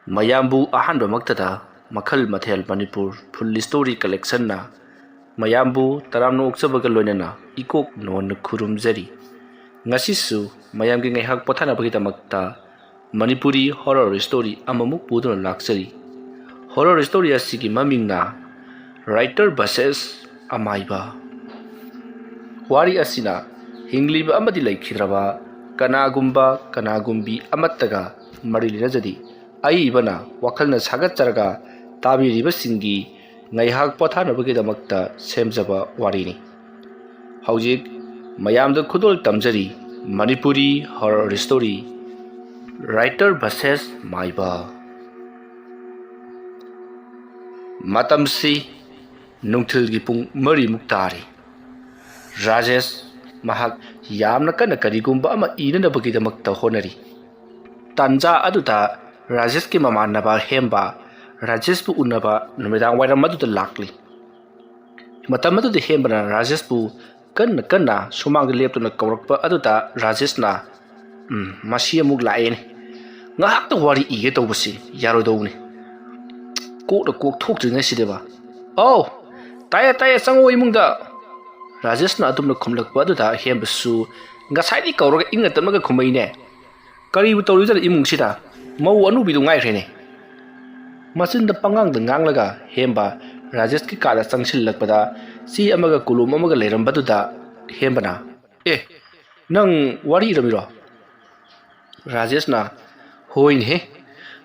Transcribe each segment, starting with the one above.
ꯃꯌꯥꯝꯕꯨ ꯑꯍꯥꯟꯕꯃꯛꯇꯗ ꯃꯈꯜ ꯃꯊꯦꯜ ꯃꯅꯤꯄꯨꯔ ꯐꯨꯜ ꯁ꯭ꯇꯣꯔꯤ ꯀꯂꯦꯛꯁꯟꯅ ꯃꯌꯥꯝꯕꯨ ꯇꯔꯥꯝꯅ ꯑꯣꯛꯆꯕꯒ ꯂꯣꯏꯅꯅ ꯏꯀꯣꯛ ꯅꯣꯟꯅ ꯈꯨꯔꯨꯝꯖꯔꯤ꯫ ꯉꯁꯤꯁꯨ ꯃꯌꯥꯝꯒꯤ ꯉꯥꯏꯍꯥꯛ ꯄꯣꯊꯥꯅꯕꯒꯤꯗꯃꯛꯇ ꯃꯅꯤꯄꯨꯔꯤ ꯍꯣꯔꯔ ꯁ꯭ꯇꯣꯔꯤ ꯑꯃꯃꯨꯛ ꯄꯨꯗꯨꯅ ꯂꯥꯛꯆꯔꯤ꯫ ꯍꯣꯔꯔ ꯁ꯭ꯇꯣꯔꯤ ꯑꯁꯤꯒꯤ ꯃꯃꯤꯡꯅ ꯔꯥꯏꯇꯔ ꯚꯔꯁꯦꯁ ꯑꯃꯥꯏꯕ꯫ ꯋꯥꯔꯤ ꯑꯁꯤꯅ ꯍꯤꯡꯂꯤꯕ ꯑꯃꯗꯤ ꯂꯩꯈꯤꯗ꯭ꯔꯕ ꯀꯅꯥꯒꯨꯝꯕꯤ ꯑꯃꯠꯇꯒ ꯃꯔꯤ ꯂꯩꯅꯖꯗꯦ꯫ ꯑꯏꯕꯅ ꯋꯥꯈꯜꯅ ꯁꯥꯒꯠꯆꯔꯒ ꯇꯥꯕꯤꯔꯤꯕꯁꯤꯡꯒꯤ ꯉꯥꯏꯍꯥꯛ ꯄꯣꯊꯥꯅꯕꯒꯤꯗꯃꯛꯇ ꯁꯦꯝꯖꯕ ꯋꯥꯔꯤꯅꯤ꯫ ꯍꯧꯖꯤꯛ ꯃꯌꯥꯝꯗ ꯈꯨꯗꯣꯜ ꯇꯝꯖꯔꯤ ꯃꯅꯤꯄꯨꯔꯤ ꯍꯣꯔꯔ ꯁ꯭ꯇꯣꯔꯤ ꯔꯥꯏꯇꯔ ꯚꯔꯁꯦꯁ ꯃꯥꯏꯕ꯫ ꯃꯇꯝꯁꯤ ꯅꯨꯡꯊꯤꯜꯒꯤ ꯄꯨꯡ 4 ꯇꯥꯔꯤ꯫ ꯔꯥꯖꯦꯁ ꯃꯍꯥꯛ ꯌꯥꯝꯅ ꯀꯟꯅ ꯀꯔꯤꯒꯨꯝꯕ ꯑꯃ ꯏꯅꯅꯕꯒꯤꯗꯃꯛꯇ ꯍꯣꯠꯅꯔꯤ꯫ ꯇꯥꯟꯖꯥ ꯑꯗꯨꯗ ꯔꯥꯖꯦꯁꯀꯤ ꯃꯃꯥꯟꯅꯕ ꯍꯦꯝꯕ ꯔꯥꯖꯦꯁꯄꯨ ꯎꯅꯕ ꯅꯨꯃꯤꯗꯥꯡ ꯋꯥꯏꯔꯝ ꯑꯗꯨꯗ ꯂꯥꯛꯂꯤ꯫ ꯃꯇꯝ ꯑꯗꯨꯗ ꯍꯦꯝꯕꯅ ꯔꯥꯖꯦꯁꯄꯨ ꯀꯟꯅ ꯁꯨꯃꯥꯡꯗ ꯂꯦꯞꯇꯨꯅ ꯀꯧꯔꯛꯄ ꯑꯗꯨꯗ ꯔꯥꯖꯦꯁꯅ ꯃꯁꯤ ꯑꯃꯨꯛ ꯂꯥꯛꯑꯦꯅꯦ, ꯉꯥꯏꯍꯥꯛꯇ ꯋꯥꯔꯤ ꯏꯒꯦ ꯇꯧꯕꯁꯤ ꯌꯥꯔꯣꯏꯗꯧꯕꯅꯤ, ꯀꯣꯛꯅ ꯀꯣꯛ ꯊꯣꯛꯇ꯭ꯔꯤꯉꯩꯁꯤꯗꯕ꯫ ꯑꯧ ꯇꯥꯏꯌꯦ ꯆꯪꯉꯛꯑꯣ ꯏꯃꯨꯡꯗ꯫ ꯔꯥꯖꯦꯁꯅ ꯑꯗꯨꯝꯅ ꯈꯨꯝꯂꯛꯄ ꯑꯗꯨꯗ ꯍꯦꯝꯕꯁꯨ ꯉꯁꯥꯏꯗꯤ ꯀꯧꯔꯒ ꯏꯪꯅ ꯇꯞꯅꯒ ꯈꯨꯝꯃꯛꯏꯅꯦ, ꯀꯔꯤꯕꯨ ꯇꯧꯔꯤꯖꯥꯠꯅꯣ ꯏꯃꯨꯡꯁꯤꯗ, ꯃꯧ ꯑꯅꯨꯕꯤꯗꯨ ꯉꯥꯏꯈ꯭ꯔꯦꯅꯦ꯫ ꯃꯆꯤꯟꯗ ꯄꯉꯥꯡꯗ ꯉꯥꯡꯂꯒ ꯍꯦꯝꯕ ꯔꯥꯖꯦꯁꯀꯤ ꯀꯥꯗ ꯆꯪꯁꯤꯜꯂꯛꯄꯗ ꯆꯦ ꯑꯃꯒ ꯀꯣꯂꯣꯝ ꯑꯃꯒ ꯂꯩꯔꯝꯕꯗꯨꯗ ꯍꯦꯝꯕꯅ ꯅꯪ ꯋꯥꯔꯤ ꯏꯔꯝꯃꯤꯔꯣ? ꯔꯥꯖꯦꯁꯅ ꯍꯣꯏꯅꯦꯍꯦ,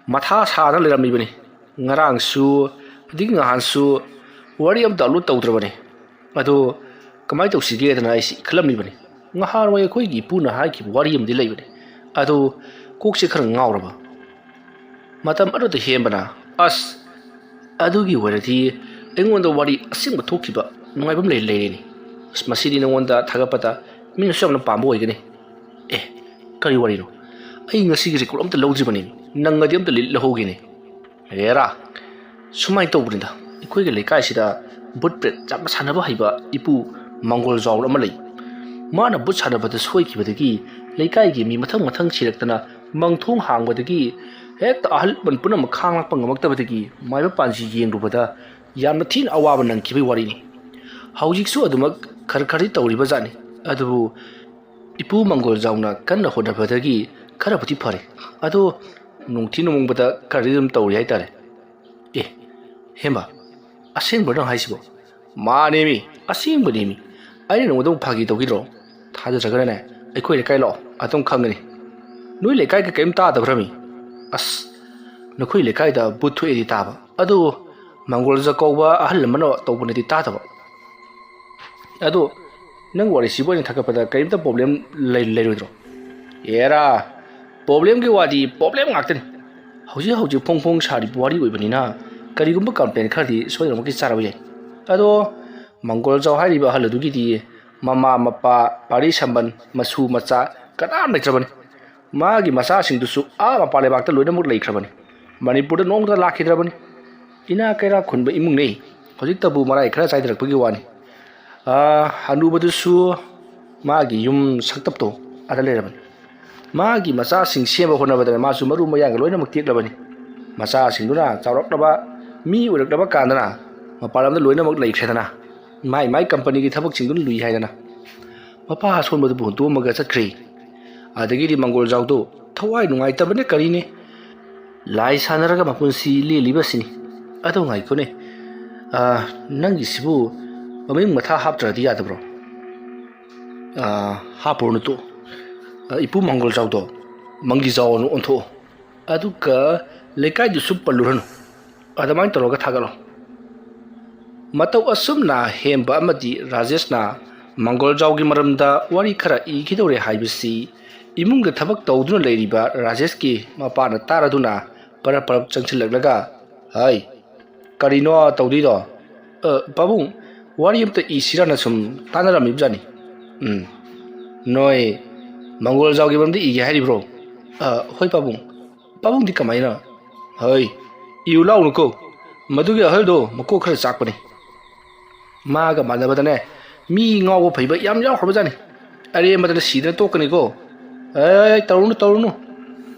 ꯃꯊꯥ ꯁꯥꯗꯅ ꯂꯩꯔꯝꯃꯤꯕꯅꯤ, ꯉꯔꯥꯡꯁꯨ ꯑꯗꯒꯤ ꯅꯍꯥꯟꯁꯨ ꯋꯥꯔꯤ ꯑꯝꯇ ꯑꯞꯂꯣꯗ ꯇꯧꯗ꯭ꯔꯕꯅꯤ꯫ ꯑꯗꯣ ꯀꯃꯥꯏꯅ ꯇꯧꯁꯤꯒꯦꯗꯅ ꯑꯩꯁꯤ ꯈꯜꯂꯝꯃꯤꯕꯅꯤ꯫ ꯉꯍꯥꯟꯋꯥꯏ ꯑꯩꯈꯣꯏꯒꯤ ꯏꯄꯨꯅ ꯍꯥꯏꯈꯤꯕ ꯋꯥꯔꯤ ꯑꯃꯗꯤ ꯂꯩꯕꯅꯤ, ꯑꯗꯣ ꯀꯣꯛꯁꯦ ꯈꯔ ꯉꯥꯎꯔꯕ꯫ ꯃꯇꯝ ꯑꯗꯨꯗ ꯍꯦꯝꯕꯅ ꯑꯁ ꯑꯗꯨꯒꯤ ꯑꯣꯏꯔꯗꯤ ꯑꯩꯉꯣꯟꯗ ꯋꯥꯔꯤ ꯑꯁꯦꯡꯕ ꯊꯣꯛꯈꯤꯕ ꯅꯨꯡꯉꯥꯏꯕ ꯑꯃ ꯂꯩꯔꯦꯅꯦ, ꯃꯁꯤꯗꯤ ꯅꯉꯣꯟꯗ ꯊꯥꯒꯠꯄꯗ ꯃꯤꯅꯁꯨ ꯌꯥꯝꯅ ꯄꯥꯝꯕ ꯑꯣꯏꯒꯅꯤ꯫ ꯀꯔꯤ ꯋꯥꯔꯤꯅꯣ? ꯑꯩ ꯉꯁꯤꯒꯤ ꯔꯦꯀꯣꯔꯗ ꯑꯝꯇ ꯂꯧꯗ꯭ꯔꯤꯕꯅꯤ, ꯅꯪꯒꯗꯤ ꯑꯝꯇ ꯂꯧꯍꯧꯒꯦꯅꯦ꯫ ꯍꯦꯔꯥ ꯁꯨꯃꯥꯏꯅ ꯇꯧꯕꯅꯤꯗ, ꯑꯩꯈꯣꯏꯒꯤ ꯂꯩꯀꯥꯏꯁꯤꯗ ꯕꯨꯠ ꯄ꯭ꯔꯦꯠ ꯌꯥꯝꯅ ꯁꯥꯟꯅꯕ ꯍꯩꯕ ꯏꯄꯨ ꯃꯪꯒꯣꯜ ꯖꯥꯎꯔ ꯑꯃ ꯂꯩ꯫ ꯃꯥꯅ ꯕꯨꯠ ꯁꯥꯟꯅꯕꯗ ꯁꯣꯏꯈꯤꯕꯗꯒꯤ ꯂꯩꯀꯥꯏꯒꯤ ꯃꯤ ꯃꯊꯪ ꯁꯤꯔꯛꯇꯅ ꯃꯪꯊꯣꯡ ꯍꯥꯡꯕꯗꯒꯤ ꯍꯦꯛꯇ ꯑꯍꯜ ꯂꯃꯟ ꯄꯨꯝꯅꯃꯛ ꯈꯥꯡꯂꯛꯄ ꯉꯝꯃꯛꯇꯕꯗꯒꯤ ꯃꯥꯏꯕ ꯄꯥꯟꯖꯤ ꯌꯦꯡꯂꯨꯕꯗ ꯌꯥꯝꯅ ꯊꯤꯅ ꯑꯋꯥꯕ ꯅꯪꯈꯤꯕꯒꯤ ꯋꯥꯔꯤꯅꯤ꯫ ꯍꯧꯖꯤꯛꯁꯨ ꯑꯗꯨꯃꯛ ꯈꯔꯗꯤ ꯇꯧꯔꯤꯕ ꯖꯥꯠꯅꯤ, ꯑꯗꯨꯕꯨ ꯏꯄꯨ ꯃꯪꯒꯣꯜ ꯖꯥꯎꯅ ꯀꯟꯅ ꯍꯣꯠꯅꯕꯗꯒꯤ ꯈꯔꯕꯨꯗꯤ ꯐꯔꯦ, ꯑꯗꯣ ꯅꯣꯡꯊꯤ ꯅꯣꯡꯃꯪꯕꯗ ꯈꯔꯗꯤ ꯑꯗꯨꯝ ꯇꯧꯔꯤ ꯍꯥꯏꯇꯥꯔꯦ꯫ ꯍꯦꯝꯕ, ꯑꯁꯦꯡꯕꯔꯣ ꯅꯪ ꯍꯥꯏꯁꯤꯕꯣ? ꯃꯥꯅꯦꯃꯤ, ꯑꯁꯦꯡꯕꯅꯦꯃꯤ, ꯑꯩꯅ ꯅꯉꯣꯟꯗ ꯐꯥꯒꯤ ꯇꯧꯈꯤꯗ꯭ꯔꯣ? ꯊꯥꯖꯗ꯭ꯔꯒꯅꯅꯦ ꯑꯩꯈꯣꯏ ꯂꯩꯀꯥꯏ ꯂꯥꯛꯑꯣ, ꯑꯗꯨꯝ ꯈꯪꯒꯅꯤ꯫ ꯅꯣꯏ ꯂꯩꯀꯥꯏꯒ ꯀꯔꯤꯝ ꯇꯥꯗꯕ꯭ꯔꯃꯤ? ꯑꯁ ꯅꯈꯣꯏ ꯂꯩꯀꯥꯏꯗ ꯕꯨꯠ ꯊꯣꯛꯑꯦꯗꯤ ꯇꯥꯕ, ꯑꯗꯨ ꯃꯪꯒꯣꯜꯖ ꯀꯧꯕ ꯑꯍꯜ ꯑꯃꯅ ꯇꯧꯕꯅꯗꯤ ꯇꯥꯗꯕ꯫ ꯑꯗꯣ ꯅꯪ ꯋꯥꯔꯤꯁꯤꯕꯨ ꯑꯩꯅ ꯊꯥꯒꯠꯄꯗ ꯀꯔꯤꯝꯇ ꯄ꯭ꯔꯣꯕ꯭ꯂꯦꯝ ꯂꯩꯔꯣꯏꯗ꯭ꯔꯣ? ꯍꯦꯔꯥ ꯄ꯭ꯔꯣꯕ꯭ꯂꯦꯝꯒꯤ ꯋꯥꯗꯤ ꯄ꯭ꯔꯣꯕ꯭ꯂꯦꯝ ꯉꯥꯛꯇꯅꯤ꯫ ꯍꯧꯖꯤꯛ ꯐꯣꯡ ꯐꯣꯡ ꯁꯥꯔꯤꯕ ꯋꯥꯔꯤ ꯑꯣꯏꯕꯅꯤꯅ ꯀꯔꯤꯒꯨꯝꯕ ꯀꯝꯄ꯭ꯂꯦꯟ ꯈꯔꯗꯤ ꯁꯣꯏꯗꯅꯃꯛꯀꯤ ꯆꯥꯔꯕ ꯌꯥꯏ꯫ ꯑꯗꯣ ꯃꯪꯒꯣꯜ ꯖꯥꯎ ꯍꯥꯏꯔꯤꯕ ꯑꯍꯜ ꯑꯗꯨꯒꯤꯗꯤ ꯃꯃꯥ ꯃꯄꯥ ꯄꯥꯔꯤ ꯁꯝꯕꯟ ꯃꯁꯨ ꯃꯆꯥ ꯀꯅꯥꯝ ꯂꯩꯇ꯭ꯔꯕꯅꯤ꯫ ꯃꯥꯒꯤ ꯃꯆꯥꯁꯤꯡꯗꯨꯁꯨ ꯃꯄꯥꯟ ꯂꯩꯕꯥꯛꯇ ꯂꯣꯏꯅꯃꯛ ꯂꯩꯈ꯭ꯔꯕꯅꯤ, ꯃꯅꯤꯄꯨꯔꯗ ꯅꯣꯡꯃꯇ ꯂꯥꯛꯈꯤꯗ꯭ꯔꯕꯅꯤ꯫ ꯏꯅꯥ ꯀꯩꯔꯥꯛ ꯈꯨꯟꯕ ꯏꯃꯨꯡꯅꯤ, ꯍꯧꯖꯤꯛꯇꯕꯨ ꯃꯔꯥꯏ ꯈꯔ ꯆꯥꯏꯊꯔꯛꯄꯒꯤ ꯋꯥꯅꯤ꯫ ꯍꯅꯨꯕꯗꯨꯁꯨ ꯃꯥꯒꯤ ꯌꯨꯝ ꯁꯛꯇꯞꯇꯣ ꯑꯗ ꯂꯩꯔꯕꯅꯤ꯫ ꯃꯥꯒꯤ ꯃꯆꯥꯁꯤꯡ ꯁꯦꯝꯕ ꯍꯣꯠꯅꯕꯗꯅ ꯃꯥꯁꯨ ꯃꯔꯨ ꯃꯌꯥꯡꯒ ꯂꯣꯏꯅꯃꯛ ꯇꯦꯛꯂꯕꯅꯤ꯫ ꯃꯆꯥꯁꯤꯡꯗꯨꯅ ꯆꯥꯎꯔꯛꯂꯕ ꯃꯤ ꯑꯣꯏꯔꯛꯂꯕ ꯀꯥꯟꯗꯅ ꯃꯄꯥꯟ ꯂꯝꯗ ꯂꯣꯏꯅꯃꯛ ꯂꯩꯈ꯭ꯔꯦꯗꯅ, ꯃꯥꯏ ꯀꯝꯄꯅꯤꯒꯤ ꯊꯕꯛꯁꯤꯡꯗꯨꯅ ꯂꯨꯏ ꯍꯥꯏꯗꯅ ꯃꯄꯥ ꯑꯁꯣꯟꯕꯗꯨꯕꯨ ꯍꯨꯟꯇꯣꯛꯑꯝꯃꯒ ꯆꯠꯈ꯭ꯔꯦ꯫ ꯑꯗꯒꯤꯗꯤ ꯃꯪꯒꯣꯜ ꯖꯥꯎꯗꯣ ꯊꯋꯥꯏ ꯅꯨꯡꯉꯥꯏꯇꯕꯅꯦ ꯀꯔꯤꯅꯦ, ꯂꯥꯏ ꯁꯥꯟꯅꯔꯒ ꯃꯄꯨꯟꯁꯤ ꯂꯦꯜꯂꯤꯕꯁꯤꯅꯤ꯫ ꯑꯗꯣ ꯉꯥꯏꯈꯣꯅꯦ, ꯅꯪꯒꯤꯁꯤꯕꯨ ꯃꯃꯤꯡ ꯃꯊꯥ ꯍꯥꯞꯇ꯭ꯔꯗꯤ ꯌꯥꯗꯕ꯭ꯔꯣ? ꯍꯥꯞꯄꯨꯔꯅꯨ ꯇꯣ, ꯏꯄꯨ ꯃꯪꯒꯣꯜ ꯖꯥꯎꯗꯣ ꯃꯪꯒꯤ ꯖꯥꯎꯅ ꯑꯣꯟꯊꯣꯛꯑꯣ, ꯑꯗꯨꯒ ꯂꯩꯀꯥꯏꯗꯨꯁꯨ ꯄꯜꯂꯨꯔꯅꯨ, ꯑꯗꯨꯃꯥꯏꯅ ꯇꯧꯔꯒ ꯊꯥꯒꯠꯂꯣ꯫ ꯃꯇꯧ ꯑꯁꯨꯝꯅ ꯍꯦꯝꯕ ꯑꯃꯗꯤ ꯔꯥꯖꯦꯁꯅ ꯃꯪꯒꯣꯜ ꯖꯥꯎꯒꯤ ꯃꯔꯝꯗ ꯋꯥꯔꯤ ꯈꯔ ꯏꯈꯤꯗꯧꯔꯦ ꯍꯥꯏꯕꯁꯤ ꯏꯃꯨꯡꯗ ꯊꯕꯛ ꯇꯧꯗꯨꯅ ꯂꯩꯔꯤꯕ ꯔꯥꯖꯦꯁꯀꯤ ꯃꯄꯥꯅ ꯇꯥꯔꯗꯨꯅ ꯄꯔꯞ ꯆꯪꯁꯤꯜꯂꯛꯂꯒ ꯍꯥꯏ ꯀꯔꯤꯅꯣ ꯇꯧꯗꯣꯏꯗꯣ? ꯄꯥꯕꯨꯡ ꯋꯥꯔꯤ ꯑꯝꯇ ꯏꯁꯤꯔꯥꯅ ꯁꯨꯝ ꯇꯥꯟꯅꯔꯝꯃꯤꯕꯖꯥꯠꯅꯤ꯫ ꯅꯣꯏ ꯃꯪꯒꯣꯜ ꯖꯥꯎꯒꯤ ꯃꯔꯝꯗ ꯏꯒꯦ ꯍꯥꯏꯔꯤꯕ꯭ꯔꯣ? ꯍꯣꯏ ꯄꯥꯕꯨꯡ꯫ ꯄꯥꯕꯨꯡꯗꯤ ꯀꯃꯥꯏꯅ? ꯍꯣꯏ ꯏꯌꯨ ꯂꯥꯎꯅꯨꯀꯣ, ꯃꯗꯨꯒꯤ ꯑꯍꯜꯗꯣ ꯃꯀꯣꯛ ꯈꯔ ꯆꯥꯛꯄꯅꯤ, ꯃꯥꯒ ꯃꯥꯟꯅꯕꯗꯅꯦ ꯃꯤ ꯉꯥꯎꯕ ꯐꯩꯕ ꯌꯥꯝ ꯌꯥꯎꯈ꯭ꯔꯕꯖꯥꯠꯅꯤ, ꯑꯔꯦꯝꯕꯗꯅ ꯁꯤꯗꯅ ꯇꯣꯛꯀꯅꯤꯀꯣ꯫ ꯇꯧꯔꯨꯅꯨ꯫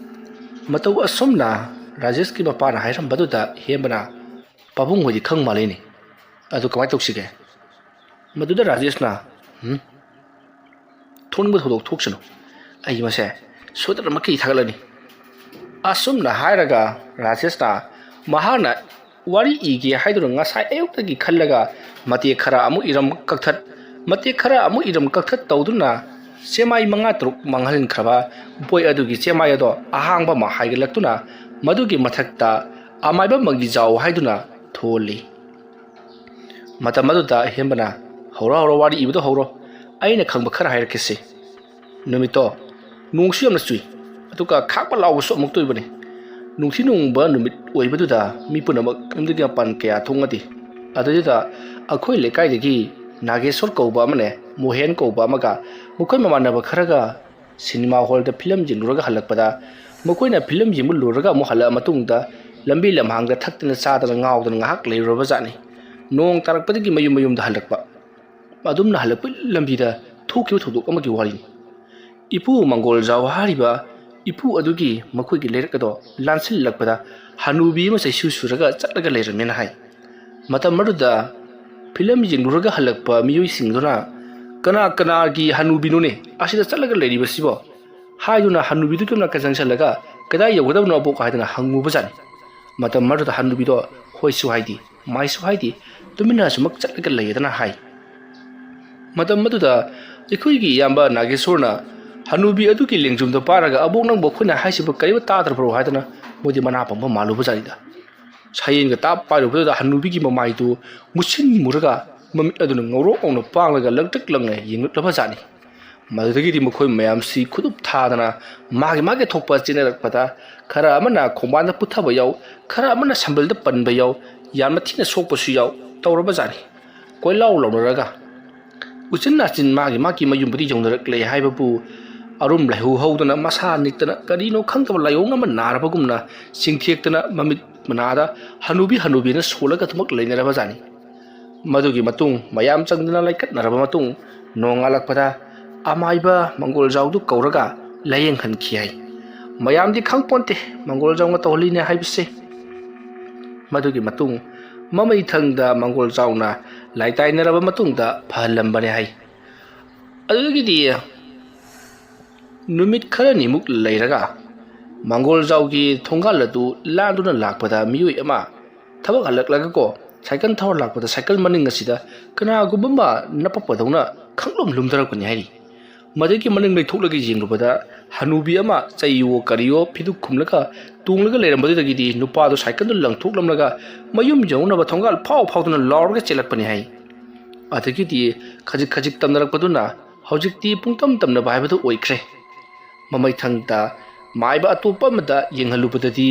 ꯃꯇꯧ ꯑꯁꯨꯝꯅ ꯔꯥꯖꯦꯁꯀꯤ ꯃꯄꯥꯅ ꯍꯥꯏꯔꯝꯕꯗꯨꯗ ꯍꯦꯟꯕꯅ ꯄꯥꯕꯨꯡ ꯍꯣꯏꯗꯤ ꯈꯪ ꯃꯥꯜꯂꯤꯅꯤ ꯑꯗꯨ ꯀꯃꯥꯏꯅ ꯇꯧꯁꯤꯒꯦ ꯃꯗꯨꯗ ꯔꯥꯖꯦꯁꯅ ꯊꯣꯛꯅꯤꯡꯕ ꯊꯧꯗꯣꯛ ꯊꯣꯛꯁꯅꯨ ꯑꯩ ꯃꯁꯦ ꯁꯣꯏꯗꯅꯃꯛꯀꯤ ꯊꯥꯒꯠꯂꯅꯤ ꯑꯁꯨꯝꯅ ꯍꯥꯏꯔꯒ ꯔꯥꯖꯦꯁꯅ ꯃꯍꯥꯛꯅ ꯋꯥꯔꯤ ꯏꯒꯦ ꯍꯥꯏꯗꯨꯅ ꯉꯁꯥꯏ ꯑꯌꯨꯛꯇꯒꯤ ꯈꯜꯂꯒ ꯃꯇꯦꯛ ꯈꯔ ꯑꯃꯨꯛ ꯏꯔꯝ ꯀꯛꯊꯠ ꯇꯧꯗꯨꯅ ꯆꯦꯃꯥꯏ 5-6 ꯃꯥꯡꯍꯟꯈ꯭ꯔꯕ ꯕꯣꯏ ꯑꯗꯨꯒꯤ ꯆꯦꯃꯥꯏ ꯑꯗꯣ ꯑꯍꯥꯡꯕ ꯑꯃ ꯍꯥꯏꯒꯠꯂꯛꯇꯨꯅ ꯃꯗꯨꯒꯤ ꯃꯊꯛꯇ ꯑꯃꯥꯏꯕ ꯃꯪꯒꯤꯖꯥꯎ ꯍꯥꯏꯗꯨꯅ ꯊꯣꯜꯂꯤ ꯃꯇꯝ ꯑꯗꯨꯗ ꯍꯦꯟꯕꯅ ꯍꯧꯔꯣ ꯋꯥꯔꯤ ꯏꯕꯗꯣ ꯍꯧꯔꯣ ꯑꯩꯅ ꯈꯪꯕ ꯈꯔ ꯍꯥꯏꯔꯛꯀꯦꯁꯤ ꯅꯨꯃꯤꯠꯇꯣ ꯅꯣꯡꯁꯨ ꯌꯥꯝꯅ ꯆꯨꯏ ꯑꯗꯨꯒ ꯈꯥꯛꯄ ꯂꯥꯎꯕꯁꯨ ꯑꯃꯨꯛ ꯇꯣꯏꯕꯅꯤ ꯅꯨꯡꯊꯤ ꯅꯣꯡꯕ ꯅꯨꯃꯤꯠ ꯑꯣꯏꯕꯗꯨꯗ ꯃꯤ ꯄꯨꯝꯅꯃꯛ ꯌꯨꯝꯗꯒꯤ ꯃꯄꯥꯟ ꯀꯌꯥ ꯊꯣꯛꯅꯗꯦ ꯑꯗꯨꯗꯨꯗ ꯑꯩꯈꯣꯏ ꯂꯩꯀꯥꯏꯗꯒꯤ ꯅꯥꯒꯦꯁꯣꯔ ꯀꯧꯕ ꯑꯃꯅꯦ ꯃꯣꯍꯦꯟ ꯀꯧꯕ ꯑꯃꯒ ꯃꯈꯣꯏ ꯃꯃꯥꯟꯅꯕ ꯈꯔꯒ ꯁꯤꯅꯦꯃꯥ ꯍꯣꯜꯗ ꯐꯤꯂꯝ ꯌꯦꯡꯂꯨꯔꯒ ꯍꯜꯂꯛꯄꯗ ꯃꯈꯣꯏꯅ ꯐꯤꯂꯝ ꯌꯦꯡꯕ ꯂꯣꯏꯔꯒ ꯑꯃꯨꯛ ꯍꯜꯂꯛꯑ ꯃꯇꯨꯡꯗ ꯂꯝꯕꯤ ꯂꯝꯍꯥꯡꯗ ꯊꯛꯇꯅ ꯆꯥꯗꯅ ꯉꯥꯎꯗꯅ ꯉꯥꯏꯍꯥꯛ ꯂꯩꯔꯨꯔꯕ ꯖꯥꯠꯅꯤ ꯅꯣꯡ ꯇꯥꯔꯛꯄꯗꯒꯤ ꯃꯌꯨꯝꯗ ꯍꯜꯂꯛꯄ ꯑꯗꯨꯝꯅ ꯍꯜꯂꯛꯄ ꯂꯝꯕꯤꯗ ꯊꯣꯛꯈꯤꯕ ꯊꯧꯗꯣꯛ ꯑꯃꯒꯤ ꯋꯥꯔꯤꯅꯤ ꯏꯄꯨ ꯃꯪꯒꯣꯜꯖꯥꯎ ꯍꯥꯏꯔꯤꯕ ꯏꯄꯨ ꯑꯗꯨꯒꯤ ꯃꯈꯣꯏꯒꯤ ꯂꯩꯔꯛ ꯑꯗꯣ ꯂꯥꯟꯁꯤꯜꯂꯛꯄꯗ ꯍꯅꯨꯕꯤ ꯑꯃ ꯆꯩꯁꯨ ꯁꯨꯔꯒ ꯆꯠꯂꯒ ꯂꯩꯔꯝꯃꯦꯅ ꯍꯥꯏ ꯃꯇꯝ ꯑꯗꯨꯗ ꯐꯤꯂꯝ ꯌꯦꯡꯂꯨꯔꯒ ꯍꯜꯂꯛꯄ ꯃꯤꯑꯣꯏꯁꯤꯡꯗꯨꯅ ꯀꯅꯥꯒꯤ ꯍꯅꯨꯕꯤꯅꯣꯅꯦ ꯑꯁꯤꯗ ꯆꯠꯂꯒ ꯂꯩꯔꯤꯕꯁꯤꯕꯣ ꯍꯥꯏꯗꯨꯅ ꯍꯅꯨꯕꯤꯗꯨꯒꯤ ꯃꯅꯥꯛꯇ ꯆꯪꯁꯤꯜꯂꯒ ꯀꯗꯥꯏ ꯌꯧꯒꯗꯕꯅꯣ ꯑꯕꯣꯛ ꯍꯥꯏꯗꯨꯅ ꯍꯪꯉꯨꯕꯖꯥꯠꯅꯤ ꯃꯇꯝ ꯑꯗꯨꯗ ꯍꯅꯨꯕꯤꯗꯣ ꯍꯣꯏꯁꯨ ꯍꯥꯏꯗꯤ ꯃꯥꯏꯁꯨ ꯍꯥꯏꯗꯤ ꯇꯨꯃꯤꯟꯅ ꯁꯨꯃꯛ ꯆꯠꯂꯒ ꯂꯩꯌꯦꯗꯅ ꯍꯥꯏ ꯃꯇꯝ ꯑꯗꯨꯗ ꯑꯩꯈꯣꯏꯒꯤ ꯏꯌꯥꯝꯕ ꯅꯥꯒꯦꯁꯣꯔꯅ ꯍꯅꯨꯕꯤ ꯑꯗꯨꯒꯤ ꯂꯦꯡꯖꯨꯝꯗ ꯄꯥꯔꯒ ꯑꯕꯣꯛ ꯅꯪꯕꯨ ꯑꯩꯈꯣꯏꯅ ꯍꯥꯏꯁꯤꯕꯨ ꯀꯔꯤꯕ ꯇꯥꯗ꯭ꯔꯕ꯭ꯔꯣ ꯍꯥꯏꯗꯅ ꯃꯣꯏꯗꯤ ꯃꯅꯥ ꯄꯪꯕ ꯃꯥꯜꯂꯨꯕꯖꯥꯠꯅꯤꯗ ꯁꯌꯦꯡꯒ ꯇꯥꯞ ꯄꯥꯏꯔꯨꯕꯗꯨꯗ ꯍꯅꯨꯕꯤꯒꯤ ꯃꯃꯥꯏꯗꯨ ꯃꯨꯁꯤꯟ ꯃꯨꯔꯒ ꯃꯃꯤꯠ ꯑꯗꯨꯅ ꯉꯧꯔꯣꯛ ꯉꯧꯅ ꯄꯥꯡꯂꯒ ꯂꯪꯇꯛ ꯂꯪꯅ ꯌꯦꯡꯂꯛꯂꯕ ꯖꯥꯠꯅꯤ ꯃꯗꯨꯗꯒꯤꯗꯤ ꯃꯈꯣꯏ ꯃꯌꯥꯝꯁꯤ ꯈꯨꯗꯨꯞ ꯊꯥꯗꯅ ꯃꯥꯒꯤ ꯊꯣꯛꯄ ꯆꯦꯟꯅꯔꯛꯄꯗ ꯈꯔ ꯑꯃꯅ ꯈꯣꯡꯕꯥꯟꯗ ꯄꯨꯊꯕ ꯌꯥꯎ ꯈꯔ ꯑꯃꯅ ꯁꯝꯕꯜꯗ ꯄꯟꯕ ꯌꯥꯎ ꯌꯥꯝꯅ ꯊꯤꯅ ꯁꯣꯛꯄꯁꯨ ꯌꯥꯎ ꯇꯧꯔꯕ ꯖꯥꯠꯅꯤ ꯀꯣꯏꯂꯥꯎ ꯂꯥꯎꯅꯔꯒ ꯎꯆꯤꯟ ꯅꯥꯆꯤꯟ ꯃꯥꯒꯤ ꯃꯌꯨꯝꯕꯨꯗꯤ ꯌꯧꯅꯔꯛꯂꯦ ꯍꯥꯏꯕꯕꯨ ꯑꯔꯨꯝ ꯂꯩꯍꯧ ꯍꯧꯗꯅ ꯃꯁꯥ ꯅꯤꯛꯇꯅ ꯀꯔꯤꯅꯣ ꯈꯪꯗꯕ ꯂꯥꯏꯑꯣꯡ ꯑꯃ ꯅꯥꯔꯕꯒꯨꯝꯅ ꯆꯤꯡꯊꯦꯛꯇꯅ ꯃꯃꯤꯠ ꯃꯅꯥꯗ ꯍꯅꯨꯕꯤꯅ ꯁꯣꯜꯂꯒ ꯑꯗꯨꯃꯛ ꯂꯩꯅꯔꯕ ꯖꯥꯠꯅꯤ ꯃꯗꯨꯒꯤ ꯃꯇꯨꯡ ꯃꯌꯥꯝ ꯆꯪꯗꯅ ꯂꯩꯀꯠꯅꯔꯕ ꯃꯇꯨꯡ ꯅꯣꯡꯉꯥꯜꯂꯛꯄꯗ ꯑꯃꯥꯏꯕ ꯃꯪꯒꯣꯜꯖꯥꯎꯗꯨ ꯀꯧꯔꯒ ꯂꯥꯏꯌꯦꯡꯍꯟꯈꯤ ꯍꯥꯏ ꯃꯌꯥꯝꯗꯤ ꯈꯪꯄꯣꯟꯇꯦ ꯃꯪꯒꯣꯜꯖꯥꯎꯅ ꯇꯧꯍꯜꯂꯤꯅꯦ ꯍꯥꯏꯕꯁꯦ ꯃꯗꯨꯒꯤ ꯃꯇꯨꯡ ꯃꯃꯩꯊꯪꯗ ꯃꯪꯒꯣꯜꯖꯥꯎꯅ ꯂꯥꯏꯇꯥꯏꯅꯔꯕ ꯃꯇꯨꯡꯗ ꯐꯍꯜꯂꯝꯕꯅꯦ ꯍꯥꯏ ꯑꯗꯨꯗꯒꯤꯗꯤ ꯅꯨꯃꯤꯠ ꯈꯔꯅꯤꯃꯨꯛ ꯂꯩꯔꯒ ꯃꯪꯒꯣꯜꯖꯥꯎꯒꯤ ꯊꯣꯡꯒꯥꯜ ꯑꯗꯨ ꯂꯥꯟꯗꯨꯅ ꯂꯥꯛꯄꯗ ꯃꯤꯑꯣꯏ ꯑꯃ ꯊꯕꯛ ꯍꯜꯂꯛꯂꯒꯀꯣ ꯁꯥꯏꯀꯜ ꯊꯧꯔ ꯂꯥꯛꯄꯗ ꯁꯥꯏꯀꯜ ꯃꯅꯤꯡ ꯑꯁꯤꯗ ꯀꯅꯥꯒꯨꯝꯕ ꯑꯃ ꯅꯞꯄꯛꯄꯗꯧꯅ ꯈꯪꯂꯨꯝ ꯂꯨꯝꯊꯔꯛꯄꯅꯤ ꯍꯥꯏꯔꯤ ꯃꯗꯒꯤ ꯃꯅꯤꯡ ꯂꯩꯊꯣꯛꯂꯒ ꯌꯦꯡꯂꯨꯕꯗ ꯍꯅꯨꯕꯤ ꯑꯃ ꯆꯩꯌꯣ ꯀꯔꯤꯌꯣ ꯐꯤꯗꯨꯛ ꯈꯨꯝꯂꯒ ꯇꯣꯡꯂꯒ ꯂꯩꯔꯝꯕꯗꯨꯗꯒꯤꯗꯤ ꯅꯨꯄꯥꯗꯣ ꯁꯥꯏꯀꯜꯗꯨ ꯂꯪꯊꯣꯛꯂꯝꯂꯒ ꯃꯌꯨꯝ ꯌꯧꯅꯕ ꯊꯣꯡꯒꯥꯜ ꯐꯥꯎꯗꯨꯅ ꯂꯥꯎꯔꯒ ꯆꯦꯜꯂꯛꯄꯅꯤ ꯍꯥꯏ ꯑꯗꯒꯤꯗꯤ ꯈꯖꯤꯛ ꯇꯝꯅꯔꯛꯄꯗꯨꯅ ꯍꯧꯖꯤꯛꯇꯤ ꯄꯨꯡꯇꯝ ꯇꯝꯅꯕ ꯍꯥꯏꯕꯗꯨ ꯑꯣꯏꯈ꯭ꯔꯦ ꯃꯃꯩꯊꯪꯗ ꯃꯥꯏꯕ ꯑꯇꯣꯞꯄ ꯑꯃꯗ ꯌꯦꯡꯍꯜꯂꯨꯕꯗꯗꯤ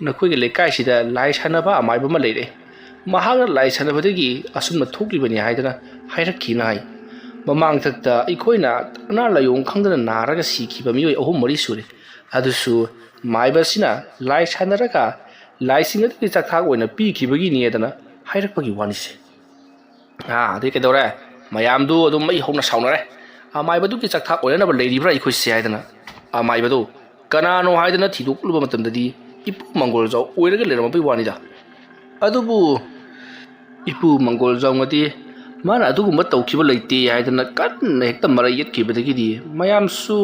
ꯅꯈꯣꯏꯒꯤ ꯂꯩꯀꯥꯏꯁꯤꯗ ꯂꯥꯏ ꯁꯥꯟꯅꯕ ꯑꯃꯥꯏꯕ ꯑꯃ ꯂꯩꯔꯦ ꯃꯍꯥꯛꯅ ꯂꯥꯏ ꯁꯥꯟꯅꯕꯗꯒꯤ ꯑꯁꯨꯝꯅ ꯊꯣꯛꯂꯤꯕꯅꯤ ꯍꯥꯏꯗꯅ ꯍꯥꯏꯔꯛꯈꯤꯅ ꯍꯥꯏ ꯃꯃꯥꯡꯊꯛꯇ ꯑꯩꯈꯣꯏꯅ ꯑꯅꯥ ꯂꯥꯏꯑꯣꯡ ꯈꯪꯗꯅ ꯅꯥꯔꯒ ꯁꯤꯈꯤꯕ ꯃꯤꯑꯣꯏ 3-4 ꯁꯨꯔꯦ ꯑꯗꯨꯁꯨ ꯃꯥꯏꯕ ꯑꯁꯤꯅ ꯂꯥꯏ ꯁꯥꯟꯅꯔꯒ ꯂꯥꯏꯁꯤꯡ ꯑꯗꯨꯒꯤ ꯆꯥꯛꯊꯥꯛ ꯑꯣꯏꯅ ꯄꯤꯈꯤꯕꯒꯤꯅꯦꯗꯅ ꯍꯥꯏꯔꯛꯄꯒꯤ ꯋꯥꯅꯤꯁꯦ ꯑꯗꯩ ꯀꯩꯗꯧꯔꯦ ꯃꯌꯥꯝꯗꯨ ꯑꯗꯨꯝ ꯃꯩ ꯍꯧꯅ ꯁꯥꯎꯅꯔꯦ ꯑꯃꯥꯏꯕꯗꯨꯒꯤ ꯆꯥꯛꯊꯥꯛ ꯑꯣꯏꯅꯅꯕ ꯂꯩꯔꯤꯕ꯭ꯔꯥ ꯑꯩꯈꯣꯏꯁꯦ ꯍꯥꯏꯗꯅ ꯑꯃꯥꯏꯕꯗꯨ ꯀꯅꯥꯅꯣ ꯍꯥꯏꯗꯅ ꯊꯤꯗꯣꯛꯂꯨꯕ ꯃꯇꯝꯗꯗꯤ ꯏꯄꯨ ꯃꯪꯒꯣꯜꯖꯥꯎ ꯑꯣꯏꯔꯒ ꯂꯩꯔꯝꯕꯒꯤ ꯋꯥꯅꯤꯗ ꯑꯗꯨꯕꯨ ꯏꯄꯨ ꯃꯪꯒꯣꯜꯖꯥꯎꯅꯗꯤ ꯃꯥꯅ ꯑꯗꯨꯒꯨꯝꯕ ꯇꯧꯈꯤꯕ ꯂꯩꯇꯦ ꯍꯥꯏꯗꯅ ꯀꯟꯅ ꯍꯦꯛꯇ ꯃꯔꯩ ꯌꯦꯠꯈꯤꯕꯗꯒꯤꯗꯤ ꯃꯌꯥꯝꯁꯨ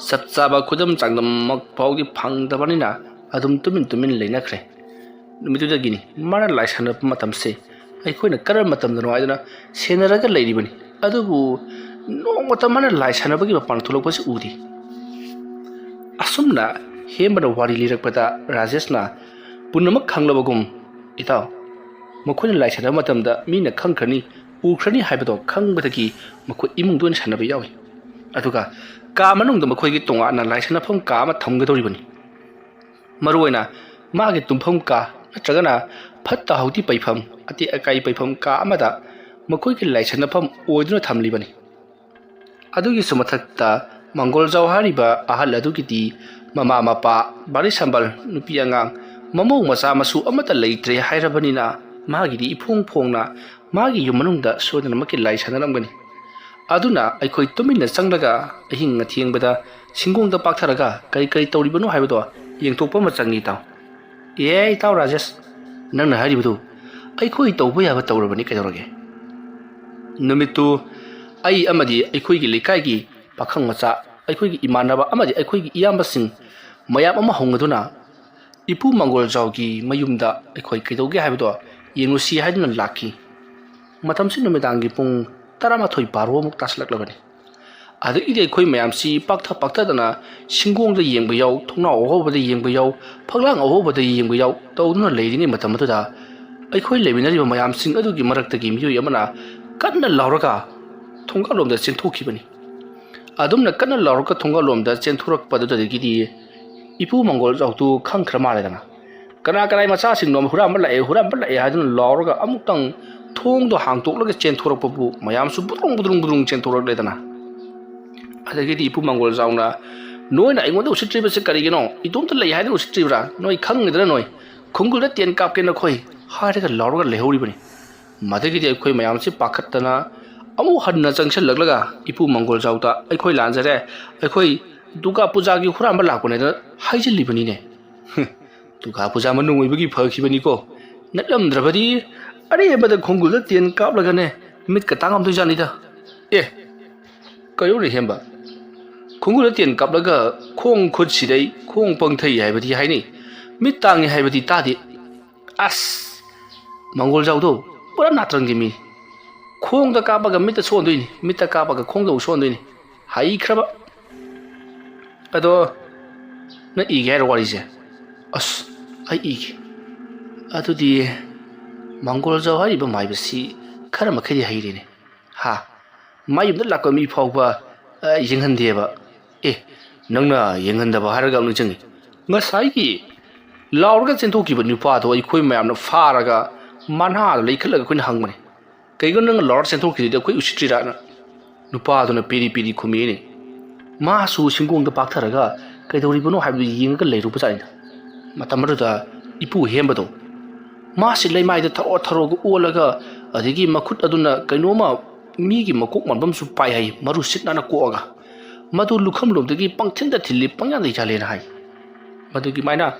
ꯆꯞ ꯆꯥꯕ ꯈꯨꯗꯝ ꯆꯥꯡꯗꯝꯃꯛ ꯐꯥꯎꯗꯤ ꯐꯪꯗꯕꯅꯤꯅ ꯑꯗꯨꯝ ꯇꯨꯃꯤꯟ ꯂꯩꯅꯈ꯭ꯔꯦ ꯅꯨꯃꯤꯠꯇꯨꯗꯒꯤꯅꯤ ꯃꯥꯅ ꯂꯥꯏ ꯁꯥꯟꯅꯕ ꯃꯇꯝꯁꯦ ꯑꯩꯈꯣꯏꯅ ꯀꯔꯝꯕ ꯃꯇꯝꯗꯅꯣ ꯍꯥꯏꯗꯅ ꯁꯦꯟꯅꯔꯒ ꯂꯩꯔꯤꯕꯅꯤ ꯑꯗꯨꯕꯨ ꯅꯣꯡꯃꯇ ꯃꯥꯅ ꯂꯥꯏ ꯁꯥꯟꯅꯕꯒꯤ ꯃꯄꯥꯟ ꯊꯣꯛꯂꯛꯄꯁꯤ ꯎꯗꯦ ꯑꯁꯨꯝꯅ ꯍꯦꯟꯕꯅ ꯋꯥꯔꯤ ꯂꯤꯔꯛꯄꯗ ꯔꯥꯖꯦꯁꯅ ꯄꯨꯝꯅꯃꯛ ꯈꯪꯂꯕꯒꯨꯝ ꯏꯇꯥꯎ ꯃꯈꯣꯏꯅ ꯂꯥꯏ ꯁꯥꯟꯅꯕ ꯃꯇꯝꯗ ꯃꯤꯅ ꯈꯪꯈ꯭ꯔꯅꯤ ꯎꯈ꯭ꯔꯅꯤ ꯍꯥꯏꯕꯗꯣ ꯈꯪꯕꯗꯒꯤ ꯃꯈꯣꯏ ꯏꯃꯨꯡꯗ ꯑꯣꯏꯅ ꯁꯥꯟꯅꯕ ꯌꯥꯎꯏ ꯑꯗꯨꯒ ꯀꯥ ꯃꯅꯨꯡꯗ ꯃꯈꯣꯏꯒꯤ ꯇꯣꯉꯥꯟꯅ ꯂꯥꯏ ꯁꯥꯟꯅꯐꯝ ꯀꯥ ꯑꯃ ꯊꯝꯒꯗꯧꯔꯤꯕꯅꯤ ꯃꯔꯨꯑꯣꯏꯅ ꯃꯥꯒꯤ ꯇꯨꯝꯐꯝ ꯀꯥ ꯅꯠꯇ꯭ꯔꯒꯅ ꯐꯠꯇ ꯍꯥꯎꯊꯤ ꯄꯩꯐꯝ ꯑꯇꯦꯛ ꯑꯀꯥꯏ ꯄꯩꯐꯝ ꯀꯥ ꯑꯃꯗ ꯃꯈꯣꯏꯒꯤ ꯂꯥꯏ ꯁꯥꯟꯅꯐꯝ ꯑꯣꯏꯗꯨꯅ ꯊꯝꯂꯤꯕꯅꯤ ꯑꯗꯨꯒꯤꯁꯨ ꯃꯊꯛꯇ ꯃꯪꯒꯣꯜꯖꯥꯎ ꯍꯥꯏꯔꯤꯕ ꯑꯍꯜ ꯑꯗꯨꯒꯤꯗꯤ ꯃꯃꯥ ꯃꯄꯥ ꯕꯥꯔꯤ ꯁꯝꯕꯜ ꯅꯨꯄꯤ ꯑꯉꯥꯡ ꯃꯃꯧ ꯃꯆꯥ ꯃꯁꯨ ꯑꯃꯠꯇ ꯂꯩꯇ꯭ꯔꯦ ꯍꯥꯏꯔꯕꯅꯤꯅ ꯃꯥꯒꯤꯗꯤ ꯏꯐꯣꯡ ꯐꯣꯡꯅ ꯃꯥꯒꯤ ꯌꯨꯝ ꯃꯅꯨꯡꯗ ꯁꯣꯏꯗꯅꯃꯛꯀꯤ ꯂꯥꯏ ꯁꯥꯟꯅꯔꯝꯒꯅꯤ ꯑꯗꯨꯅ ꯑꯩꯈꯣꯏ ꯇꯨꯃꯤꯟꯅ ꯆꯪꯂꯒ ꯑꯍꯤꯡ ꯑꯊꯦꯡꯕꯗ ꯁꯤꯡꯒꯣꯡꯗ ꯄꯥꯛꯊꯔꯒ ꯀꯔꯤ ꯇꯧꯔꯤꯕꯅꯣ ꯍꯥꯏꯕꯗꯣ ꯌꯦꯡꯊꯣꯛꯄ ꯑꯃ ꯆꯪꯏ ꯏꯇꯥꯎ ꯑꯦ ꯏꯇꯥꯎ ꯔꯥꯖꯦꯁ ꯅꯪꯅ ꯍꯥꯏꯔꯤꯕꯗꯨ ꯑꯩꯈꯣꯏ ꯇꯧꯕ ꯌꯥꯕ ꯇꯧꯔꯕꯅꯤ ꯀꯩꯗꯧꯔꯒꯦ ꯅꯨꯃꯤꯠꯇꯨ ꯑꯩ ꯑꯃꯗꯤ ꯑꯩꯈꯣꯏꯒꯤ ꯂꯩꯀꯥꯏꯒꯤ ꯄꯥꯈꯪ ꯃꯆꯥ ꯑꯩꯈꯣꯏꯒꯤ ꯏꯃꯥꯟꯅꯕ ꯑꯃꯗꯤ ꯑꯩꯈꯣꯏꯒꯤ ꯏꯌꯥꯝꯕꯁꯤꯡ ꯃꯌꯥꯝ ꯑꯃ ꯍꯧꯅꯗꯨꯅ ꯏꯄꯨ ꯃꯪꯒꯣꯜꯖꯥꯎꯒꯤ ꯃꯌꯨꯝꯗ ꯑꯩꯈꯣꯏ ꯀꯩꯗꯧꯒꯦ ꯍꯥꯏꯕꯗꯣ ꯌꯦꯡꯉꯨꯁꯤ ꯍꯥꯏꯗꯨꯅ ꯂꯥꯛꯈꯤ ꯃꯇꯝꯁꯤ ꯅꯨꯃꯤꯗꯥꯡꯒꯤ ꯄꯨꯡ 12 ꯕꯥꯔꯣꯃꯨꯛ ꯇꯥꯁꯜꯂꯛꯂꯕꯅꯤ ꯑꯗꯒꯤꯗꯤ ꯑꯩꯈꯣꯏ ꯃꯌꯥꯝꯁꯤ ꯄꯥꯛꯊꯗꯅ ꯁꯤꯡꯒꯣꯡꯗ ꯌꯦꯡꯕ ꯌꯥꯎ ꯊꯣꯡꯅꯥꯎ ꯑꯍꯣꯕꯗ ꯌꯦꯡꯕ ꯌꯥꯎ ꯐꯛꯂꯥꯡ ꯑꯍꯣꯕꯗ ꯌꯦꯡꯕ ꯌꯥꯎ ꯇꯧꯗꯨꯅ ꯂꯩꯔꯤꯉꯩ ꯃꯇꯝ ꯑꯗꯨꯗ ꯑꯩꯈꯣꯏ ꯂꯩꯃꯤꯟꯅꯔꯤꯕ ꯃꯌꯥꯝꯁꯤꯡ ꯑꯗꯨꯒꯤ ꯃꯔꯛꯇꯒꯤ ꯃꯤꯑꯣꯏ ꯑꯃꯅ ꯀꯟꯅ ꯂꯥꯎꯔꯒ ꯊꯣꯡꯒꯥꯜꯂꯣꯝꯗ ꯆꯦꯟꯊꯣꯛꯈꯤꯕꯅꯤ ꯑꯗꯨꯝꯅ ꯀꯟꯅ ꯂꯥꯎꯔꯒ ꯊꯣꯡꯒꯥꯜꯂꯣꯝꯗ ꯆꯦꯟꯊꯣꯔꯛꯄꯗꯨꯗꯒꯤꯗꯤ ꯏꯄꯨ ꯃꯪꯒꯣꯜꯖꯥꯎꯗꯨ ꯈꯪꯈ꯭ꯔ ꯃꯥꯜꯂꯦꯗꯅ ꯀꯅꯥ ꯃꯆꯥꯁꯤꯡꯅꯣ ꯍꯨꯔꯥꯟꯕ ꯂꯥꯛꯑꯦ ꯍꯥꯏꯗꯨꯅ ꯂꯥꯎꯔꯒ ꯑꯃꯨꯛꯇꯪ ꯊꯣꯡꯗꯣ ꯍꯥꯡꯇꯣꯛꯂꯒ ꯆꯦꯟꯊꯣꯔꯛꯄꯕꯨ ꯃꯌꯥꯝꯁꯨ ꯕꯨꯗ꯭ꯔꯨꯡ ꯆꯦꯟꯊꯣꯔꯛꯂꯦꯗꯅ ꯑꯗꯒꯤꯗꯤ ꯏꯄꯨ ꯃꯪꯒꯣꯜꯖꯥꯎꯅ ꯅꯣꯏꯅ ꯑꯩꯉꯣꯟꯗ ꯎꯁꯤꯠꯇ꯭ꯔꯤꯕꯁꯦ ꯀꯔꯤꯒꯤꯅꯣ ꯏꯇꯣꯝꯇ ꯂꯩ ꯍꯥꯏꯗꯨꯅ ꯎꯁꯤꯠꯇ꯭ꯔꯤꯕ꯭ꯔꯥ ꯅꯣꯏ ꯈꯪꯉꯤꯗꯅ ꯅꯣꯏ ꯈꯨꯡꯒꯨꯜꯗ ꯇꯦꯟ ꯀꯥꯞꯀꯦ ꯅꯈꯣꯏ ꯍꯥꯏꯔꯒ ꯂꯥꯎꯔꯒ ꯂꯩꯍꯧꯔꯤꯕꯅꯤ ꯃꯗꯒꯤꯗꯤ ꯑꯩꯈꯣꯏ ꯃꯌꯥꯝꯁꯤ ꯄꯥꯈꯠꯇꯅ ꯑꯃꯨꯛ ꯍꯟꯅ ꯆꯪꯁꯤꯜꯂꯛꯂꯒ ꯏꯄꯨ ꯃꯪꯒꯣꯜꯖꯥꯎꯗ ꯑꯩꯈꯣꯏ ꯂꯥꯟꯖꯔꯦ ꯑꯩꯈꯣꯏ ꯗꯨꯔꯒꯥ ꯄꯨꯖꯥꯒꯤ ꯍꯨꯔꯥꯟꯕ ꯂꯥꯛꯄꯅꯦꯅ ꯍꯥꯏꯖꯤꯜꯂꯤꯕꯅꯤꯅꯦ ꯗꯨꯔꯒꯥ ꯄꯨꯖꯥ ꯃꯅꯨꯡ ꯑꯣꯏꯕꯒꯤ ꯐꯈꯤꯕꯅꯤꯀꯣ ꯅꯠꯂꯝꯗ꯭ꯔꯕꯗꯤ ꯑꯔꯦꯝꯕꯗ ꯈꯨꯡꯒꯨꯜꯗ ꯇꯦꯟ ꯀꯥꯞꯂꯒꯅꯦ ꯃꯤꯠꯀ ꯇꯥꯡꯉꯝꯗꯣꯏꯖꯥꯠꯅꯤꯗ ꯑꯦ ꯀꯩꯅꯣꯅꯦ ꯍꯦꯝꯕ ꯈꯨꯡꯒꯨꯜꯗ ꯇꯦꯟ ꯀꯥꯞꯂꯒ ꯈꯣꯡ ꯈꯨꯠ ꯁꯤꯗꯩ ꯈꯣꯡ ꯄꯪꯊꯩ ꯍꯥꯏꯕꯗꯤ ꯍꯥꯏꯅꯩ ꯃꯤꯠ ꯇꯥꯡꯉꯤ ꯍꯥꯏꯕꯗꯤ ꯇꯥꯗꯦ ꯑꯁ ꯃꯪꯒꯣꯜꯖꯥꯎꯗꯣ ꯄꯨꯔꯥ ꯅꯥꯇ꯭ꯔꯪꯒꯤ ꯃꯤ ꯈꯣꯡꯗ ꯀꯥꯞꯄꯒ ꯃꯤꯠꯇ ꯁꯣꯟꯗꯣꯏꯅꯤ ꯃꯤꯠꯇ ꯀꯥꯞꯄꯒ ꯈꯣꯡꯗ ꯁꯣꯟꯗꯣꯏꯅꯤ ꯍꯩꯈ꯭ꯔꯕ ꯑꯗꯣ ꯅꯪ ꯏꯒꯦ ꯍꯥꯏꯔꯣ ꯋꯥꯔꯤꯁꯦ ꯑꯁ ꯑꯩ ꯏꯒꯦ ꯑꯗꯨꯗꯤ ꯃꯪꯒꯣꯜꯖꯥꯎ ꯍꯥꯏꯔꯤꯕ ꯃꯥꯏꯕꯁꯤ ꯈꯔ ꯃꯈꯩꯗꯤ ꯍꯩꯔꯦꯅꯦ ꯍꯥ ꯃꯥꯌꯨꯝꯗ ꯂꯥꯛꯄ ꯃꯤ ꯐꯥꯎꯕ ꯌꯦꯡꯍꯟꯗꯦꯕ ꯑꯦ ꯅꯪꯅ ꯌꯦꯡꯍꯟꯗꯕ ꯍꯥꯏꯔꯒ ꯑꯃꯨꯛ ꯅꯤꯡꯁꯤꯡꯉꯤ ꯉꯁꯥꯏꯒꯤ ꯂꯥꯎꯔꯒ ꯆꯦꯟꯊꯣꯛꯈꯤꯕ ꯅꯨꯄꯥꯗꯣ ꯑꯩꯈꯣꯏ ꯃꯌꯥꯝꯅ ꯐꯥꯔꯒ ꯃꯅꯥꯗ ꯂꯩꯈꯠꯂꯒ ꯑꯩꯈꯣꯏꯅ ꯍꯪꯕꯅꯤ ꯀꯩꯒꯤꯅꯣ ꯅꯪꯅ ꯂꯥꯎꯔꯒ ꯆꯦꯟꯊꯣꯛꯈꯤꯗꯨꯗꯤ ꯑꯩꯈꯣꯏ ꯎꯁꯤꯠꯇ꯭ꯔꯤꯔꯥꯅ ꯅꯨꯄꯥꯗꯨꯅ ꯄꯤꯔꯤ ꯈꯨꯝꯃꯤꯅꯦ ꯃꯥꯁꯨ ꯁꯤꯡꯒꯣꯡꯗ ꯄꯥꯛꯊꯔꯒ ꯀꯩꯗꯧꯔꯤꯕꯅꯣ ꯍꯥꯏꯕꯗꯨ ꯌꯦꯡꯉꯒ ꯂꯩꯔꯨꯕꯖꯥꯠꯅꯤꯗ ꯃꯇꯝ ꯑꯗꯨꯗ ꯏꯄꯨ ꯍꯦꯝꯕꯗꯣ ꯃꯥꯁꯤ ꯂꯩꯃꯥꯏꯗ ꯊꯔꯣꯒ ꯑꯣꯜꯂꯒ ꯑꯗꯒꯤ ꯃꯈꯨꯠ ꯑꯗꯨꯅ ꯀꯩꯅꯣꯝꯃ ꯃꯤꯒꯤ ꯃꯀꯣꯛ ꯃꯥꯟꯕꯝꯁꯨ ꯄꯥꯏ ꯍꯥꯏ ꯃꯔꯨ ꯁꯤꯠ ꯅꯥꯟꯅ ꯀꯣꯛꯑꯒ ꯃꯗꯨ ꯂꯨꯈꯝꯂꯣꯝꯗꯒꯤ ꯄꯪꯊꯤꯟꯗ ꯊꯤꯜꯂꯤ ꯄꯪꯌꯥꯟꯗ ꯌꯥꯜꯂꯦꯅ ꯍꯥꯏ ꯃꯗꯨꯒꯤ ꯃꯥꯏꯅ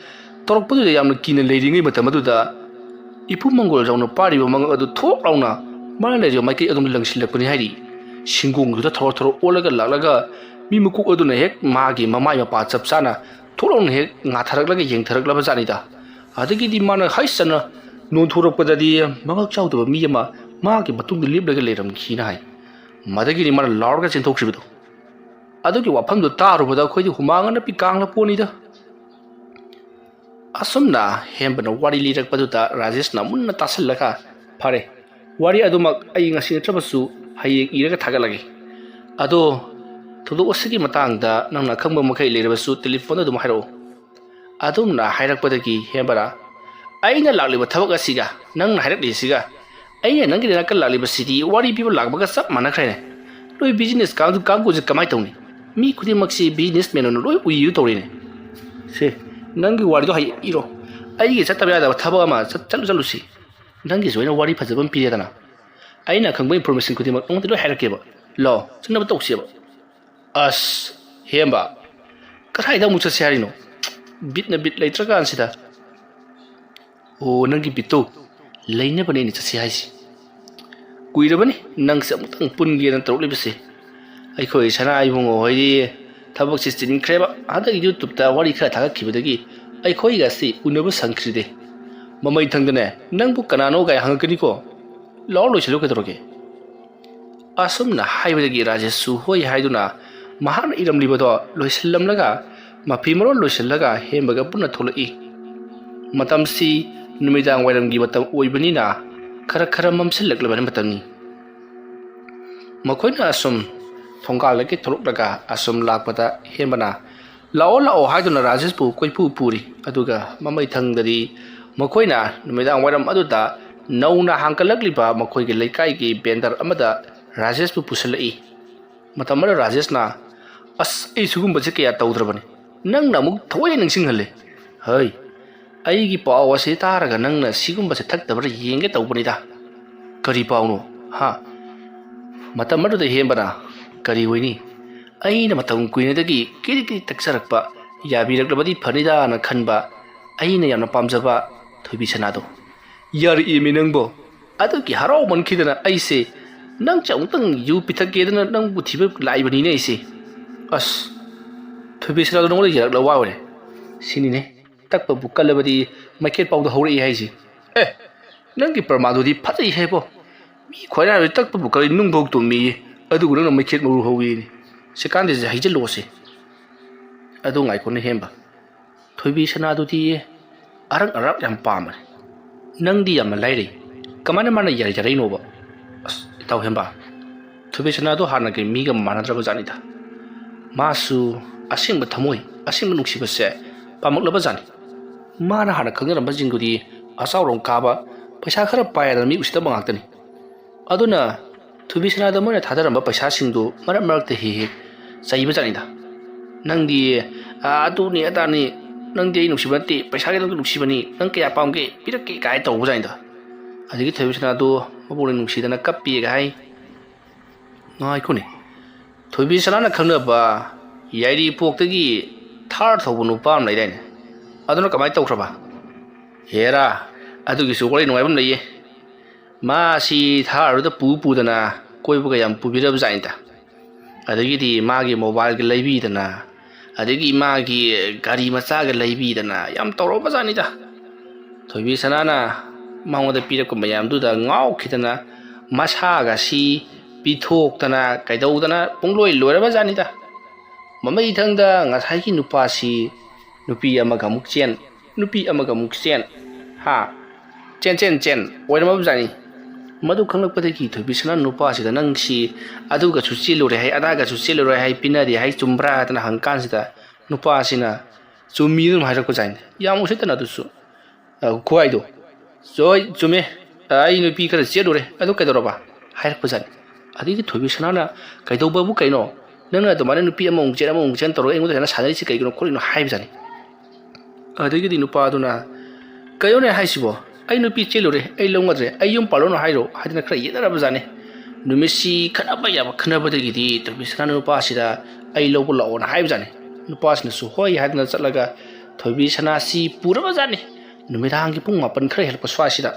ꯇꯧꯔꯛꯄꯗꯨꯗ ꯌꯥꯝꯅ ꯀꯤꯅ ꯂꯩꯔꯤꯉꯩ ꯃꯇꯝ ꯑꯗꯨꯗ ꯏꯄꯨ ꯃꯪꯒꯣꯜꯖꯥꯎꯅ ꯄꯥꯔꯤꯕ ꯃꯉꯛ ꯑꯗꯨ ꯊꯣꯛ ꯂꯥꯎꯅ ꯃꯥꯅ ꯂꯩꯔꯤꯕ ꯃꯥꯏꯀꯩ ꯑꯗꯨꯝ ꯂꯪꯁꯤꯜꯂꯛꯄꯅꯤ ꯍꯥꯏꯔꯤ ꯁꯤꯡꯒꯣꯡꯗꯨꯗ ꯊꯔꯣ ꯑꯣꯜꯂꯒ ꯂꯥꯛꯂꯒ ꯃꯤ ꯃꯀꯣꯛ ꯑꯗꯨꯅ ꯍꯦꯛ ꯃꯥꯒꯤ ꯃꯃꯥꯏ ꯃꯄꯥ ꯆꯞ ꯆꯥꯅ ꯊꯣꯛ ꯂꯥꯎꯅ ꯍꯦꯛ ꯉꯥꯊꯔꯛꯂꯒ ꯌꯦꯡꯊꯔꯛꯂꯕ ꯖꯥꯠꯅꯤꯗ ꯑꯗꯒꯤꯗꯤ ꯃꯥꯅ ꯍꯩꯁꯆꯅ ꯅꯣꯟꯊꯣꯔꯛꯄꯗꯗꯤ ꯃꯉꯛ ꯆꯥꯎꯗꯕ ꯃꯤ ꯑꯃ ꯃꯥꯒꯤ ꯃꯇꯨꯡꯗ ꯂꯦꯞꯂꯒ ꯂꯩꯔꯝꯈꯤꯅ ꯍꯥꯏ ꯃꯗꯒꯤꯗꯤ ꯃꯥꯅ ꯂꯥꯎꯔꯒ ꯆꯦꯟꯊꯣꯛꯈꯤꯕꯗꯣ ꯑꯗꯨꯒꯤ ꯋꯥꯐꯝꯗꯨ ꯇꯥꯔꯨꯕꯗ ꯑꯩꯈꯣꯏꯗꯤ ꯍꯨꯃꯥꯡ ꯄꯤ ꯀꯥꯡꯂ ꯄꯣꯠꯅꯤꯗ ꯑꯁꯨꯝꯅ ꯍꯦꯝꯕꯅ ꯋꯥꯔꯤ ꯂꯤꯔꯛꯄꯗꯨꯗ ꯔꯥꯖꯦꯁꯅ ꯃꯨꯟꯅ ꯇꯥꯁꯜꯂꯒ ꯐꯔꯦ ꯋꯥꯔꯤ ꯑꯗꯨꯃꯛ ꯑꯩ ꯉꯁꯤ ꯅꯠꯇ꯭ꯔꯕꯁꯨ ꯍꯌꯦꯡ ꯏꯔꯒ ꯊꯥꯒꯠꯂꯒꯦ ꯑꯗꯣ ꯊꯧꯗꯣꯛ ꯑꯁꯤꯒꯤ ꯃꯇꯥꯡꯗ ꯅꯪꯅ ꯑꯈꯪꯕ ꯃꯈꯩ ꯂꯩꯔꯕꯁꯨ ꯇꯦꯂꯤꯐꯣꯟꯗ ꯑꯗꯨꯝ ꯍꯥꯏꯔꯛꯎ ꯑꯗꯨꯝꯅ ꯍꯥꯏꯔꯛꯄꯗꯒꯤ ꯍꯦꯝꯕꯅ ꯑꯩꯅ ꯂꯥꯛꯂꯤꯕ ꯊꯕꯛ ꯑꯁꯤꯒ ꯅꯪꯅ ꯍꯥꯏꯔꯛꯂꯤꯁꯤꯒ ꯑꯩꯅ ꯅꯪꯒꯤ ꯅꯥꯀꯜ ꯂꯥꯛꯂꯤꯕꯁꯤꯗꯤ ꯋꯥꯔꯤ ꯄꯤꯕ ꯂꯥꯛꯄꯒ ꯆꯞ ꯃꯥꯟꯅꯈ꯭ꯔꯦꯅꯦ ꯅꯣꯏ ꯕꯤꯖꯤꯅꯦꯁ ꯀꯥꯡꯕꯨꯁꯦ ꯀꯃꯥꯏꯅ ꯇꯧꯅꯤ ꯃꯤ ꯈꯨꯗꯤꯡꯃꯛꯁꯤ ꯕꯤꯖꯤꯅꯦꯁꯃꯦꯟ ꯑꯣꯏꯅ ꯂꯣꯏ ꯎꯏꯔ ꯇꯧꯔꯤꯅꯦ ꯁꯦ ꯅꯪꯒꯤ ꯋꯥꯔꯤꯗꯣ ꯍꯌꯦꯡ ꯏꯔꯣ ꯑꯩꯒꯤ ꯆꯠꯇꯕ ꯌꯥꯗꯕ ꯊꯕꯛ ꯑꯃ ꯆꯠꯂꯨꯁꯤ ꯅꯪꯒꯤꯁꯨ ꯑꯩꯅ ꯋꯥꯔꯤ ꯐꯖꯕ ꯑꯃ ꯄꯤꯔꯦꯗꯅ ꯑꯩꯅ ꯈꯪꯕ ꯏꯟꯐꯣꯔꯃꯦꯁꯟ ꯈꯨꯗꯤꯡꯃꯛ ꯅꯉꯣꯟꯗ ꯂꯣꯏ ꯍꯥꯏꯔꯛꯀꯦꯕ ꯂꯥꯛꯑꯣ ꯆꯠꯅꯕ ꯇꯧꯁꯦꯕ ꯑꯁ ꯍꯦꯝꯕ ꯀꯗꯥꯏꯗ ꯑꯃꯨꯛ ꯆꯠꯁꯦ ꯍꯥꯏꯔꯤꯅꯣ ꯕꯤꯠꯅ ꯕꯤꯠ ꯂꯩꯇ꯭ꯔꯀꯥꯟꯁꯤꯗ ꯑꯣ ꯅꯪꯒꯤ ꯕꯤꯠꯇꯨ ꯂꯩꯅꯕꯅꯦꯅ ꯆꯠꯁꯦ ꯍꯥꯏꯁꯤ ꯀꯨꯏꯔꯕꯅꯤ ꯅꯪꯁꯦ ꯑꯃꯨꯛꯇꯪ ꯄꯨꯟꯒꯦꯅ ꯇꯧꯔꯛꯂꯤꯕꯁꯦ ꯑꯩꯈꯣꯏ ꯁꯅꯥ ꯏꯕꯨꯡꯉꯣ ꯍꯣꯏꯗꯤ ꯊꯕꯛꯁꯤ ꯆꯤꯟꯈ꯭ꯔꯦꯕ ꯍꯟꯗꯛ ꯌꯨꯇꯨꯕꯇ ꯋꯥꯔꯤ ꯈꯔ ꯊꯥꯒꯠꯈꯤꯕꯗꯒꯤ ꯑꯩꯈꯣꯏꯒꯁꯤ ꯎꯅꯕ ꯁꯪꯈ꯭ꯔꯤꯗꯦ ꯃꯃꯩ ꯊꯪꯗꯅꯦ ꯅꯪꯕꯨ ꯀꯅꯥꯅꯣ ꯒꯥꯏ ꯍꯪꯉꯛꯀꯅꯤꯀꯣ ꯂꯥꯎꯔ ꯂꯣꯏꯁꯤꯜꯂꯨ ꯀꯩꯗꯧꯔꯒꯦ ꯑꯁꯨꯝꯅ ꯍꯥꯏꯕꯗꯒꯤ ꯔꯥꯖꯦꯁꯁꯨ ꯍꯣꯏ ꯍꯥꯏꯗꯨꯅ ꯃꯍꯥꯛꯅ ꯏꯔꯝꯂꯤꯕꯗꯣ ꯂꯣꯏꯁꯤꯜꯂꯝꯂꯒ ꯃꯐꯤ ꯃꯔꯣꯟ ꯂꯣꯏꯁꯤꯜꯂꯒ ꯍꯦꯝꯕꯒ ꯄꯨꯟꯅ ꯊꯣꯛꯂꯛꯏ ꯃꯇꯝꯁꯤ ꯅꯨꯃꯤꯗꯥꯡ ꯋꯥꯏꯔꯝꯒꯤ ꯃꯇꯝ ꯑꯣꯏꯕꯅꯤꯅ ꯈꯔ ꯃꯝꯁꯤꯜꯂꯛꯂꯕ ꯃꯇꯝꯅꯤ ꯃꯈꯣꯏꯅ ꯑꯁꯨꯝ ꯊꯣꯡꯒꯥꯜꯗꯒꯤ ꯊꯣꯛꯂꯛꯂꯒ ꯑꯁꯨꯝ ꯂꯥꯛꯄꯗ ꯍꯦꯝꯕꯅ ꯂꯥꯛꯑꯣ ꯍꯥꯏꯗꯨꯅ ꯔꯥꯖꯦꯁꯄꯨ ꯀꯣꯏꯄꯨ ꯄꯨꯔꯤ ꯑꯗꯨꯒ ꯃꯃꯩ ꯊꯪꯗꯗꯤ ꯃꯈꯣꯏꯅ ꯅꯨꯃꯤꯗꯥꯡ ꯋꯥꯏꯔꯝ ꯑꯗꯨꯗ ꯅꯧꯅ ꯍꯥꯡꯀꯠꯂꯛꯂꯤꯕ ꯃꯈꯣꯏꯒꯤ ꯂꯩꯀꯥꯏꯒꯤ ꯕꯦꯟꯗꯔ ꯑꯃꯗ ꯔꯥꯖꯦꯁꯄꯨ ꯄꯨꯁꯤꯜꯂꯛꯏ ꯃꯇꯝ ꯑꯗꯨꯗ ꯔꯥꯖꯦꯁꯅ ꯑꯁ ꯑꯩ ꯁꯤꯒꯨꯝꯕꯁꯦ ꯀꯌꯥ ꯇꯧꯗ꯭ꯔꯕꯅꯤ ꯅꯪꯅ ꯑꯃꯨꯛ ꯊꯑꯣꯏꯅ ꯅꯤꯡꯁꯤꯡꯍꯜꯂꯦ ꯍꯩ ꯑꯩꯒꯤ ꯄꯥꯎ ꯑꯁꯤ ꯇꯥꯔꯒ ꯅꯪꯅ ꯁꯤꯒꯨꯝꯕꯁꯦ ꯊꯛꯇꯕ꯭ꯔꯥ ꯌꯦꯡꯒꯦ ꯇꯧꯕꯅꯤꯗ ꯀꯔꯤ ꯄꯥꯎꯅꯣ ꯍꯥ ꯃꯇꯝ ꯑꯗꯨꯗ ꯍꯦꯝꯕꯅ ꯀꯔꯤ ꯑꯣꯏꯅꯤ ꯑꯩꯅ ꯃꯇꯝ ꯀꯨꯏꯅꯗꯒꯤ ꯀꯤꯔꯤ ꯇꯛꯆꯔꯛꯄ ꯌꯥꯕꯤꯔꯛꯂꯕꯗꯤ ꯐꯅꯤꯗꯥꯅ ꯈꯟꯕ ꯑꯩꯅ ꯌꯥꯝꯅ ꯄꯥꯝꯖꯕ ꯊꯣꯏꯕꯤ ꯁꯅꯥꯗꯣ ꯌꯥꯔꯛꯏꯃꯤ ꯅꯪꯕꯣ ꯑꯗꯨꯒꯤ ꯍꯔꯥꯎꯃꯟꯈꯤꯗꯅ ꯑꯩꯁꯦ ꯅꯪꯁꯦ ꯑꯃꯨꯛꯇꯪ ꯌꯨ ꯄꯤꯊꯛꯀꯦꯗꯅ ꯅꯪꯕꯨ ꯊꯤꯕ ꯂꯥꯛꯏꯕꯅꯤꯅꯦ ꯑꯩꯁꯦ ꯑꯁ ꯊꯣꯏꯕꯤ ꯁꯅꯥꯗꯣ ꯅꯉꯣꯟꯗ ꯌꯥꯔꯛꯂ ꯋꯥꯎꯔꯦ ꯁꯤꯅꯤꯅꯦ ꯇꯛꯄꯕꯨ ꯀꯜꯂꯕꯗꯤ ꯃꯩꯈꯦꯠ ꯄꯥꯎꯗ ꯍꯧꯔꯛꯏ ꯍꯥꯏꯁꯦ ꯑꯦ ꯅꯪꯒꯤ ꯄ꯭ꯔꯃꯥꯗꯨꯗꯤ ꯐꯖꯩ ꯍꯥꯏꯕꯣ ꯃꯤ ꯈ꯭ꯋꯥꯏꯔꯥꯏꯕꯗꯤ ꯇꯛꯄꯕꯨ ꯀꯔꯤ ꯅꯨꯡꯐꯧ ꯇꯨꯝꯃꯤꯌꯦ ꯑꯗꯨꯕꯨ ꯅꯪꯅ ꯃꯩꯈꯦꯠ ꯃꯔꯨ ꯍꯧꯋꯤꯅꯦ ꯁꯤꯀꯥꯟꯗꯤꯁꯦ ꯍꯩꯖꯤꯜꯂꯣꯁꯦ ꯑꯗꯨ ꯉꯥꯏꯈꯣꯅ ꯍꯦꯝꯕ ꯊꯣꯏꯕꯤ ꯁꯅꯥꯗꯨꯗꯤ ꯑꯔꯛ ꯌꯥꯝ ꯄꯥꯝꯕꯅꯦ ꯅꯪꯗꯤ ꯌꯥꯝꯅ ꯂꯥꯏꯔꯩ ꯀꯃꯥꯏꯅ ꯃꯥꯅ ꯌꯥꯔꯛꯏꯅꯣꯕ ꯑꯁ ꯏꯇꯥꯎ ꯍꯦꯝꯕ ꯊꯣꯏꯕꯤ ꯁꯅꯥꯗꯣ ꯍꯥꯟꯅꯒꯤ ꯃꯤꯒ ꯃꯥꯟꯅꯗ꯭ꯔꯕ ꯖꯥꯠꯅꯤꯗ ꯃꯥꯁꯨ ꯑꯁꯦꯡꯕ ꯊꯃꯣꯏ ꯑꯁꯦꯡꯕ ꯅꯨꯡꯁꯤꯕꯁꯦ ꯄꯥꯝꯂꯛꯂꯕ ꯖꯥꯠꯅꯤ ꯃꯥꯅ ꯍꯥꯟꯅ ꯈꯪꯅꯔꯝꯕꯁꯤꯡꯗꯨꯗꯤ ꯑꯆꯥꯎꯔꯣꯝ ꯀꯥꯕ ꯄꯩꯁꯥ ꯈꯔ ꯄꯥꯏꯔꯗꯅ ꯃꯤ ꯎꯁꯤꯠꯇꯕ ꯉꯥꯛꯇꯅꯤ ꯑꯗꯨꯅ ꯊꯣꯏꯕꯤ ꯁꯅꯥꯗ ꯃꯣꯏꯅ ꯊꯥꯗꯔꯝꯕ ꯄꯩꯁꯥꯁꯤꯡꯗꯨ ꯃꯔꯛ ꯃꯔꯛꯇ ꯍꯦꯛ ꯆꯩꯕ ꯖꯥꯠꯅꯤꯗ ꯅꯪꯗꯤ ꯑꯗꯨꯅꯤ ꯑꯗꯥꯅꯤ ꯅꯪꯗꯤ ꯑꯩ ꯅꯨꯡꯁꯤꯕ ꯅꯠꯇꯦ ꯄꯩꯁꯥꯒꯤꯗꯃꯛꯇ ꯅꯨꯡꯁꯤꯕꯅꯤ ꯅꯪ ꯀꯌꯥ ꯄꯥꯝꯒꯦ ꯄꯤꯔꯛꯀꯦ ꯀꯥꯏ ꯇꯧꯕ ꯖꯥꯠꯅꯤꯗ ꯑꯗꯒꯤ ꯊꯣꯏꯕꯤ ꯁꯅꯥꯗꯨ ꯃꯄꯨꯛꯅꯤꯡ ꯅꯨꯡꯁꯤꯗꯅ ꯀꯞꯄꯤꯒ ꯍꯥꯏ ꯉꯥꯏꯈꯣꯅꯦ ꯊꯣꯏꯕꯤ ꯁꯅꯥꯅ ꯈꯪꯅꯕ ꯌꯥꯏꯔꯤꯄꯣꯛꯇꯒꯤ ꯊꯥꯔ ꯊꯧꯕ ꯅꯨꯄꯥ ꯑꯃ ꯂꯩꯗꯥꯏꯅꯦ ꯑꯗꯨꯅ ꯀꯃꯥꯏꯅ ꯇꯧꯈ꯭ꯔꯕ ꯍꯦꯔꯥ ꯑꯗꯨꯒꯤꯁꯨ ꯋꯥꯔꯤ ꯅꯨꯡꯉꯥꯏꯕ ꯑꯃ ꯂꯩꯌꯦ ꯃꯥꯁꯤ ꯊꯥꯔꯗꯨꯗ ꯄꯨꯗꯅ ꯀꯣꯏꯕꯒ ꯌꯥꯝ ꯄꯨꯕꯤꯔꯕ ꯖꯥꯠꯅꯤꯗ ꯑꯗꯒꯤꯗꯤ ꯃꯥꯒꯤ ꯃꯣꯕꯥꯏꯜꯒ ꯂꯩꯕꯤꯗꯅ ꯑꯗꯒꯤ ꯃꯥꯒꯤ ꯒꯥꯔꯤ ꯃꯆꯥꯒ ꯂꯩꯕꯤꯗꯅ ꯌꯥꯝ ꯇꯧꯔꯕ ꯖꯥꯠꯅꯤꯗ ꯊꯣꯏꯕꯤ ꯁꯅꯥꯅ ꯃꯉꯣꯟꯗ ꯄꯤꯔꯛꯄ ꯃꯌꯥꯝꯗꯨꯗ ꯉꯥꯎꯈꯤꯗꯅ ꯃꯁꯥꯒꯁꯤ ꯄꯤꯊꯣꯛꯇꯅ ꯀꯩꯗꯧꯗꯅ ꯄꯨꯡꯂꯣꯏ ꯂꯣꯏꯔꯕ ꯖꯥꯠꯅꯤꯗ ꯃꯃꯩꯊꯪꯗ ꯉꯁꯥꯏꯒꯤ ꯅꯨꯄꯥꯁꯤ ꯅꯨꯄꯤ ꯑꯃꯒ ꯑꯃꯨꯛ ꯆꯦꯟ ꯅꯨꯄꯤ ꯑꯃꯒ ꯑꯃꯨꯛ ꯆꯦꯟ ꯆꯦꯟ ꯑꯣꯏꯔꯝꯃꯕ ꯖꯥꯠꯅꯤ ꯃꯗꯨ ꯈꯪꯂꯛꯄꯗꯒꯤ ꯊꯣꯏꯕꯤ ꯁꯅꯥ ꯅꯨꯄꯥꯁꯤꯗ ꯅꯪꯁꯤ ꯑꯗꯨꯒꯁꯨ ꯆꯦꯜꯂꯨꯔꯦ ꯍꯥꯏ ꯑꯗꯥꯒꯁꯨ ꯆꯦꯜꯂꯨꯔꯦ ꯍꯥꯏ ꯄꯤꯅꯔꯦ ꯍꯥꯏ ꯆꯨꯝꯕ꯭ꯔꯥ ꯍꯥꯏꯗꯅ ꯍꯪꯀꯥꯟꯁꯤꯗ ꯅꯨꯄꯥꯁꯤꯅ ꯆꯨꯝꯃꯤ ꯑꯗꯨꯝ ꯍꯥꯏꯔꯛꯄ ꯖꯥꯠꯅꯤ ꯌꯥꯝ ꯎꯁꯤꯠꯇꯅ ꯑꯗꯨꯁꯨ ꯈꯨꯍꯥꯏꯗꯣ ꯆꯨꯝꯃꯦ ꯑꯩ ꯅꯨꯄꯤ ꯈꯔ ꯆꯦꯜꯂꯨꯔꯦ ꯑꯗꯨ ꯀꯩꯗꯧꯔꯕ ꯍꯥꯏꯔꯛꯄ ꯖꯥꯠꯅꯤ ꯑꯗꯒꯤ ꯊꯣꯏꯕꯤ ꯁꯅꯥꯅ ꯀꯩꯗꯧꯕꯕꯨ ꯀꯩꯅꯣ ꯅꯪꯅ ꯑꯗꯨꯃꯥꯏꯅ ꯅꯨꯄꯤ ꯑꯃꯃꯨꯛ ꯆꯦꯟ ꯇꯧꯔꯒ ꯑꯩꯉꯣꯟꯗ ꯍꯦꯟꯅ ꯁꯥꯟꯅꯔꯤꯁꯤ ꯀꯩꯒꯤꯅꯣ ꯈꯣꯠꯂꯤꯅꯣ ꯍꯥꯏꯕ ꯖꯥꯠꯅꯤ ꯑꯗꯒꯤꯗꯤ ꯅꯨꯄꯥꯗꯨꯅ ꯀꯩꯅꯣꯅꯦ ꯍꯥꯏꯁꯤꯕꯣ ꯑꯩ ꯅꯨꯄꯤ ꯆꯦꯜꯂꯨꯔꯦ ꯑꯩ ꯂꯧꯅꯗ꯭ꯔꯦ ꯑꯩ ꯌꯨꯝ ꯄꯥꯜꯂꯣꯅ ꯍꯥꯏꯔꯣ ꯍꯥꯏꯗꯅ ꯈꯔ ꯌꯦꯠꯅꯔꯕ ꯖꯥꯠꯅꯤ ꯅꯨꯃꯤꯠꯁꯤ ꯈꯠꯅꯕ ꯌꯥꯕ ꯈꯠꯅꯕꯗꯒꯤꯗꯤ ꯊꯣꯏꯕꯤ ꯁꯅꯥ ꯅꯨꯄꯥꯁꯤꯗ ꯑꯩ ꯂꯧꯕ ꯂꯥꯛꯑꯣꯅ ꯍꯥꯏꯕ ꯖꯥꯠꯅꯤ ꯅꯨꯄꯥꯁꯤꯅꯁꯨ ꯍꯣꯏ ꯍꯥꯏꯗꯅ ꯆꯠꯂꯒ ꯊꯣꯏꯕꯤ ꯁꯅꯥꯁꯤ ꯄꯨꯔꯕ ꯖꯥꯠꯅꯤ ꯅꯨꯃꯤꯗꯥꯡꯒꯤ ꯄꯨꯡ 9 ꯈꯔ ꯍꯦꯜꯂꯛꯄ ꯁ꯭ꯋꯥꯏꯁꯤꯗ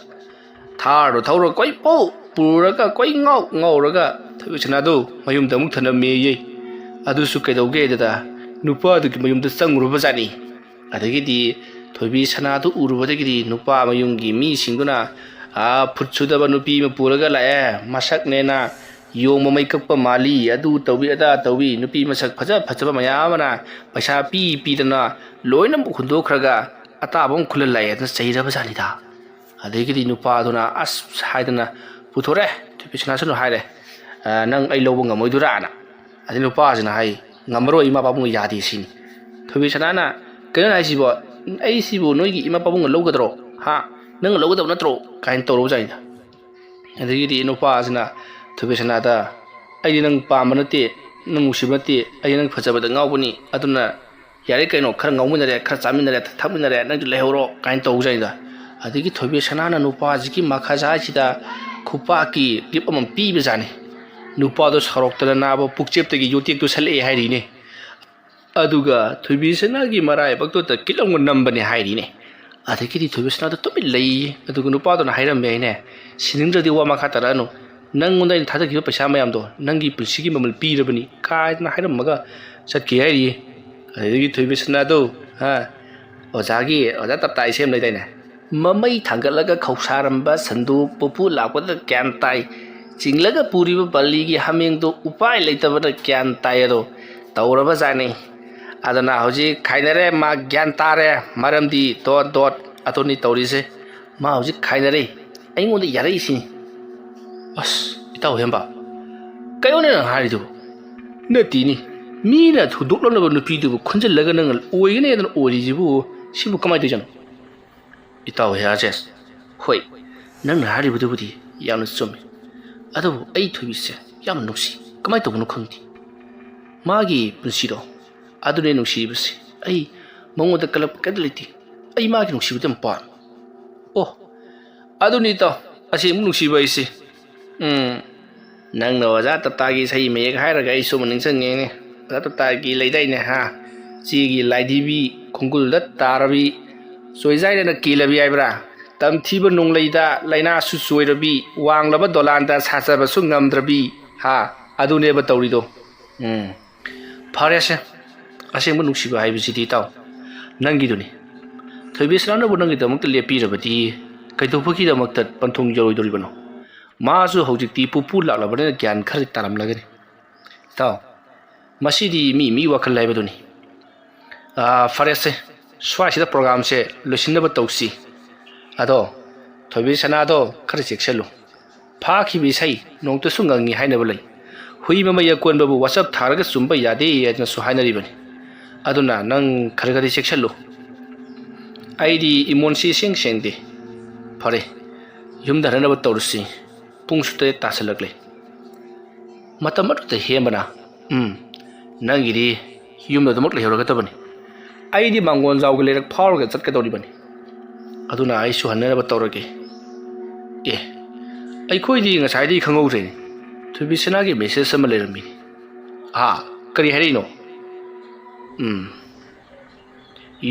ꯊꯥꯔꯗꯣ ꯊꯧꯔꯒ ꯀꯣꯏꯄꯧ ꯄꯨꯔꯒ ꯀꯣꯏ ꯉꯥꯎꯔꯒ ꯊꯣꯏꯕꯤ ꯁꯅꯥꯗꯨ ꯃꯌꯨꯝꯗ ꯑꯃꯨꯛ ꯊꯅꯝꯃꯦꯌꯦ ꯑꯗꯨꯁꯨ ꯀꯩꯗꯧꯒꯦꯗꯨꯗ ꯅꯨꯄꯥꯗꯨꯒꯤ ꯃꯌꯨꯝꯗ ꯆꯪꯉꯨꯔꯕ ꯖꯥꯠꯅꯤ ꯑꯗꯒꯤꯗꯤ ꯊꯣꯏꯕꯤ ꯁꯅꯥꯗꯨ ꯎꯔꯨꯕꯗꯒꯤꯗꯤ ꯅꯨꯄꯥ ꯃꯌꯨꯝꯒꯤ ꯃꯤꯁꯤꯡꯗꯨꯅ ꯐꯨꯠ ꯁꯨꯗꯕ ꯅꯨꯄꯤ ꯑꯃ ꯄꯨꯔꯒ ꯂꯥꯛꯑꯦ ꯃꯁꯛꯅꯦꯅ ꯌꯣꯡ ꯃꯃꯩ ꯀꯛꯄ ꯃꯥꯜꯂꯤ ꯑꯗꯨ ꯇꯧꯕꯤ ꯑꯗꯥ ꯇꯧꯕꯤ ꯅꯨꯄꯤ ꯃꯁꯛ ꯐꯖꯕ ꯃꯌꯥꯝ ꯑꯃꯅ ꯄꯩꯁꯥ ꯄꯤꯗꯅ ꯂꯣꯏꯅꯃꯛ ꯍꯨꯟꯗꯣꯛꯈ꯭ꯔꯒ ꯑꯇꯥꯕ ꯑꯃ ꯈꯨꯜꯂ ꯂꯥꯛꯑꯦ ꯑꯗꯨꯅ ꯆꯩꯔꯕ ꯖꯥꯠꯅꯤꯗ ꯑꯗꯒꯤꯗꯤ ꯅꯨꯄꯥꯗꯨꯅ ꯑꯁ ꯍꯥꯏꯗꯅ ꯄꯨꯊꯣꯔꯛꯑꯦ ꯊꯣꯏꯕꯤ ꯁꯅꯥꯁꯨꯅ ꯍꯥꯏꯔꯦ ꯅꯪ ꯑꯩ ꯂꯧꯕ ꯉꯝꯃꯣꯏꯗꯨꯔꯥꯅ ꯑꯗꯩ ꯅꯨꯄꯥꯁꯤꯅ ꯍꯥꯏ ꯉꯝꯃꯔꯣꯏ ꯏꯃꯥ ꯄꯥꯕꯨꯡꯅ ꯌꯥꯗꯦ ꯁꯤꯅꯤ ꯊꯣꯏꯕꯤ ꯁꯅꯥꯅ ꯀꯩꯅꯣ ꯍꯥꯏꯁꯤꯕꯣ ꯑꯩꯁꯤꯕꯨ ꯅꯣꯏꯒꯤ ꯏꯃꯥ ꯄꯥꯕꯨꯡꯅ ꯂꯧꯒꯗ꯭ꯔꯣ ꯅꯪꯅ ꯂꯧꯒꯗꯕ ꯅꯠꯇ꯭ꯔꯣ ꯀꯥꯏꯅ ꯇꯧꯔꯕ ꯖꯥꯠꯅꯤꯗ ꯑꯗꯒꯤꯗꯤ ꯅꯨꯄꯥꯁꯤꯅ ꯊꯣꯏꯕꯤ ꯁꯅꯥꯗ ꯑꯩꯗꯤ ꯅꯪ ꯄꯥꯝꯕ ꯅꯠꯇꯦ ꯅꯪ ꯅꯨꯡꯁꯤꯕ ꯅꯠꯇꯦ ꯑꯩ ꯅꯪ ꯐꯖꯕꯗ ꯉꯥꯎꯕꯅꯤ ꯑꯗꯨꯅ ꯌꯥꯔꯦ ꯀꯩꯅꯣ ꯈꯔ ꯉꯥꯎꯃꯤꯟꯅꯔꯦ ꯈꯔ ꯆꯥꯃꯤꯟꯅꯔꯦ ꯊꯛꯃꯤꯟꯅꯔꯦ ꯅꯪꯁꯨ ꯂꯩꯍꯧꯔꯣ ꯀꯥꯏꯅ ꯇꯧꯕ ꯖꯥꯠꯅꯤꯗ ꯑꯗꯒꯤ ꯊꯣꯏꯕꯤ ꯁꯅꯥꯅ ꯅꯨꯄꯥꯁꯤꯒꯤ ꯃꯈꯥꯖꯥꯏꯁꯤꯗ ꯈꯨꯄꯥꯛꯀꯤ ꯀ꯭ꯂꯤꯞ ꯑꯃ ꯄꯤꯕ ꯖꯥꯠꯅꯤ ꯅꯨꯄꯥꯗꯣ ꯁꯥꯎꯔꯛꯇꯅ ꯅꯥꯕ ꯄꯨꯛꯆꯦꯞꯇꯒꯤ ꯌꯣꯇꯦꯛꯇꯨ ꯁꯠꯂꯛꯑꯦ ꯍꯥꯏꯔꯤꯅꯦ ꯑꯗꯨꯒ ꯊꯣꯏꯕꯤ ꯁꯅꯥꯒꯤ ꯃꯔꯥꯏꯕꯛꯇꯨꯗ ꯀꯤꯂꯣꯡꯒ ꯅꯝꯕꯅꯦ ꯍꯥꯏꯔꯤꯅꯦ ꯑꯗꯒꯤꯗꯤ ꯊꯣꯏꯕꯤ ꯁꯅꯥꯗꯣ ꯇꯨꯃꯤꯟ ꯂꯩꯌꯦ ꯑꯗꯨꯒ ꯅꯨꯄꯥꯗꯨꯅ ꯍꯥꯏꯔꯝꯃꯦ ꯍꯥꯏꯅꯦ ꯁꯤꯅꯤꯡꯗ꯭ꯔꯗꯤ ꯋꯥ ꯃꯈꯥ ꯇꯥꯔꯛꯑꯅꯨ ꯅꯪꯉꯣꯟꯗ ꯑꯩꯅ ꯊꯥꯗꯈꯤꯕ ꯄꯩꯁꯥ ꯃꯌꯥꯝꯗꯣ ꯅꯪꯒꯤ ꯄꯨꯟꯁꯤꯒꯤ ꯃꯃꯜ ꯄꯤꯔꯕꯅꯤ ꯀꯥꯏꯗꯅ ꯍꯥꯏꯔꯝꯃꯒ ꯆꯠꯈꯤ ꯍꯥꯏꯔꯤꯌꯦ ꯑꯗꯒꯤ ꯊꯣꯏꯕꯤ ꯁꯅꯥꯗꯣ ꯑꯣꯖꯥ ꯇꯞꯇꯥꯏ ꯁꯦꯝ ꯂꯩꯗꯥꯏꯅꯦ ꯃꯃꯩ ꯊꯥꯡꯒꯠꯂꯒ ꯈꯧꯁꯥꯔꯝꯕ ꯁꯟꯗꯣꯛ ꯄꯨꯄꯨ ꯂꯥꯛꯄꯗ ꯒ꯭ꯌꯥꯟ ꯇꯥꯏ ꯆꯤꯡꯂꯒ ꯄꯨꯔꯤꯕ ꯕꯜꯂꯤꯒꯤ ꯍꯥꯃꯦꯡꯗꯣ ꯎꯄꯥꯏ ꯂꯩꯇꯕꯅ ꯒ꯭ꯌꯥꯟ ꯇꯥꯏ ꯑꯗꯣ ꯇꯧꯔꯕ ꯖꯥꯠꯅꯤ ꯑꯗꯨꯅ ꯍꯧꯖꯤꯛ ꯈꯥꯏꯅꯔꯦ ꯃꯥ ꯒ꯭ꯌꯥꯟ ꯇꯥꯔꯦ ꯃꯔꯝꯗꯤ ꯗꯣꯠ ꯑꯗꯨꯅꯤ ꯇꯧꯔꯤꯁꯦ ꯃꯥ ꯍꯧꯖꯤꯛ ꯈꯥꯏꯅꯔꯦ ꯑꯩꯉꯣꯟꯗ ꯌꯥꯔꯛꯏꯁꯤꯅꯤ ꯑꯁ ꯏꯇꯥꯎ ꯍꯦꯝꯕ ꯀꯩꯅꯣꯅꯦ ꯅꯪ ꯍꯥꯏꯔꯤꯗꯨꯕꯨ ꯅꯠꯇꯦꯅꯤ ꯃꯤꯅ ꯊꯨꯗꯣꯛꯂꯝꯂꯕ ꯅꯨꯄꯤꯗꯨꯕꯨ ꯈꯨꯟꯖꯤꯜꯂꯒ ꯅꯪ ꯑꯣꯏꯒꯅꯦꯗꯅ ꯑꯣꯏꯔꯤꯁꯤꯕꯨ ꯁꯤꯕꯨ ꯀꯃꯥꯏꯅ ꯇꯧꯖꯥꯠꯅꯣ ꯏꯇꯥꯎ ꯍꯦꯔꯥꯖꯦꯁ ꯍꯣꯏ ꯅꯪꯅ ꯍꯥꯏꯔꯤꯕꯗꯨꯕꯨꯗꯤ ꯌꯥꯝꯅ ꯆꯨꯝꯃꯤ ꯑꯗꯨꯕꯨ ꯑꯩ ꯊꯣꯏꯕꯤꯁꯦ ꯌꯥꯝꯅ ꯅꯨꯡꯁꯤ ꯀꯃꯥꯏꯅ ꯇꯧꯕꯅꯣ ꯈꯪꯗꯦ ꯃꯥꯒꯤ ꯄꯨꯟꯁꯤꯗꯣ ꯑꯗꯨꯅꯦ ꯅꯨꯡꯁꯤꯕꯁꯦ ꯑꯩ ꯃꯉꯣꯟꯗ ꯀꯜꯂꯛꯄ ꯀꯩꯝꯇ ꯂꯩꯇꯦ ꯑꯩ ꯃꯥꯒꯤ ꯅꯨꯡꯁꯤꯕꯗ ꯌꯥꯝ ꯄꯥꯝꯃꯤ ꯑꯣ ꯑꯗꯨꯅꯤ ꯏꯇꯥꯎ ꯑꯁꯦꯡꯕ ꯅꯨꯡꯁꯤꯕ ꯑꯩꯁꯦ ꯅꯪꯅ ꯑꯣꯖꯥ ꯇꯞꯇꯥꯒꯤ ꯏꯁꯩ ꯃꯌꯦꯛ ꯍꯥꯏꯔꯒ ꯑꯩꯁꯨ ꯑꯃ ꯅꯤꯡꯁꯤꯡꯉꯦꯅꯦ ꯑꯣꯖꯥ ꯇꯞꯇꯥꯒꯤ ꯂꯩꯗꯥꯏꯅꯦ ꯆꯦꯒꯤ ꯂꯥꯏꯙꯤꯕꯤ ꯈꯣꯡꯒꯨꯜꯗ ꯇꯥꯔꯕꯤ ꯁꯣꯏꯖꯥꯏꯗꯅ ꯀꯤꯂꯕꯤ ꯍꯥꯏꯕ꯭ꯔꯥ ꯇꯝꯊꯤꯕ ꯅꯣꯡꯂꯩꯗ ꯂꯩꯅꯥꯁꯨ ꯆꯣꯏꯔꯕꯤ ꯋꯥꯡꯂꯕ ꯗꯣꯂꯥꯟꯗ ꯁꯥꯖꯕꯁꯨ ꯉꯝꯗ꯭ꯔꯕꯤ ꯍꯥ ꯑꯗꯨꯅꯦꯕ ꯇꯧꯔꯤꯗꯣ ꯐꯔꯦꯁꯦ ꯑꯁꯦꯡꯕ ꯅꯨꯡꯁꯤꯕ ꯍꯥꯏꯕꯁꯤꯗꯤ ꯏꯇꯥꯎ ꯅꯪꯒꯤꯗꯨꯅꯤ ꯊꯣꯏꯕꯤꯁꯅꯥꯅꯕꯨ ꯅꯪꯒꯤꯗꯃꯛꯇ ꯂꯦꯞꯄꯤꯔꯕꯗꯤ ꯀꯩꯗꯧꯕꯒꯤꯗꯃꯛꯇ ꯄꯟꯊꯨꯡ ꯌꯧꯔꯣꯏꯗꯧꯔꯤꯕꯅꯣ ꯃꯥꯁꯨ ꯍꯧꯖꯤꯛꯇꯤ ꯄꯨꯄꯨ ꯂꯥꯛꯂꯕꯅꯤꯅ ꯒ꯭ꯌꯥꯟ ꯈꯔ ꯇꯥꯔꯝꯂꯒꯅꯤ ꯏꯇꯥꯎ ꯃꯁꯤꯗꯤ ꯃꯤ ꯋꯥꯈꯜ ꯍꯥꯏꯕꯗꯨꯅꯤ ꯐꯔꯦꯁꯦ ꯁ꯭ꯋꯥꯏꯁꯤꯗ ꯄ꯭ꯔꯣꯒ꯭ꯔꯥꯝꯁꯦ ꯂꯣꯏꯁꯤꯟꯅꯕ ꯇꯧꯁꯤ ꯑꯗꯣ ꯊꯣꯏꯕꯤꯁꯅꯥꯗꯣ ꯈꯔ ꯆꯦꯛꯁꯤꯜꯂꯨ ꯐꯥꯈꯤꯕ ꯏꯁꯩ ꯅꯣꯡꯇꯁꯨ ꯉꯪꯉꯤ ꯍꯥꯏꯅꯕ ꯂꯩ ꯍꯨꯏ ꯃꯃꯩ ꯑꯀꯣꯟꯕꯕꯨ ꯋꯥꯆꯞ ꯊꯥꯔꯒ ꯆꯨꯝꯕ ꯌꯥꯗꯦ ꯍꯥꯏꯅꯁꯨ ꯍꯥꯏꯅꯔꯤꯕꯅꯤ ꯑꯗꯨꯅ ꯅꯪ ꯈꯔꯗꯤ ꯆꯦꯛꯁꯤꯜꯂꯨ ꯑꯩꯗꯤ ꯏꯃꯣꯟꯁꯤ ꯏꯁꯦꯡ ꯁꯦꯡꯗꯦ ꯐꯔꯦ ꯌꯨꯝꯗ ꯍꯟꯅꯕ ꯇꯧꯔꯁꯤ ꯄꯨꯡꯁꯨ 8 ꯇꯥꯁꯜꯂꯛꯂꯦ ꯃꯇꯝ ꯑꯗꯨꯗ ꯍꯦꯝꯕꯅ ꯅꯪꯒꯤꯗꯤ ꯌꯨꯝꯗ ꯑꯗꯨꯃꯛ ꯂꯩꯍꯧꯔꯒꯗꯕꯅꯤ ꯑꯩꯗꯤ ꯃꯥꯡꯒꯣꯟꯖꯥꯎꯒꯤ ꯂꯩꯔꯛ ꯐꯥꯎꯔꯒ ꯆꯠꯀꯗꯧꯔꯤꯕꯅꯤ ꯑꯗꯨꯅ ꯑꯩꯁꯨ ꯍꯟꯅꯕ ꯇꯧꯔꯒꯦ ꯑꯩꯈꯣꯏꯗꯤ ꯉꯁꯥꯏꯗꯒꯤ ꯈꯪꯍꯧꯗ꯭ꯔꯦꯅꯦ ꯊꯣꯏꯕꯤꯁꯅꯥꯒꯤ ꯃꯦꯁꯦꯖ ꯑꯃ ꯂꯩꯔꯝꯃꯤꯅꯤ ꯀꯔꯤ ꯍꯥꯏꯔꯛꯏꯅꯣ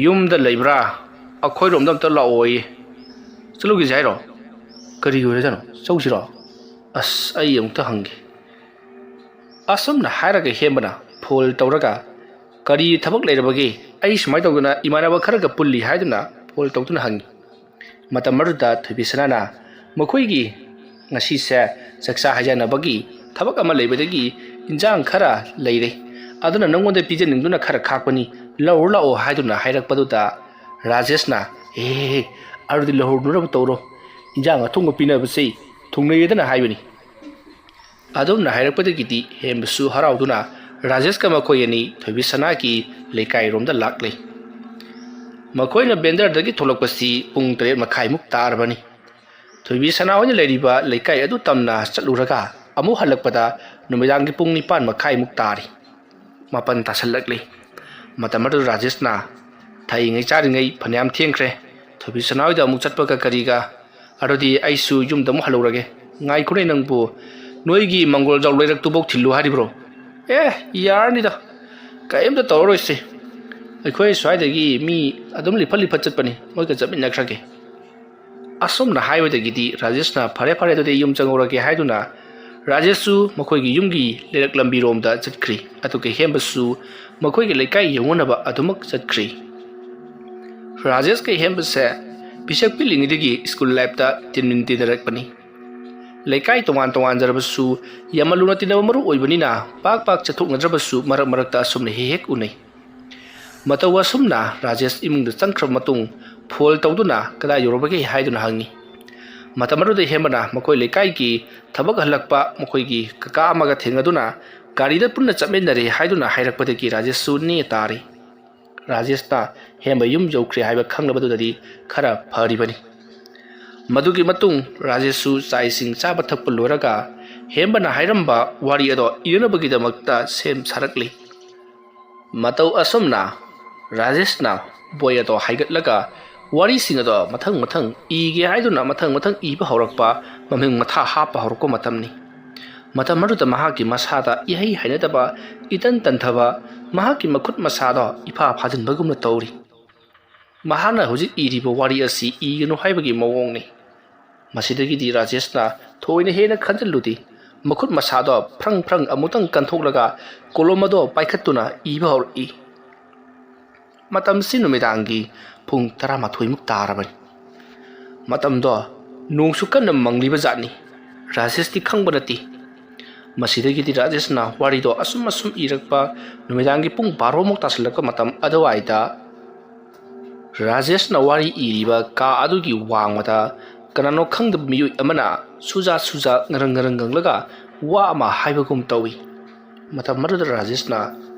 ꯌꯨꯝꯗ ꯂꯩꯕ꯭ꯔꯥ ꯑꯩꯈꯣꯏꯔꯣꯝꯗ ꯑꯝꯇ ꯂꯥꯛꯑꯣꯌꯦ ꯆꯠꯂꯨꯈꯤꯁꯦ ꯍꯥꯏꯔꯣ ꯀꯔꯤ ꯑꯣꯏꯔꯖꯥꯅꯣ ꯆꯧꯁꯤꯔꯣ ꯑꯁ ꯑꯩ ꯑꯃꯨꯛꯇ ꯍꯪꯒꯦ ꯑꯁꯨꯝꯅ ꯍꯥꯏꯔꯒ ꯍꯦꯝꯕꯅ ꯐꯣꯜ ꯇꯧꯔꯒ ꯀꯔꯤ ꯊꯕꯛ ꯂꯩꯔꯕꯒꯦ ꯑꯩ ꯁꯨꯃꯥꯏꯅ ꯇꯧꯗꯅ ꯏꯃꯥꯟꯅꯕ ꯈꯔꯒ ꯄꯨꯜꯂꯤ ꯍꯥꯏꯗꯨꯅ ꯐꯣꯜ ꯇꯧꯗꯨꯅ ꯍꯪꯉꯤ ꯃꯇꯝ ꯑꯗꯨꯗ ꯊꯣꯏꯕꯤꯁꯅꯥꯅ ꯃꯈꯣꯏꯒꯤ ꯉꯁꯤꯁꯦ ꯆꯥꯛꯆꯥ ꯍꯩꯖꯥꯟꯅꯕꯒꯤ ꯊꯕꯛ ꯑꯃ ꯂꯩꯕꯗꯒꯤ ꯏꯟꯖꯥꯡ ꯈꯔ ꯂꯩꯔꯦ ꯑꯗꯨꯅ ꯅꯪꯉꯣꯟꯗ ꯄꯤꯖꯅꯤꯡꯗꯨꯅ ꯈꯔ ꯈꯥꯛꯄꯅꯤ ꯂꯧꯔꯨ ꯂꯥꯛꯑꯣ ꯍꯥꯏꯗꯨꯅ ꯍꯥꯏꯔꯛꯄꯗꯨꯗ ꯔꯥꯖꯦꯁꯅ ꯑꯗꯨꯗꯤ ꯂꯧꯍꯧꯅꯕ ꯇꯧꯔꯣ ꯏꯟꯖꯥꯡ ꯑꯊꯣꯡꯕ ꯄꯤꯅꯕꯁꯤ ꯊꯨꯡꯅꯩꯌꯦꯗꯅ ꯍꯥꯏꯕꯅꯤ ꯑꯗꯨꯝꯅ ꯍꯥꯏꯔꯛꯄꯗꯒꯤꯗꯤ ꯍꯦꯝꯕꯁꯨ ꯍꯔꯥꯎꯗꯨꯅ ꯔꯥꯖꯦꯁꯀ ꯃꯈꯣꯏ ꯑꯅꯤ ꯊꯣꯏꯕꯤꯁꯅꯥꯒꯤ ꯂꯩꯀꯥꯏꯔꯣꯝꯗ ꯂꯥꯛꯂꯦ ꯃꯈꯣꯏꯅ ꯕꯦꯟꯗꯔꯗꯒꯤ ꯊꯣꯛꯂꯛꯄꯁꯤ ꯄꯨꯡ 8:30 ꯇꯥꯔꯕꯅꯤ ꯊꯣꯏꯕꯤꯁꯅꯥ ꯍꯣꯏꯅ ꯂꯩꯔꯤꯕ ꯂꯩꯀꯥꯏ ꯑꯗꯨ ꯇꯝꯅ ꯆꯠꯂꯨꯔꯒ ꯑꯃꯨꯛ ꯍꯜꯂꯛꯄꯗ ꯅꯨꯃꯤꯗꯥꯡꯒꯤ ꯄꯨꯡ 9:30 ꯇꯥꯔꯤ 9 ꯇꯥꯁꯜꯂꯛꯂꯦ ꯃꯇꯝ ꯑꯗꯨ ꯔꯥꯖꯦꯁꯅ ꯊꯛꯏꯉꯩ ꯆꯥꯔꯤꯉꯩ ꯐꯅꯌꯥꯝ ꯊꯦꯡꯈ꯭ꯔꯦ ꯊꯣꯏꯕꯤꯁꯅꯥ ꯍꯣꯏꯗ ꯑꯃꯨꯛ ꯆꯠꯄꯒ ꯀꯔꯤꯒ ꯑꯗꯨꯗꯤ ꯑꯩꯁꯨ ꯌꯨꯝꯗ ꯑꯃꯨꯛ ꯍꯜꯂꯨꯔꯒꯦ ꯉꯥꯏꯈꯣꯅꯦ ꯅꯪꯕꯨ ꯅꯣꯏꯒꯤ ꯃꯪꯒꯣꯜꯖꯥꯎ ꯂꯩꯔꯛꯇꯨꯐꯥꯎ ꯊꯤꯜꯂꯨ ꯍꯥꯏꯔꯤꯕ꯭ꯔꯣ ꯌꯥꯔꯅꯤꯗ ꯀꯔꯤꯝꯇ ꯇꯧꯔꯔꯣꯏꯁꯦ ꯑꯩꯈꯣꯏ ꯁ꯭ꯋꯥꯏꯗꯒꯤ ꯃꯤ ꯑꯗꯨꯝ ꯂꯤꯐꯠ ꯆꯠꯄꯅꯤ ꯃꯣꯏꯒ ꯆꯠꯃꯤꯟꯅꯈ꯭ꯔꯒꯦ ꯑꯁꯨꯝꯅ ꯍꯥꯏꯕꯗꯒꯤꯗꯤ ꯔꯥꯖꯦꯁꯅ ꯐꯔꯦ ꯑꯗꯨꯗꯤ ꯌꯨꯝ ꯆꯪꯍꯧꯔꯒꯦ ꯍꯥꯏꯗꯨꯅ ꯔꯥꯖꯦꯁꯁꯨ ꯃꯈꯣꯏꯒꯤ ꯌꯨꯝꯒꯤ ꯂꯩꯔꯛ ꯂꯝꯕꯤꯔꯣꯝꯗ ꯆꯠꯈ꯭ꯔꯤ ꯑꯗꯨꯒ ꯍꯦꯝꯕꯁꯨ ꯃꯈꯣꯏꯒꯤ ꯂꯩꯀꯥꯏ ꯌꯧꯅꯅꯕ ꯑꯗꯨꯃꯛ ꯆꯠꯈ꯭ꯔꯤ ꯔꯥꯖꯦꯁꯀ ꯍꯦꯝꯕꯁꯦ ꯄꯤꯁꯛ ꯄꯤꯛꯂꯤꯉꯩꯗꯒꯤ ꯁ꯭ꯀꯨꯜ ꯂꯥꯏꯐꯇ ꯇꯤꯟꯅꯔꯛꯄꯅꯤ ꯂꯩꯀꯥꯏ ꯇꯣꯉꯥꯟꯖꯔꯕꯁꯨ ꯌꯥꯝꯅ ꯂꯨꯅ ꯇꯤꯟꯅꯕ ꯃꯔꯨ ꯑꯣꯏꯕꯅꯤꯅ ꯄꯥꯛ ꯆꯠꯊꯣꯛꯅꯗ꯭ꯔꯕꯁꯨ ꯃꯔꯛꯇ ꯑꯁꯨꯝꯅ ꯍꯦꯛ ꯎꯅꯩ ꯃꯇꯧ ꯑꯁꯨꯝꯅ ꯔꯥꯖꯦꯁ ꯏꯃꯨꯡꯗ ꯆꯪꯈ꯭ꯔꯕ ꯃꯇꯨꯡ ꯐꯣꯜ ꯇꯧꯗꯨꯅ ꯀꯗꯥꯏ ꯌꯧꯔꯕꯒꯦ ꯍꯥꯏꯗꯨꯅ ꯍꯪꯉꯤ ꯃꯇꯝ ꯑꯗꯨꯗ ꯍꯦꯝꯕꯅ ꯃꯈꯣꯏ ꯂꯩꯀꯥꯏꯒꯤ ꯊꯕꯛ ꯍꯜꯂꯛꯄ ꯃꯈꯣꯏꯒꯤ ꯀꯀꯥ ꯑꯃꯒ ꯊꯦꯡꯅꯗꯨꯅ ꯒꯥꯔꯤꯗ ꯄꯨꯟꯅ ꯆꯠꯃꯤꯟꯅꯔꯦ ꯍꯥꯏꯗꯨꯅ ꯍꯥꯏꯔꯛꯄꯗꯒꯤ ꯔꯥꯖꯦꯁꯁꯨ ꯅꯦ ꯇꯥꯔꯤ ꯔꯥꯖꯦꯁꯅ ꯍꯦꯝꯕ ꯌꯨꯝ ꯌꯧꯈ꯭ꯔꯦ ꯍꯥꯏꯕ ꯈꯪꯂꯕꯗꯨꯗꯗꯤ ꯈꯔ ꯐꯔꯤꯕꯅꯤ ꯃꯗꯨꯒꯤ ꯃꯇꯨꯡ ꯔꯥꯖꯦꯁꯁꯨ ꯆꯥꯛ ꯏꯁꯤꯡ ꯆꯥꯕ ꯊꯛꯄ ꯂꯣꯏꯔꯒ ꯍꯦꯝꯕꯅ ꯍꯥꯏꯔꯝꯕ ꯋꯥꯔꯤ ꯑꯗꯣ ꯏꯅꯕꯒꯤꯗꯃꯛꯇ ꯁꯦꯝ ꯁꯥꯔꯛꯂꯤ ꯃꯇꯧ ꯑꯁꯨꯝꯅ ꯔꯥꯖꯦꯁꯅ ꯕꯣꯏ ꯑꯗꯣ ꯍꯥꯏꯒꯠꯂꯒ ꯋꯥꯔꯤꯁꯤꯡ ꯑꯗꯣ ꯃꯊꯪ ꯏꯒꯦ ꯍꯥꯏꯗꯨꯅ ꯃꯊꯪ ꯏꯕ ꯍꯧꯔꯛꯄ ꯃꯃꯤꯡ ꯃꯊꯥ ꯍꯥꯞꯄ ꯍꯧꯔꯛꯄ ꯃꯇꯝꯅꯤ ꯃꯇꯝ ꯑꯗꯨꯗ ꯃꯍꯥꯛꯀꯤ ꯃꯁꯥꯗ ꯏꯍꯩ ꯍꯩꯅꯗꯕ ꯏꯇꯟ ꯇꯟꯊꯕ ꯃꯍꯥꯛꯀꯤ ꯃꯈꯨꯠ ꯃꯁꯥꯗꯣ ꯏꯐꯥ ꯐꯥꯖꯤꯟꯕꯒꯨꯝꯅ ꯇꯧꯔꯤ ꯃꯍꯥꯛꯅ ꯍꯧꯖꯤꯛ ꯏꯔꯤꯕ ꯋꯥꯔꯤ ꯑꯁꯤ ꯏꯒꯅꯨ ꯍꯥꯏꯕꯒꯤ ꯃꯑꯣꯡꯅꯤ ꯃꯁꯤꯗꯒꯤꯗꯤ ꯔꯥꯖꯦꯁꯅ ꯊꯣꯏꯅ ꯍꯦꯟꯅ ꯈꯟꯖꯤꯜꯂꯨꯗꯦ ꯃꯈꯨꯠ ꯃꯁꯥꯗꯣ ꯐ꯭ꯔꯪ ꯑꯃꯨꯛꯇꯪ ꯀꯟꯊꯣꯛꯂꯒ ꯀꯣꯂꯣꯝ ꯑꯗꯣ ꯄꯥꯏꯈꯠꯇꯨꯅ ꯏꯕ ꯍꯧꯔꯛꯏ ꯃꯇꯝꯁꯤ ꯅꯨꯃꯤꯗꯥꯡꯒꯤ ꯄꯨꯡ 12 ꯇꯥꯔꯕꯅꯤ ꯃꯇꯝꯗꯣ ꯅꯣꯡꯁꯨ ꯀꯟꯅ ꯃꯪꯂꯤꯕ ꯖꯥꯠꯅꯤ ꯔꯥꯖꯦꯁꯇꯤ ꯈꯪꯕ ꯅꯠꯇꯦ ꯃꯁꯤꯗꯒꯤꯗꯤ ꯔꯥꯖꯦꯁꯅ ꯋꯥꯔꯤꯗꯣ ꯑꯁꯨꯝ ꯏꯔꯛꯄ ꯅꯨꯃꯤꯗꯥꯡꯒꯤ ꯄꯨꯡ 12 ꯇꯥꯁꯜꯂꯛꯄ ꯃꯇꯝ ꯑꯗꯨꯋꯥꯏꯗ ꯔꯥꯖꯦꯁꯅ ꯋꯥꯔꯤ ꯏꯔꯤꯕ ꯀꯥ ꯑꯗꯨꯒꯤ ꯋꯥꯡꯃꯗ ꯀꯅꯥꯅꯣ ꯈꯪꯗꯕ ꯃꯤꯑꯣꯏ ꯑꯃꯅ ꯁꯨꯖꯥ ꯉꯔꯪ ꯉꯪꯂꯒ ꯋꯥ ꯑꯃ ꯍꯥꯏꯕꯒꯨꯝ ꯇꯧꯏ ꯃꯇꯝ ꯑꯗꯨꯗ ꯔꯥꯖꯦꯁꯅ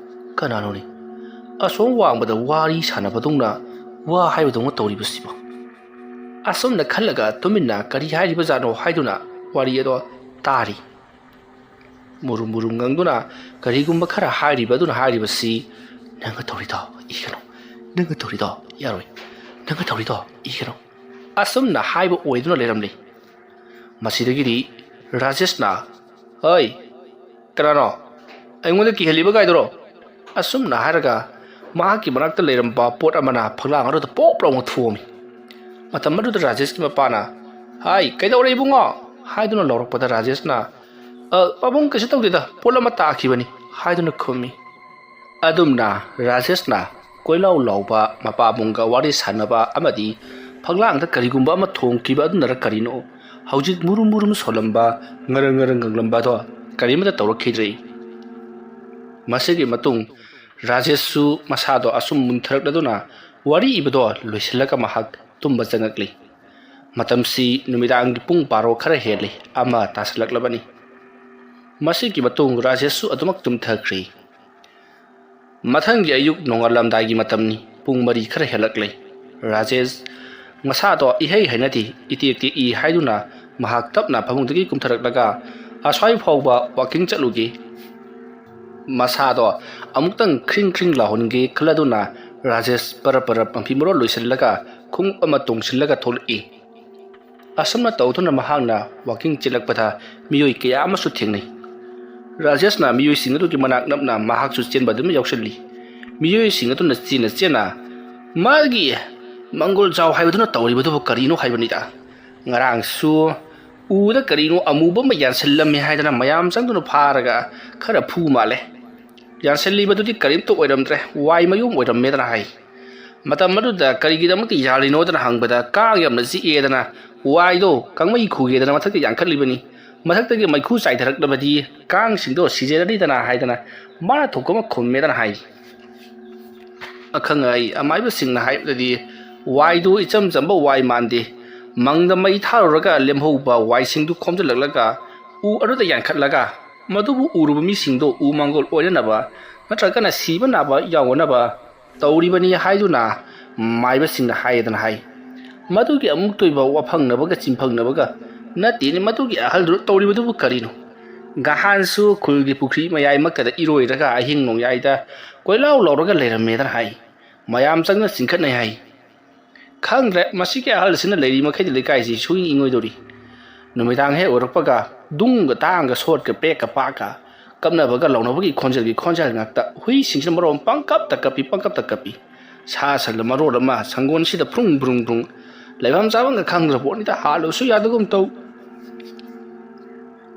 ꯀꯅꯥꯅꯣꯅꯤ ꯑꯁꯣꯝ ꯋꯥꯡꯕꯗ ꯋꯥꯔꯤ ꯁꯥꯟꯅꯕꯗꯧꯅ ꯋꯥ ꯍꯥꯏꯕꯗꯧꯅ ꯇꯧꯔꯤꯕꯁꯤꯕꯣ ꯑꯁꯨꯝꯅ ꯈꯜꯂꯒ ꯇꯨꯃꯤꯟꯅ ꯀꯔꯤ ꯍꯥꯏꯔꯤꯕꯖꯥꯠꯅꯣ ꯍꯥꯏꯗꯨꯅ ꯋꯥꯔꯤ ꯑꯗꯣ ꯇꯥꯔꯤ ꯃꯨꯔꯨꯝ ꯉꯪꯗꯨꯅ ꯀꯔꯤꯒꯨꯝꯕ ꯈꯔ ꯍꯥꯏꯔꯤꯕ ꯑꯗꯨꯅ ꯍꯥꯏꯔꯤꯕꯁꯤ ꯅꯪꯒ ꯇꯧꯔꯤꯗꯣ ꯏꯒꯅꯨ ꯅꯪꯒ ꯇꯧꯔꯤꯗꯣ ꯌꯥꯔꯣꯏ ꯅꯪꯒ ꯇꯧꯔꯤꯗꯣ ꯏꯒꯅꯨ ꯑꯁꯨꯝꯅ ꯍꯥꯏꯕ ꯑꯣꯏꯗꯨꯅ ꯂꯩꯔꯝꯂꯤ ꯃꯁꯤꯗꯒꯤꯗꯤ ꯔꯥꯖꯦꯁꯅ ꯍꯣꯏ ꯀꯅꯥꯅꯣ ꯑꯩꯉꯣꯟꯗ ꯀꯤꯍꯜꯂꯤꯕ ꯒꯥꯏꯗꯨꯔꯣ ꯑꯁꯨꯝꯅ ꯍꯥꯏꯔꯒ ꯃꯍꯥꯛꯀꯤ ꯃꯅꯥꯛꯇ ꯂꯩꯔꯝꯕ ꯄꯣꯠ ꯑꯃꯅ ꯐꯛꯂꯥꯡ ꯑꯗꯨꯗ ꯄꯣꯞ ꯂꯥꯎꯅ ꯊꯣꯝꯃꯤ ꯃꯇꯝ ꯑꯗꯨꯗ ꯔꯥꯖꯦꯁꯀꯤ ꯃꯄꯥꯅ ꯍꯥꯏ ꯀꯩꯗꯧꯔꯦ ꯏꯕꯨꯡꯉꯣ ꯍꯥꯏꯗꯨꯅ ꯂꯧꯔꯛꯄꯗ ꯔꯥꯖꯦꯁꯅ ꯄꯥꯕꯨꯡ ꯀꯩꯁꯨ ꯇꯧꯗꯦꯗ ꯄꯣꯠ ꯑꯃ ꯇꯥꯈꯤꯕꯅꯤ ꯍꯥꯏꯗꯨꯅ ꯈꯨꯝꯃꯤ꯫ ꯑꯗꯨꯝꯅ ꯔꯥꯖꯦꯁꯅ ꯀꯣꯏꯂꯥꯎ ꯂꯥꯎꯕ ꯃꯄꯥꯕꯨꯡꯒ ꯋꯥꯔꯤ ꯁꯥꯟꯅꯕ ꯑꯃꯗꯤ ꯐꯛꯂꯥꯡꯗ ꯀꯔꯤꯒꯨꯝꯕ ꯑꯃ ꯊꯣꯡꯈꯤꯕ ꯑꯗꯨꯅꯔ ꯀꯔꯤꯅꯣ ꯍꯧꯖꯤꯛ ꯃꯨꯔꯨꯝ ꯃꯨꯔꯨꯝ ꯁꯣꯜꯂꯝꯕ ꯉꯔꯪ ꯉꯔꯪ ꯉꯪꯂꯝꯕꯗꯣ ꯀꯔꯤꯃꯇ ꯇꯧꯔꯛꯈꯤꯗ꯭ꯔꯦ꯫ ꯃꯁꯤꯒꯤ ꯃꯇꯨꯡ ꯔꯥꯖꯦꯁꯁꯨ ꯃꯁꯥꯗꯣ ꯑꯁꯨꯝ ꯃꯨꯟꯊꯔꯛꯂꯗꯨꯅ ꯋꯥꯔꯤ ꯏꯕꯗꯣ ꯂꯣꯏꯁꯤꯜꯂꯒ ꯃꯍꯥꯛ ꯇꯨꯝꯕ ꯆꯪꯉꯛꯂꯤ꯫ ꯃꯇꯝꯁꯤ ꯅꯨꯃꯤꯗꯥꯡꯒꯤ ꯄꯨꯡ 12 ꯈꯔ ꯍꯦꯜꯂꯤ ꯑꯃ ꯇꯥꯁꯜꯂꯛꯂꯕꯅꯤ꯫ ꯃꯁꯤꯒꯤ ꯃꯇꯨꯡ ꯔꯥꯖꯦꯁꯁꯨ ꯑꯗꯨꯃꯛ ꯇꯨꯝꯊꯈ꯭ꯔꯦ꯫ ꯃꯊꯪꯒꯤ ꯑꯌꯨꯛ ꯅꯣꯡꯉꯥꯜꯂꯝꯗꯥꯏꯒꯤ ꯃꯇꯝꯅꯤ ꯄꯨꯡ 4 ꯈꯔ ꯍꯦꯜꯂꯛꯂꯦ꯫ ꯔꯥꯖꯦꯁ ꯃꯁꯥꯗꯣ ꯏꯍꯩ ꯍꯩꯅꯗꯦ ꯏꯇꯦꯛ ꯇꯦꯛꯏ ꯍꯥꯏꯗꯨꯅ ꯃꯍꯥꯛ ꯇꯞꯅ ꯐꯃꯨꯡꯗꯒꯤ ꯀꯨꯝꯊꯔꯛꯂꯒ ꯑꯁ꯭ꯋꯥꯏ ꯐꯥꯎꯕ ꯋꯥꯀꯤꯡ ꯆꯠꯂꯨꯒꯦ ꯃꯁꯥꯗꯣ ꯑꯃꯨꯛꯇꯪ ꯈ꯭ꯔꯤꯡ ꯈ꯭ꯔꯤꯡ ꯂꯥꯎꯍꯟꯒꯦ ꯈꯜꯂꯗꯨꯅ ꯔꯥꯖꯦꯁ ꯄꯔꯞ ꯄꯪꯐꯤ ꯃꯔꯣꯜ ꯂꯣꯏꯁꯤꯜꯂꯒ ꯈꯣꯡꯎꯞ ꯑꯃ ꯇꯣꯡꯁꯤꯜꯂꯒ ꯊꯣꯛꯂꯛꯏ꯫ ꯑꯁꯨꯝꯅ ꯇꯧꯗꯨꯅ ꯃꯍꯥꯛꯅ ꯋꯥꯀꯤꯡ ꯆꯦꯜꯂꯛꯄꯗ ꯃꯤꯑꯣꯏ ꯀꯌꯥ ꯑꯃꯁꯨ ꯊꯦꯡꯅꯩ꯫ ꯔꯥꯖꯦꯁꯅ ꯃꯤꯑꯣꯏꯁꯤꯡ ꯑꯗꯨꯒꯤ ꯃꯅꯥꯛ ꯅꯞꯅ ꯃꯍꯥꯛꯁꯨ ꯆꯦꯟꯕ ꯑꯗꯨꯝ ꯌꯥꯎꯁꯜꯂꯤ꯫ ꯃꯤꯑꯣꯏꯁꯤꯡ ꯑꯗꯨꯅ ꯆꯦꯟꯅ ꯃꯥꯒꯤ ꯃꯪꯒꯣꯜ ꯆꯥꯎ ꯍꯥꯏꯕꯗꯨꯅ ꯇꯧꯔꯤꯕꯗꯨꯕꯨ ꯀꯔꯤꯅꯣ ꯍꯥꯏꯕꯅꯤꯗ꯫ ꯉꯔꯥꯡꯁꯨ ꯎꯗ ꯀꯔꯤꯅꯣ ꯑꯃꯨꯕ ꯑꯃ ꯌꯥꯟꯁꯤꯜꯂꯝꯃꯦ ꯍꯥꯏꯗꯅ ꯃꯌꯥꯝ ꯆꯪꯗꯨꯅ ꯐꯥꯔꯒ ꯈꯔ ꯐꯨ ꯃꯥꯜꯂꯦ꯫ ꯌꯥꯟꯁꯤꯜꯂꯤꯕꯗꯨꯗꯤ ꯀꯔꯤꯝꯇ ꯑꯣꯏꯔꯝꯗ꯭ꯔꯦ ꯋꯥꯏ ꯃꯌꯨꯝ ꯑꯣꯏꯔꯝꯃꯦꯗꯅ ꯍꯥꯏ꯫ ꯃꯇꯝ ꯑꯗꯨꯗ ꯀꯔꯤꯒꯤꯗꯃꯛꯇ ꯌꯥꯜꯂꯤꯅꯣꯗꯅ ꯍꯪꯕꯗ ꯀꯥꯡ ꯌꯥꯝꯅ ꯆꯤꯛꯑꯦꯗꯅ ꯋꯥꯏꯗꯣ ꯀꯥꯡꯃꯩ ꯈꯨꯒꯦꯗꯅ ꯃꯊꯛꯇ ꯌꯥꯟꯈꯠꯂꯤꯕꯅꯤ꯫ ꯃꯊꯛꯇꯒꯤ ꯃꯩꯈꯨ ꯆꯥꯏꯊꯔꯛꯂꯕꯗꯤ ꯀꯥꯡꯁꯤꯡꯗꯣ ꯁꯤꯖꯔꯅꯤꯗꯅ ꯍꯥꯏꯗꯅ ꯃꯥꯅ ꯊꯣꯛꯄ ꯑꯃ ꯈꯨꯝꯃꯦꯗꯅ ꯍꯥꯏ꯫ ꯑꯈꯪ ꯑꯍꯩ ꯑꯃꯥꯏꯕꯁꯤꯡꯅ ꯍꯥꯏꯕꯗꯗꯤ ꯋꯥꯏꯗꯨ ꯏꯆꯝ ꯆꯝꯕ ꯋꯥꯏ ꯃꯥꯟꯗꯦ ꯃꯪꯗ ꯃꯩ ꯊꯥꯔꯨꯔꯒ ꯂꯦꯝꯍꯧꯕ ꯋꯥꯏꯁꯤꯡꯗꯨ ꯈꯣꯝꯖꯤꯜꯂꯛꯂꯒ ꯎ ꯑꯗꯨꯗ ꯌꯥꯟꯈꯠꯂꯒ ꯃꯗꯨꯕꯨ ꯎꯔꯨꯕ ꯃꯤꯁꯤꯡꯗꯣ ꯎ ꯃꯪꯒꯣꯜ ꯑꯣꯏꯅꯅꯕ ꯅꯠꯇ꯭ꯔꯒꯅ ꯁꯤꯕ ꯅꯥꯕ ꯌꯥꯎꯅꯅꯕ ꯇꯧꯔꯤꯕꯅꯤ ꯍꯥꯏꯗꯨꯅ ꯃꯥꯏꯕꯁꯤꯡꯅ ꯍꯥꯏꯌꯦꯗꯅ ꯍꯥꯏ꯫ ꯃꯗꯨꯒꯤ ꯑꯃꯨꯛ ꯇꯣꯏꯕ ꯋꯥꯐꯪꯅꯕꯒ ꯆꯤꯟꯐꯪꯅꯕꯒ ꯅꯠꯇꯦꯅꯦ ꯃꯗꯨꯒꯤ ꯑꯍꯜꯗꯨ ꯇꯧꯔꯤꯕꯗꯨꯕꯨ ꯀꯔꯤꯅꯣ꯫ ꯉꯍꯥꯟꯁꯨ ꯈꯨꯜꯒꯤ ꯄꯨꯈ꯭ꯔꯤ ꯃꯌꯥꯏꯃꯛꯇꯗ ꯏꯔꯣꯏꯔꯒ ꯑꯍꯤꯡ ꯅꯣꯡꯌꯥꯏꯗ ꯀꯣꯏꯂꯥꯎ ꯂꯥꯎꯔꯒ ꯂꯩꯔꯝꯃꯦꯗꯅ ꯍꯥꯏ꯫ ꯃꯌꯥꯝ ꯆꯪꯅ ꯆꯤꯡꯈꯠꯅꯩ ꯍꯥꯏ꯫ ꯈꯪꯗ꯭ꯔꯦ ꯃꯁꯤꯒꯤ ꯑꯍꯜꯁꯤꯅ ꯂꯩꯔꯤ ꯃꯈꯩꯗꯤ ꯂꯩꯀꯥꯏꯁꯤ ꯁꯨꯏ ꯏꯉꯣꯏꯗꯣꯔꯤ꯫ ꯅꯨꯃꯤꯗꯥꯡ ꯍꯦꯛ ꯑꯣꯏꯔꯛꯄꯒ ꯗꯨꯡꯒ ꯇꯥꯡꯒ ꯁꯣꯠꯀ ꯄꯦꯛꯀ ꯄꯥꯛꯀ ꯀꯞꯅꯕꯒ ꯂꯥꯎꯅꯕꯒꯤ ꯈꯣꯟꯖꯦꯜ ꯉꯥꯛꯇ ꯍꯨꯏꯁꯤꯡꯁꯤꯅ ꯃꯔꯣꯟ ꯄꯪꯀꯞꯇ ꯀꯞꯄꯤ꯫ ꯁꯥ ꯁꯟꯅ ꯃꯔꯣꯜ ꯑꯃ ꯁꯪꯒꯣꯜꯁꯤꯗ ꯐ꯭ꯔꯨꯡ ꯐ꯭ꯔꯨꯡ ꯂꯩꯐꯝ ꯆꯥꯐꯝꯒ ꯈꯪꯗ꯭ꯔ ꯄꯣꯠꯅꯤꯗ ꯍꯥꯠꯂꯨꯁꯨ ꯌꯥꯗꯒꯨꯝ ꯇꯧ꯫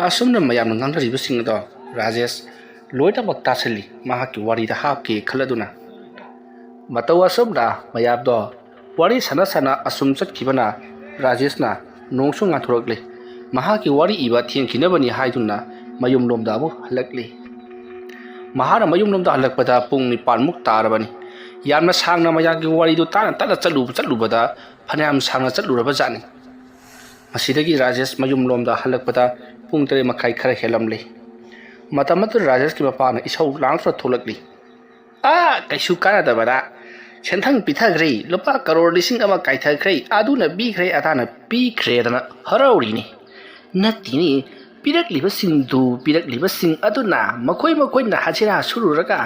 ꯑꯁꯨꯝꯅ ꯃꯌꯥꯝꯅ ꯉꯥꯡꯅꯔꯤꯕꯁꯤꯡ ꯑꯗꯣ ꯔꯥꯖꯦꯁ ꯂꯣꯏꯅꯃꯛ ꯇꯥꯁꯜꯂꯤ ꯃꯍꯥꯛꯀꯤ ꯋꯥꯔꯤꯗ ꯍꯥꯞꯀꯦ ꯈꯜꯂꯗꯨꯅ꯫ ꯃꯇꯧ ꯑꯁꯨꯝꯅ ꯃꯌꯥꯝꯗꯣ ꯋꯥꯔꯤ ꯁꯥꯟꯅ ꯑꯁꯨꯝ ꯆꯠꯈꯤꯕꯅ ꯔꯥꯖꯦꯁꯅ ꯅꯣꯡꯁꯨ ꯉꯥꯟꯊꯣꯔꯛꯂꯦ꯫ ꯃꯍꯥꯛꯀꯤ ꯋꯥꯔꯤ ꯏꯕ ꯊꯦꯡꯈꯤꯅꯕꯅꯤ ꯍꯥꯏꯗꯨꯅ ꯃꯌꯨꯝꯂꯣꯝꯗ ꯑꯃꯨꯛ ꯍꯜꯂꯛꯂꯤ꯫ ꯃꯍꯥꯛꯅ ꯃꯌꯨꯝꯂꯣꯝꯗ ꯍꯜꯂꯛꯄꯗ ꯄꯨꯡ 9ꯃꯨꯛ ꯇꯥꯔꯕꯅꯤ꯫ ꯌꯥꯝꯅ ꯁꯥꯡꯅ ꯃꯌꯥꯝꯒꯤ ꯋꯥꯔꯤꯗꯨ ꯇꯥꯅ ꯆꯠꯂꯨꯕꯗ ꯐꯅꯌꯥꯝ ꯁꯥꯡꯅ ꯆꯠꯂꯨꯔꯕ ꯖꯥꯠꯅꯤ꯫ ꯃꯁꯤꯗꯒꯤ ꯔꯥꯖꯦꯁ ꯃꯌꯨꯝꯂꯣꯝꯗ ꯍꯜꯂꯛꯄꯗ ꯄꯨꯡ 3:30 ꯈꯔ ꯍꯦꯜꯂꯝꯂꯦ꯫ ꯃꯇꯝ ꯑꯗꯨꯗ ꯔꯥꯖꯦꯁꯀꯤ ꯃꯄꯥꯅ ꯏꯁꯧ ꯂꯥꯡꯗꯨꯅ ꯊꯣꯛꯂꯛꯂꯤ꯫ ꯀꯩꯁꯨ ꯀꯥꯟꯅꯗꯕꯗ ꯁꯦꯟꯊꯪ ꯄꯤꯊꯈ꯭ꯔꯦ ꯂꯨꯄꯥ ꯀꯔꯣꯔ 1,000 ꯀꯥꯏꯊꯈ꯭ꯔꯦ ꯑꯗꯨꯅ ꯄꯤꯈ꯭ꯔꯦ ꯑꯗꯥꯅ ꯄꯤꯈ꯭ꯔꯦꯗꯅ ꯍꯔꯥꯎꯔꯤꯅꯤ꯫ ꯅꯠꯇꯦꯅꯦ ꯄꯤꯔꯛꯂꯤꯕꯁꯤꯡ ꯑꯗꯨꯅ ꯃꯈꯣꯏꯅ ꯍꯖꯤꯔꯥ ꯁꯨꯔꯨꯔꯒ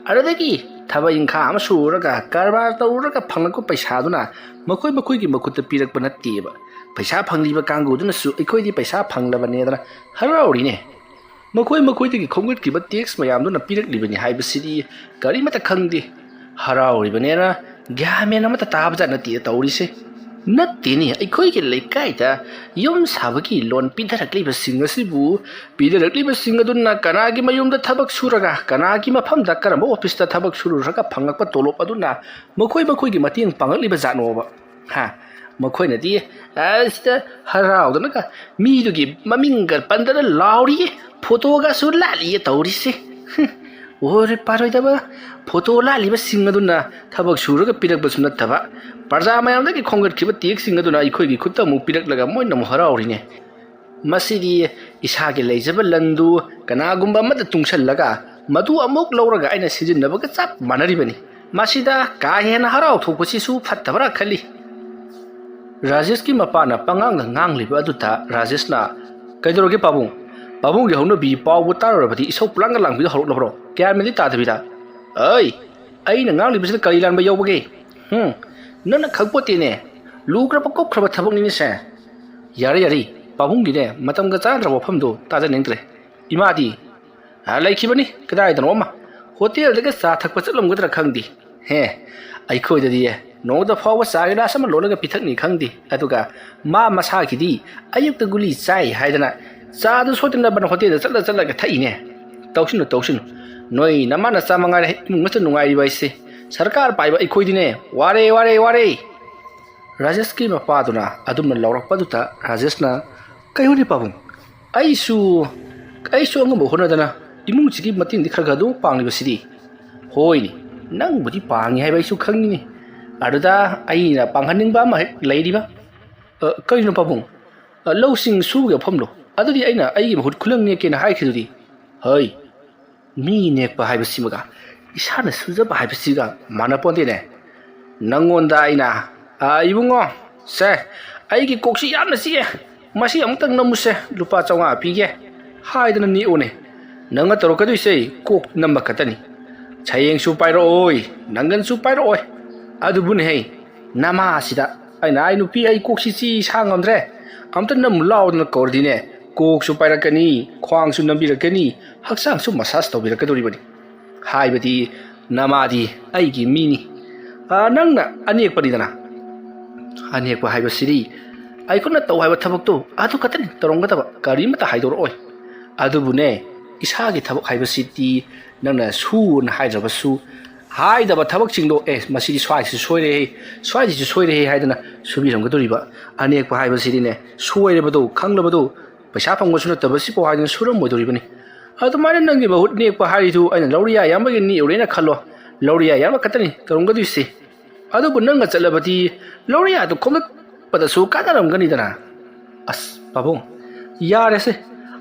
ꯑꯗꯨꯗꯒꯤ ꯊꯕꯛ ꯏꯪꯈꯥꯡ ꯑꯃ ꯁꯨꯔꯨꯔꯒ ꯀꯔꯕꯥꯔ ꯇꯧꯔꯨꯔꯒ ꯐꯪꯂꯛꯄ ꯄꯩꯁꯥꯗꯨꯅ ꯃꯈꯣꯏꯒꯤ ꯃꯈꯨꯠꯇ ꯄꯤꯔꯛꯄ ꯅꯠꯇꯦꯕ꯫ ꯄꯩꯁꯥ ꯐꯪꯂꯤꯕ ꯀꯥꯡꯕꯨꯗꯨꯅꯁꯨ ꯑꯩꯈꯣꯏꯗꯤ ꯄꯩꯁా ꯐꯪꯂꯕꯅꯦꯗꯅ ꯍꯔꯥꯎꯔꯤꯅꯦ꯫ ꯃꯈꯣꯏꯗꯒꯤ ꯈꯣꯝꯒꯠꯈꯤꯕ ꯇꯦꯛꯁ ꯃꯌꯥꯝꯗꯨꯅ ꯄꯤꯔꯛꯂꯤꯕꯅꯤ ꯍꯥꯏꯕꯁꯤꯗꯤ ꯀꯔꯤꯃꯠꯇ ꯈꯪꯗꯦ꯫ ꯍꯔꯥꯎꯔꯤꯕꯅꯦꯅ ꯒ꯭ꯌꯥꯟ ꯃꯦꯟ ꯑꯃꯠꯇ ꯇꯥꯕꯖꯥꯠ ꯅꯠꯇꯦ ꯇꯧꯔꯤꯁꯦ꯫ ꯅꯠꯇꯦꯅꯦ ꯑꯩꯈꯣꯏꯒꯤ ꯂꯩꯀꯥꯏꯗ ꯌꯨꯝ ꯁꯥꯕꯒꯤ ꯂꯣꯟ ꯄꯤꯊꯔꯛꯂꯤꯕꯁꯤꯡ ꯑꯗꯨꯅ ꯀꯅꯥꯒꯤ ꯃꯌꯨꯝꯗ ꯊꯕꯛ ꯁꯨꯔꯒꯀꯅꯥꯒꯤ ಮಫꯝꯗ ಕರಂಬ ಆಫೀಸ್ದ ಥಬಕ್ ಶುರುರಗ ಫಂಗಕ್ಪ ತೋಲೋಪ್ ಅದುನ್ನ ಮಖೋಯ್ಗೆ ಮತಿಯಂಗ್ ಪಂಗಕ್ಲಿಬ ಜಾꯠꯅꯣꯕ ಮಖೋಯ್ನದಿ ಅಸ್ತ ಹರಾವ್ದನಗ ಮೀದುಗಿ ಮಮಿಂಗ ಪಂದನ ಲಾವ್ರಿಯೆ ಫೋಟೋಗಸು ಲಾಲಿಯೆ ತೌರಿಸೆ ಓರೆ ಪಾರೋಯ್ದಬ ಫೋಟೋ ಲಾಲಿಬꯁꯤꯡ ಅದುನ್ನ ಥಬಕ್ ಶುರುರಗ ಪಿರಕ್ಬಸು ನತ್ತಬ ಪ್ರಜಾ ಮಯಾಮದಗಿ ಖೊಂಗಟ್ಖಿಬ ꯇꯦꯛꯁꯤꯡ ꯑꯗꯨꯅ ꯑꯩꯈꯣꯏꯒꯤ ꯈꯨꯠꯇ ꯑꯃꯨꯛ ꯄꯤꯔꯛꯂꯒ ꯃꯣꯏꯅ ꯑꯃꯨꯛ ꯍꯔꯥꯎꯔꯤꯅꯦ ꯃꯁꯤꯗꯤ ꯏꯁꯥꯒꯤ ꯂꯩꯖꯕ ꯂꯟꯗꯨ ꯀꯅꯥꯒꯨꯝꯕ ꯑꯃꯗ ꯇꯨꯡꯁꯜꯂꯒ ꯃꯗꯨ ꯑꯃꯨꯛ ꯂꯧꯔꯒ ꯑꯩꯅ ꯁꯤꯖꯤꯟꯅꯕꯒ ꯆꯞ ꯃꯥꯟꯅꯔꯤꯕꯅꯤ ꯃꯁꯤꯗ ꯀꯥ ꯍꯦꯟꯅ ꯍꯔꯥꯎ ꯊꯣꯛꯄꯁꯤꯁꯨ ꯐꯠꯇꯕ꯭ꯔꯥ ꯈꯜꯂꯤ ꯔꯥꯖꯦꯁꯀꯤ ꯃꯄꯥꯅ ꯄꯉꯥꯡꯗ ꯉꯥꯡꯂꯤꯕ ꯑꯗꯨꯗ ꯔꯥꯖꯦꯁꯅ ꯀꯩꯗꯧꯔꯒꯦ ꯄꯥꯕꯨꯡꯒꯤ ꯍꯧꯅꯕꯤ ꯄꯥꯎꯕꯨ ꯇꯥꯔꯨꯔꯕꯗꯤ ꯏꯁꯧ ꯄꯨꯂꯥꯡꯒ ꯂꯥꯡꯕꯤꯗ ꯍꯧꯔꯛꯂꯕ꯭ꯔꯣ ꯀꯌꯥꯃꯦꯟꯗꯤ ꯇꯥꯗꯕꯤꯗ ꯑꯩꯅ ꯉꯥꯡꯂꯤꯕꯁꯤꯗ ꯀꯔꯤ ꯂꯥꯟꯕ ꯌꯥꯎꯕꯒꯦ ꯅꯪꯅ ꯈꯪꯄꯣꯠꯇꯦꯅꯦ ꯂꯨꯈ꯭ꯔꯕ ꯀꯣꯛꯈ꯭ꯔꯕ ꯊꯕꯛꯅꯤꯅꯦꯁꯦ ꯌꯥꯔꯦ ꯄꯥꯕꯨꯡꯒꯤꯅꯦ ꯃꯇꯝꯒ ꯆꯥꯗ꯭ꯔꯕ ꯋꯥꯐꯝꯗꯣ ꯇꯥꯖꯅꯤꯡꯗ꯭ꯔꯦ ꯏꯃꯥꯗꯤ ꯂꯩꯈꯤꯕꯅꯤ ꯀꯗꯥꯏꯗꯅꯣ ꯑꯃ ꯍꯣꯇꯦꯜꯗꯒ ꯆꯥ ꯊꯛꯄ ꯆꯠꯂꯝꯒꯗ꯭ꯔꯥ ꯈꯪꯗꯦ ꯑꯩꯈꯣꯏꯗꯗꯤ ꯅꯣꯡꯗ ꯐꯥꯎꯕ ꯆꯥ ꯒꯤꯂꯥꯁ ꯑꯃ ꯂꯣꯜꯂꯒ ꯄꯤꯊꯛꯅꯤ ꯈꯪꯗꯦ ꯑꯗꯨꯒ ꯃꯥ ꯃꯁꯥꯒꯤꯗꯤ ꯑꯌꯨꯛꯇ ꯒꯨꯂꯤ ꯆꯥꯏ ꯍꯥꯏꯗꯅ ꯆꯥꯗꯨ ꯁꯣꯏꯗꯅꯕꯅ ꯍꯣꯇꯦꯜꯗ ꯆꯠꯂꯒ ꯊꯛꯏꯅꯦ ꯇꯧꯁꯤꯅꯨ ꯅꯣꯏ ꯅꯃꯥ ꯅꯆꯥ ꯃꯉꯥꯏꯔꯦ ꯏꯃꯨꯡ ꯑꯃꯇ ꯅꯨꯡꯉꯥꯏꯔꯤꯕ ꯑꯩꯁꯦ ꯁꯔꯀꯥꯔ ꯄꯥꯏꯕ ꯑꯩꯈꯣꯏꯗꯤꯅꯦ ꯋꯥꯔꯦ ꯔꯥꯖꯦꯁꯀꯤ ꯃꯄꯥꯗꯨꯅ ꯑꯗꯨꯝꯅ ꯂꯥꯎꯔꯛꯄꯗꯨꯗ ꯔꯥꯖꯦꯁꯅ ꯀꯩꯅꯣꯅꯦ ꯄꯥꯕꯨꯡ ꯑꯩꯁꯨ ꯑꯉꯝꯕ ꯍꯣꯠꯅꯗꯅ ꯏꯃꯨꯡꯁꯤꯒꯤ ꯃꯇꯦꯡꯗꯤ ꯈꯔ ꯑꯗꯨꯝ ꯄꯥꯡꯂꯤꯕꯁꯤꯗꯤ ꯍꯣꯏꯅꯦ ꯅꯪꯕꯨꯗꯤ ꯄꯥꯡꯉꯤ ꯍꯥꯏꯕ ꯑꯩꯁꯨ ꯈꯪꯉꯤꯅꯤ ꯑꯗꯨꯗ ꯑꯩꯅ ꯄꯥꯡꯍꯟꯅꯤꯡꯕ ꯑꯃ ꯍꯦꯛ ꯂꯩꯔꯤꯕ ꯀꯩꯅꯣ ꯄꯥꯕꯨꯡ ꯂꯧꯁꯤꯡ ꯁꯨꯕꯒꯤ ꯃꯐꯝꯗꯣ ꯑꯗꯨꯗꯤ ꯑꯩꯅ ꯑꯩꯒꯤ ꯃꯍꯨꯠ ꯈꯨꯂꯪ ꯅꯦꯛꯀꯦꯅ ꯍꯥꯏꯈꯤꯗꯨꯗꯤ ꯍꯣꯏ ꯃꯤ ꯅꯦꯛꯄ ꯍꯥꯏꯕꯁꯤꯃꯒ ꯏꯁꯥꯅ ꯁꯨꯖꯕ ꯍꯥꯏꯕꯁꯤꯒ ꯃꯥꯟꯅꯄꯣꯟꯇꯦꯅꯦ ꯅꯪꯉꯣꯟꯗ ꯑꯩꯅ ꯏꯕꯨꯡꯉꯣ ꯁꯦ ꯑꯩꯒꯤ ꯀꯣꯛꯁꯤ ꯌꯥꯝꯅ ꯆꯤꯛꯑꯦ ꯃꯁꯤ ꯑꯃꯨꯛꯇꯪ ꯅꯝꯃꯨꯁꯦ ꯂꯨꯄꯥ 500 ꯄꯤꯒꯦ ꯍꯥꯏꯗꯅ ꯅꯦꯛꯎꯅꯦ ꯅꯪꯅ ꯇꯧꯔꯛꯀꯗꯣꯏꯁꯦ ꯀꯣꯛ ꯅꯝꯕ ꯈꯛꯇꯅꯤ ꯁꯌꯦꯡꯁꯨ ꯄꯥꯏꯔꯛꯑꯣꯏ ꯅꯪꯒꯟꯁꯨ ꯄꯥꯏꯔꯛꯑꯣꯏ ꯑꯗꯨꯕꯨꯅꯦꯍꯦ ꯅꯃꯥꯁꯤꯗ ꯑꯩꯅ ꯑꯩ ꯅꯨꯄꯤ ꯑꯩ ꯀꯣꯛꯁꯤ ꯆꯤ ꯁꯥ ꯉꯝꯗ꯭ꯔꯦ ꯑꯝꯇ ꯅꯝꯃꯨ ꯂꯥꯎꯗꯅ ꯀꯧꯔꯗꯤꯅꯦ ꯀꯣꯛꯁꯨ ꯄꯥꯏꯔꯛꯀꯅꯤ ꯈ꯭ꯋꯥꯡꯁꯨ ꯅꯝꯕꯤꯔꯛꯀꯅꯤ ꯍꯛꯆꯥꯡꯁꯨ ꯃꯁꯥꯖ ꯇꯧꯕꯤꯔꯛꯀꯗꯧꯔꯤꯕꯅꯤ ꯍꯥꯏꯕꯗꯤ ꯅꯃꯥꯗꯤ ꯑꯩꯒꯤ ꯃꯤꯅꯤ ꯅꯪꯅ ꯑꯅꯦꯛꯄꯅꯤꯗꯅ ꯑꯅꯦꯛꯄ ꯍꯥꯏꯕꯁꯤꯗꯤ ꯑꯩꯈꯣꯏꯅ ꯇꯧ ꯍꯥꯏꯕ ꯊꯕꯛꯇꯣ ꯑꯗꯨ ꯈꯛꯇꯅꯤ ꯇꯧꯔꯝꯒꯗꯕ ꯀꯔꯤꯃꯠꯇ ꯍꯥꯏꯗꯣꯔꯛꯑꯣꯏ ꯑꯗꯨꯕꯨꯅꯦ ꯏꯁꯥꯒꯤ ꯊꯕꯛ ꯍꯥꯏꯕꯁꯤꯗꯤ ꯅꯪꯅ ꯁꯨꯅ ꯍꯥꯏꯗ꯭ꯔꯕꯁꯨ ꯍꯥꯏꯗꯕ ꯊꯕꯛꯁꯤꯡꯗꯣ ꯃꯁꯤꯗꯤ ꯁ꯭ꯋꯥꯏꯁꯤꯁꯨ ꯁꯣꯏꯔꯦꯍꯦ ꯁ꯭ꯋꯥꯏꯁꯤꯁꯨ ꯁꯣꯏꯔꯦꯍꯦ ꯍꯥꯏꯗꯅ ꯁꯨꯕꯤꯔꯝꯒꯗꯧꯔꯤꯕ ꯑꯅꯦꯛꯄ ꯍꯥꯏꯕꯁꯤꯗꯤꯅꯦ ꯁꯣꯏꯔꯕꯗꯣ ꯈꯪꯂꯕꯗꯣ ꯄꯩꯁꯥ ꯐꯪꯕꯁꯨ ꯅꯠꯇꯕꯁꯤꯐꯥꯎ ꯍꯥꯏꯗꯅ ꯁꯨꯔꯝꯃꯣꯏꯗꯧꯔꯤꯕꯅꯤ ꯑꯗꯨꯃꯥꯏꯅ ꯅꯪꯒꯤ ꯃꯍꯨꯠ ꯅꯦꯛꯄ ꯍꯥꯏꯔꯤꯗꯨ ꯑꯩꯅ ꯂꯧꯔꯤꯌꯥ ꯌꯥꯝꯕꯒꯤ ꯅꯦꯛꯎꯔꯦꯅ ꯈꯜꯂꯣ ꯂꯧꯔꯤꯌꯥ ꯌꯥꯝꯕ ꯈꯛꯇꯅꯤ ꯇꯧꯔꯝꯒꯗꯣꯏꯁꯦ ꯑꯗꯨꯕꯨ ꯅꯪꯅ ꯆꯠꯂꯕꯗꯤ ꯂꯧꯔꯤꯌꯥꯗꯨ ꯈꯣꯝꯒꯠꯄꯗꯁꯨ ꯀꯥꯟꯅꯔꯝꯒꯅꯤꯗꯅ ꯑꯁ ꯄꯥꯕꯨꯡ ꯌꯥꯔꯦꯁꯦ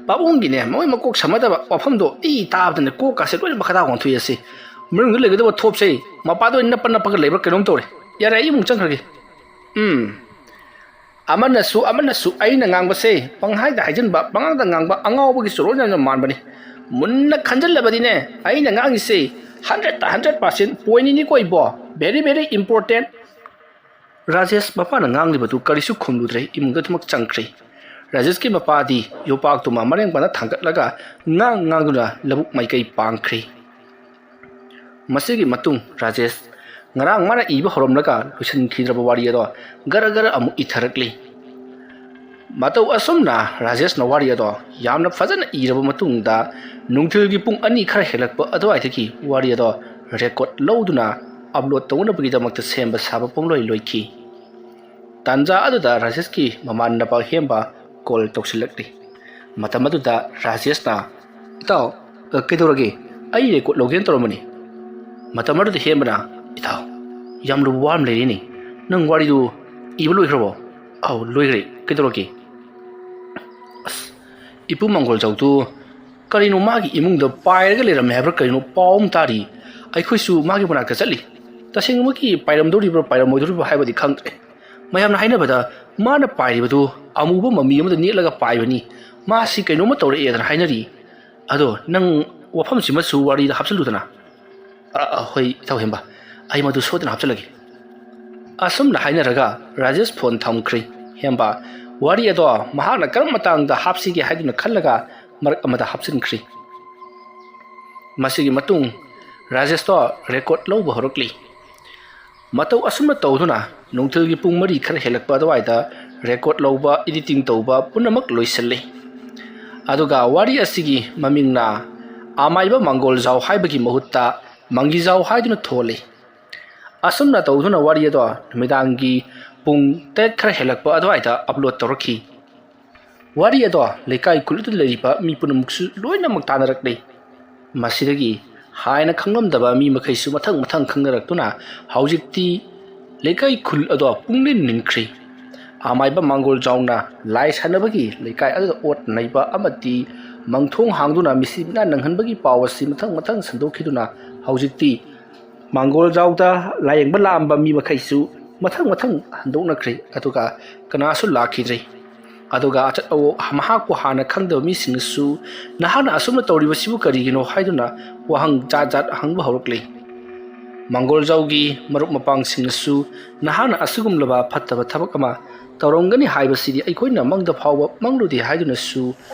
ꯄꯥꯕꯨꯡꯒꯤꯅꯦ ꯃꯣꯏ ꯃꯀꯣꯛ ꯁꯝꯃꯗꯕ ꯋꯥꯐꯝꯗꯣ ꯇꯥꯕꯗꯅꯦ ꯀꯣꯛꯀꯥꯁꯦ ꯂꯣꯏꯅ ꯃꯈꯥ ꯑꯣꯟꯊꯣꯛꯏꯁꯦ ꯃꯅꯨꯡꯗ ꯂꯩꯒꯗꯕ ꯊꯣꯞꯁꯦ ꯃꯄꯥꯗ ꯑꯣꯏꯅ ꯅꯞꯄꯒ ꯂꯩꯕ꯭ꯔꯥ ꯀꯩꯅꯣꯝ ꯇꯧꯔꯦ ꯌꯥꯔꯦ ꯑꯩ ꯑꯃꯨꯛ ꯆꯪꯈ꯭ꯔꯒꯦ ꯑꯃꯅꯁꯨ ꯑꯩꯅ ꯉꯥꯡꯕꯁꯦ ꯄꯪꯍꯥꯏꯗ ꯍꯥꯏꯖꯤꯟꯕ ꯄꯪꯉꯥꯡꯗ ꯉꯥꯡꯕ ꯑꯉꯥꯎꯕꯒꯤ ꯆꯣꯔꯣꯟ ꯌꯥꯝꯅ ꯃꯥꯟꯕꯅꯤ ꯃꯨꯟꯅ ꯈꯟꯖꯤꯜꯂꯕꯗꯤꯅꯦ ꯑꯩꯅ ꯉꯥꯡꯉꯤꯁꯦ 100% ꯄꯣꯏꯟꯅꯤꯀꯣ ꯏꯕꯣ ꯚꯦꯔꯤ ꯏꯝꯄꯣꯔꯇꯦꯟ ꯔꯥꯖꯦꯁ ꯃꯄꯥꯅ ꯉꯥꯡꯂꯤꯕꯗꯨ ꯀꯔꯤꯁꯨ ꯈꯨꯝꯂꯨꯗ꯭ꯔꯦ ꯏꯃꯨꯡꯗ ꯑꯗꯨꯃꯛ ꯆꯪꯈ꯭ꯔꯦ ꯔꯥꯖꯦꯁꯀꯤ ꯃꯄꯥꯗꯤ ꯌꯣꯄꯥꯛꯇꯨꯃ ꯃꯔꯦꯡꯕꯅ ꯊꯥꯡꯒꯠꯂꯒ ꯉꯥꯡꯗꯨꯅ ꯂꯧꯕꯨꯛ ꯃꯥꯏꯀꯩ ꯄꯥꯡꯈ꯭ꯔꯦ ꯃꯁꯤꯒꯤ ꯃꯇꯨꯡ ꯔꯥꯖꯦꯁ ꯉꯔꯥꯡ ꯃꯥꯅ ꯏꯕ ꯍꯧꯔꯝꯂꯒ ꯂꯣꯏꯁꯤꯟꯈꯤꯗ꯭ꯔꯕ ꯋꯥꯔꯤ ꯑꯗꯣ ꯒꯔ ꯑꯃꯨꯛ ꯏꯊꯔꯛꯂꯤ ꯃꯇꯧ ꯑꯁꯨꯝꯅ ꯔꯥꯖꯦꯁꯅ ꯋꯥꯔꯤ ꯑꯗꯣ ꯌꯥꯝꯅ ꯐꯖꯅ ꯏꯔꯕ ꯃꯇꯨꯡꯗ ꯅꯨꯡꯊꯤꯜꯒꯤ ꯄꯨꯡ 2 ꯈꯔ ꯍꯦꯜꯂꯛꯄ ꯑꯗꯨꯋꯥꯏꯗꯒꯤ ꯋꯥꯔꯤ ꯑꯗꯣ ꯔꯦꯀꯣꯔꯗ ꯂꯧꯗꯨꯅ ꯑꯞꯂꯣꯗ ꯇꯧꯅꯕꯒꯤꯗꯃꯛꯇ ꯁꯦꯝꯕ ꯁꯥꯕ ꯄꯨꯡꯂꯣꯏ ꯂꯣꯏꯈꯤ ꯇꯥꯟꯖꯥ ꯑꯗꯨꯗ ꯔꯥꯖꯦꯁꯀꯤ ꯃꯃꯥꯟꯅꯕ ꯍꯦꯝꯕ ꯀꯣꯜ ꯇꯧꯁꯤꯜꯂꯛꯂꯤ ꯃꯇꯝ ꯑꯗꯨꯗ ꯔꯥꯖꯦꯁꯅ ꯏꯇꯥꯎ ꯀꯩꯗꯧꯔꯒꯦ ꯑꯩ ꯔꯦꯀꯣꯔꯗ ꯂꯧꯒꯦꯅ ꯇꯧꯔꯝꯕꯅꯤ ꯃꯇꯝ ꯑꯗꯨꯗ ꯍꯦꯝꯕꯅ ꯏꯇꯥꯎ ꯌꯥꯝ ꯂꯨꯕ ꯋꯥ ꯑꯃ ꯂꯩꯔꯤꯅꯦ ꯅꯪ ꯋꯥꯔꯤꯗꯨ ꯏꯕ ꯂꯣꯏꯈ꯭ꯔꯕꯣ ꯑꯧ ꯂꯣꯏꯈ꯭ꯔꯦ ꯀꯩꯗꯧꯔꯒꯦ ꯑꯁ ꯏꯄꯨ ꯃꯪꯒꯣꯜꯖꯥꯎꯗꯨ ꯀꯔꯤꯅꯣ ꯃꯥꯒꯤ ꯏꯃꯨꯡꯗ ꯄꯥꯏꯔꯒ ꯂꯩꯔꯝꯃꯦ ꯍꯥꯏꯕ꯭ꯔꯥ ꯀꯔꯤꯅꯣ ꯄꯥꯎ ꯑꯃ ꯇꯥꯔꯤ ꯑꯩꯈꯣꯏꯁꯨ ꯃꯥꯒꯤ ꯃꯅꯥꯛꯇ ꯆꯠꯂꯤ ꯇꯁꯦꯡꯅꯃꯛꯀꯤ ꯄꯥꯏꯔꯝꯗꯧꯔꯤꯕ꯭ꯔꯥ ꯄꯥꯏꯔꯝꯃꯣꯏꯗꯧꯔꯤꯕ꯭ꯔꯥ ꯍꯥꯏꯕꯗꯤ ꯈꯪꯗ꯭ꯔꯦ ꯃꯌꯥꯝꯅ ꯍꯥꯏꯅꯕꯗ ꯃꯥꯅ ꯄꯥꯏꯔꯤꯕꯗꯨ ꯑꯃꯨꯕ ꯃꯃꯤ ꯑꯃꯗ ꯅꯦꯠꯂꯒ ꯄꯥꯏꯕꯅꯤ ꯃꯥꯁꯤ ꯀꯩꯅꯣꯝꯃ ꯇꯧꯔꯛꯑꯦꯗꯅ ꯍꯥꯏꯅꯔꯤ ꯑꯗꯣ ꯅꯪ ꯋꯥꯐꯝꯁꯤꯃꯁꯨ ꯋꯥꯔꯤꯗ ꯍꯥꯞꯆꯤꯜꯂꯨꯗꯅ ꯍꯣꯏ ꯏꯇꯥꯎ ꯍꯦꯝꯕ ꯑꯩ ꯃꯗꯨ ꯁꯣꯏꯗꯅ ꯍꯥꯞꯆꯤꯜꯂꯒꯦ ꯑꯁꯨꯝꯅ ꯍꯥꯏꯅꯔꯒ ꯔꯥꯖꯦꯁ ꯐꯣꯟ ꯊꯝꯈ꯭ꯔꯦ ꯍꯦꯝꯕ ꯋꯥꯔꯤ ꯑꯗꯣ ꯃꯍꯥꯛꯅ ꯀꯔꯝꯕ ꯃꯇꯥꯡꯗ ꯍꯥꯞꯁꯤꯒꯦ ꯍꯥꯏꯗꯨꯅ ꯈꯜꯂꯒ ꯃꯔꯛ ꯑꯃꯗ ꯍꯥꯞꯆꯤꯟꯈ꯭ꯔꯤ ꯃꯁꯤꯒꯤ ꯃꯇꯨꯡ ꯔꯥꯖꯦꯁꯇꯣ ꯔꯦꯀꯣꯔꯗ ꯂꯧꯕ ꯍꯧꯔꯛꯂꯤ ꯃꯇꯧ ꯑꯁꯨꯝꯅ ꯇꯧꯗꯨꯅ ꯅꯨꯡꯊꯤꯜꯒꯤ ꯄꯨꯡ 4 ꯈꯔ ꯍꯦꯜꯂꯛꯄ ꯑꯗꯨꯋꯥꯏꯗ ꯔꯦꯀꯣꯔꯗ ꯂꯧꯕ ꯏꯗꯤꯇꯤꯡ ꯇꯧꯕ ꯄꯨꯝꯅꯃꯛ ꯂꯣꯏꯁꯤꯜꯂꯤ ꯑꯗꯨꯒ ꯋꯥꯔꯤ ꯑꯁꯤꯒꯤ ꯃꯃꯤꯡꯅ ꯑꯃꯥꯏꯕ ꯃꯪꯒꯣꯜꯖꯥꯎ ꯍꯥꯏꯕꯒꯤ ꯃꯍꯨꯠꯇ ꯃꯪꯒꯤꯖꯥꯎ ꯍꯥꯏꯗꯨꯅ ꯊꯣꯜꯂꯤ ꯑꯁꯨꯝꯅ ꯇꯧꯗꯨꯅ ꯋꯥꯔꯤ ꯑꯗꯣ ꯅꯨꯃꯤꯗꯥꯡꯒꯤ ꯄꯨꯡ 8 ꯈꯔ ꯍꯦꯜꯂꯛꯄ ꯑꯗꯨꯋꯥꯏꯗ ꯑꯞꯂꯣꯗ ꯇꯧꯔꯛꯈꯤ ꯋꯥꯔꯤ ꯑꯗꯣ ꯂꯩꯀꯥꯏ ꯈꯨꯜꯗꯨꯗ ꯂꯩꯔꯤꯕ ꯃꯤ ꯄꯨꯝꯅꯃꯛꯁꯨ ꯂꯣꯏꯅꯃꯛ ꯇꯥꯟꯅꯔꯛꯂꯤ ꯃꯁꯤꯗꯒꯤ ꯍꯥꯏꯅ ꯈꯪꯂꯝꯗꯕ ꯃꯤ ꯃꯈꯩꯁꯨ ꯃꯊꯪ ꯈꯪꯅꯔꯛꯇꯨꯅ ꯍꯧꯖꯤꯛꯇꯤ ꯂꯩꯀꯥꯏ ꯈꯨꯜ ꯑꯗꯣ ꯄꯨꯡꯅꯤꯟ ꯅꯤꯟꯈ꯭ꯔꯤ ꯑꯃꯥꯏꯕ ꯃꯪꯒꯣꯜꯖꯥꯎꯅ ꯂꯥꯏ ꯁꯥꯟꯅꯕꯒꯤ ꯂꯩꯀꯥꯏ ꯑꯗꯨꯗ ꯑꯣꯠ ꯅꯩꯕ ꯑꯃꯗꯤ ꯃꯪꯊꯣꯡ ꯍꯥꯡꯗꯨꯅ ꯃꯤꯁꯤ ꯃꯤꯅꯥ ꯅꯪꯍꯟꯕꯒꯤ ꯄꯥꯎ ꯑꯁꯤ ꯃꯊꯪ ꯁꯟꯗꯣꯛꯈꯤꯗꯨꯅ ꯍꯧꯖꯤꯛꯇꯤ ꯃꯪꯒꯣꯜꯖꯥꯎꯗ ꯂꯥꯌꯦꯡꯕ ꯂꯥꯛꯑꯝꯕ ꯃꯤ ꯃꯈꯩꯁꯨ ꯃꯊꯪ ꯍꯟꯗꯣꯛꯅꯈ꯭ꯔꯦ ꯑꯗꯨꯒ ꯀꯅꯥꯁꯨ ꯂꯥꯛꯈꯤꯗ꯭ꯔꯦ ꯑꯗꯨꯒ ꯃꯍꯥꯛꯄꯨ ꯍꯥꯟꯅ ꯈꯪꯗꯕ ꯃꯤꯁꯤꯡꯅꯁꯨ ꯅꯍꯥꯛꯅ ꯑꯁꯨꯝꯅ ꯇꯧꯔꯤꯕꯁꯤꯕꯨ ꯀꯔꯤꯒꯤꯅꯣ ꯍꯥꯏꯗꯨꯅ ꯋꯥꯍꯪ ꯖꯥꯠ ꯍꯪꯕ ꯍꯧꯔꯛꯂꯤ ꯃꯪꯒꯣꯜꯖꯥꯎꯒꯤ ꯃꯔꯨꯞ ꯃꯄꯥꯡꯁꯤꯡꯅꯁꯨ ꯅꯍꯥꯛꯅ ꯑꯁꯤꯒꯨꯝꯂꯕ ꯐꯠꯇꯕ ꯊꯕꯛ ꯑꯃ ꯇꯧꯔꯝꯒꯅꯤ ꯍꯥꯏꯕꯁꯤꯗꯤ ꯑꯩꯈꯣꯏꯅ ꯃꯪꯗ ꯐꯥꯎꯕ ꯃꯪꯂꯨꯗꯦ ꯍꯥꯏꯗꯨꯅꯁꯨ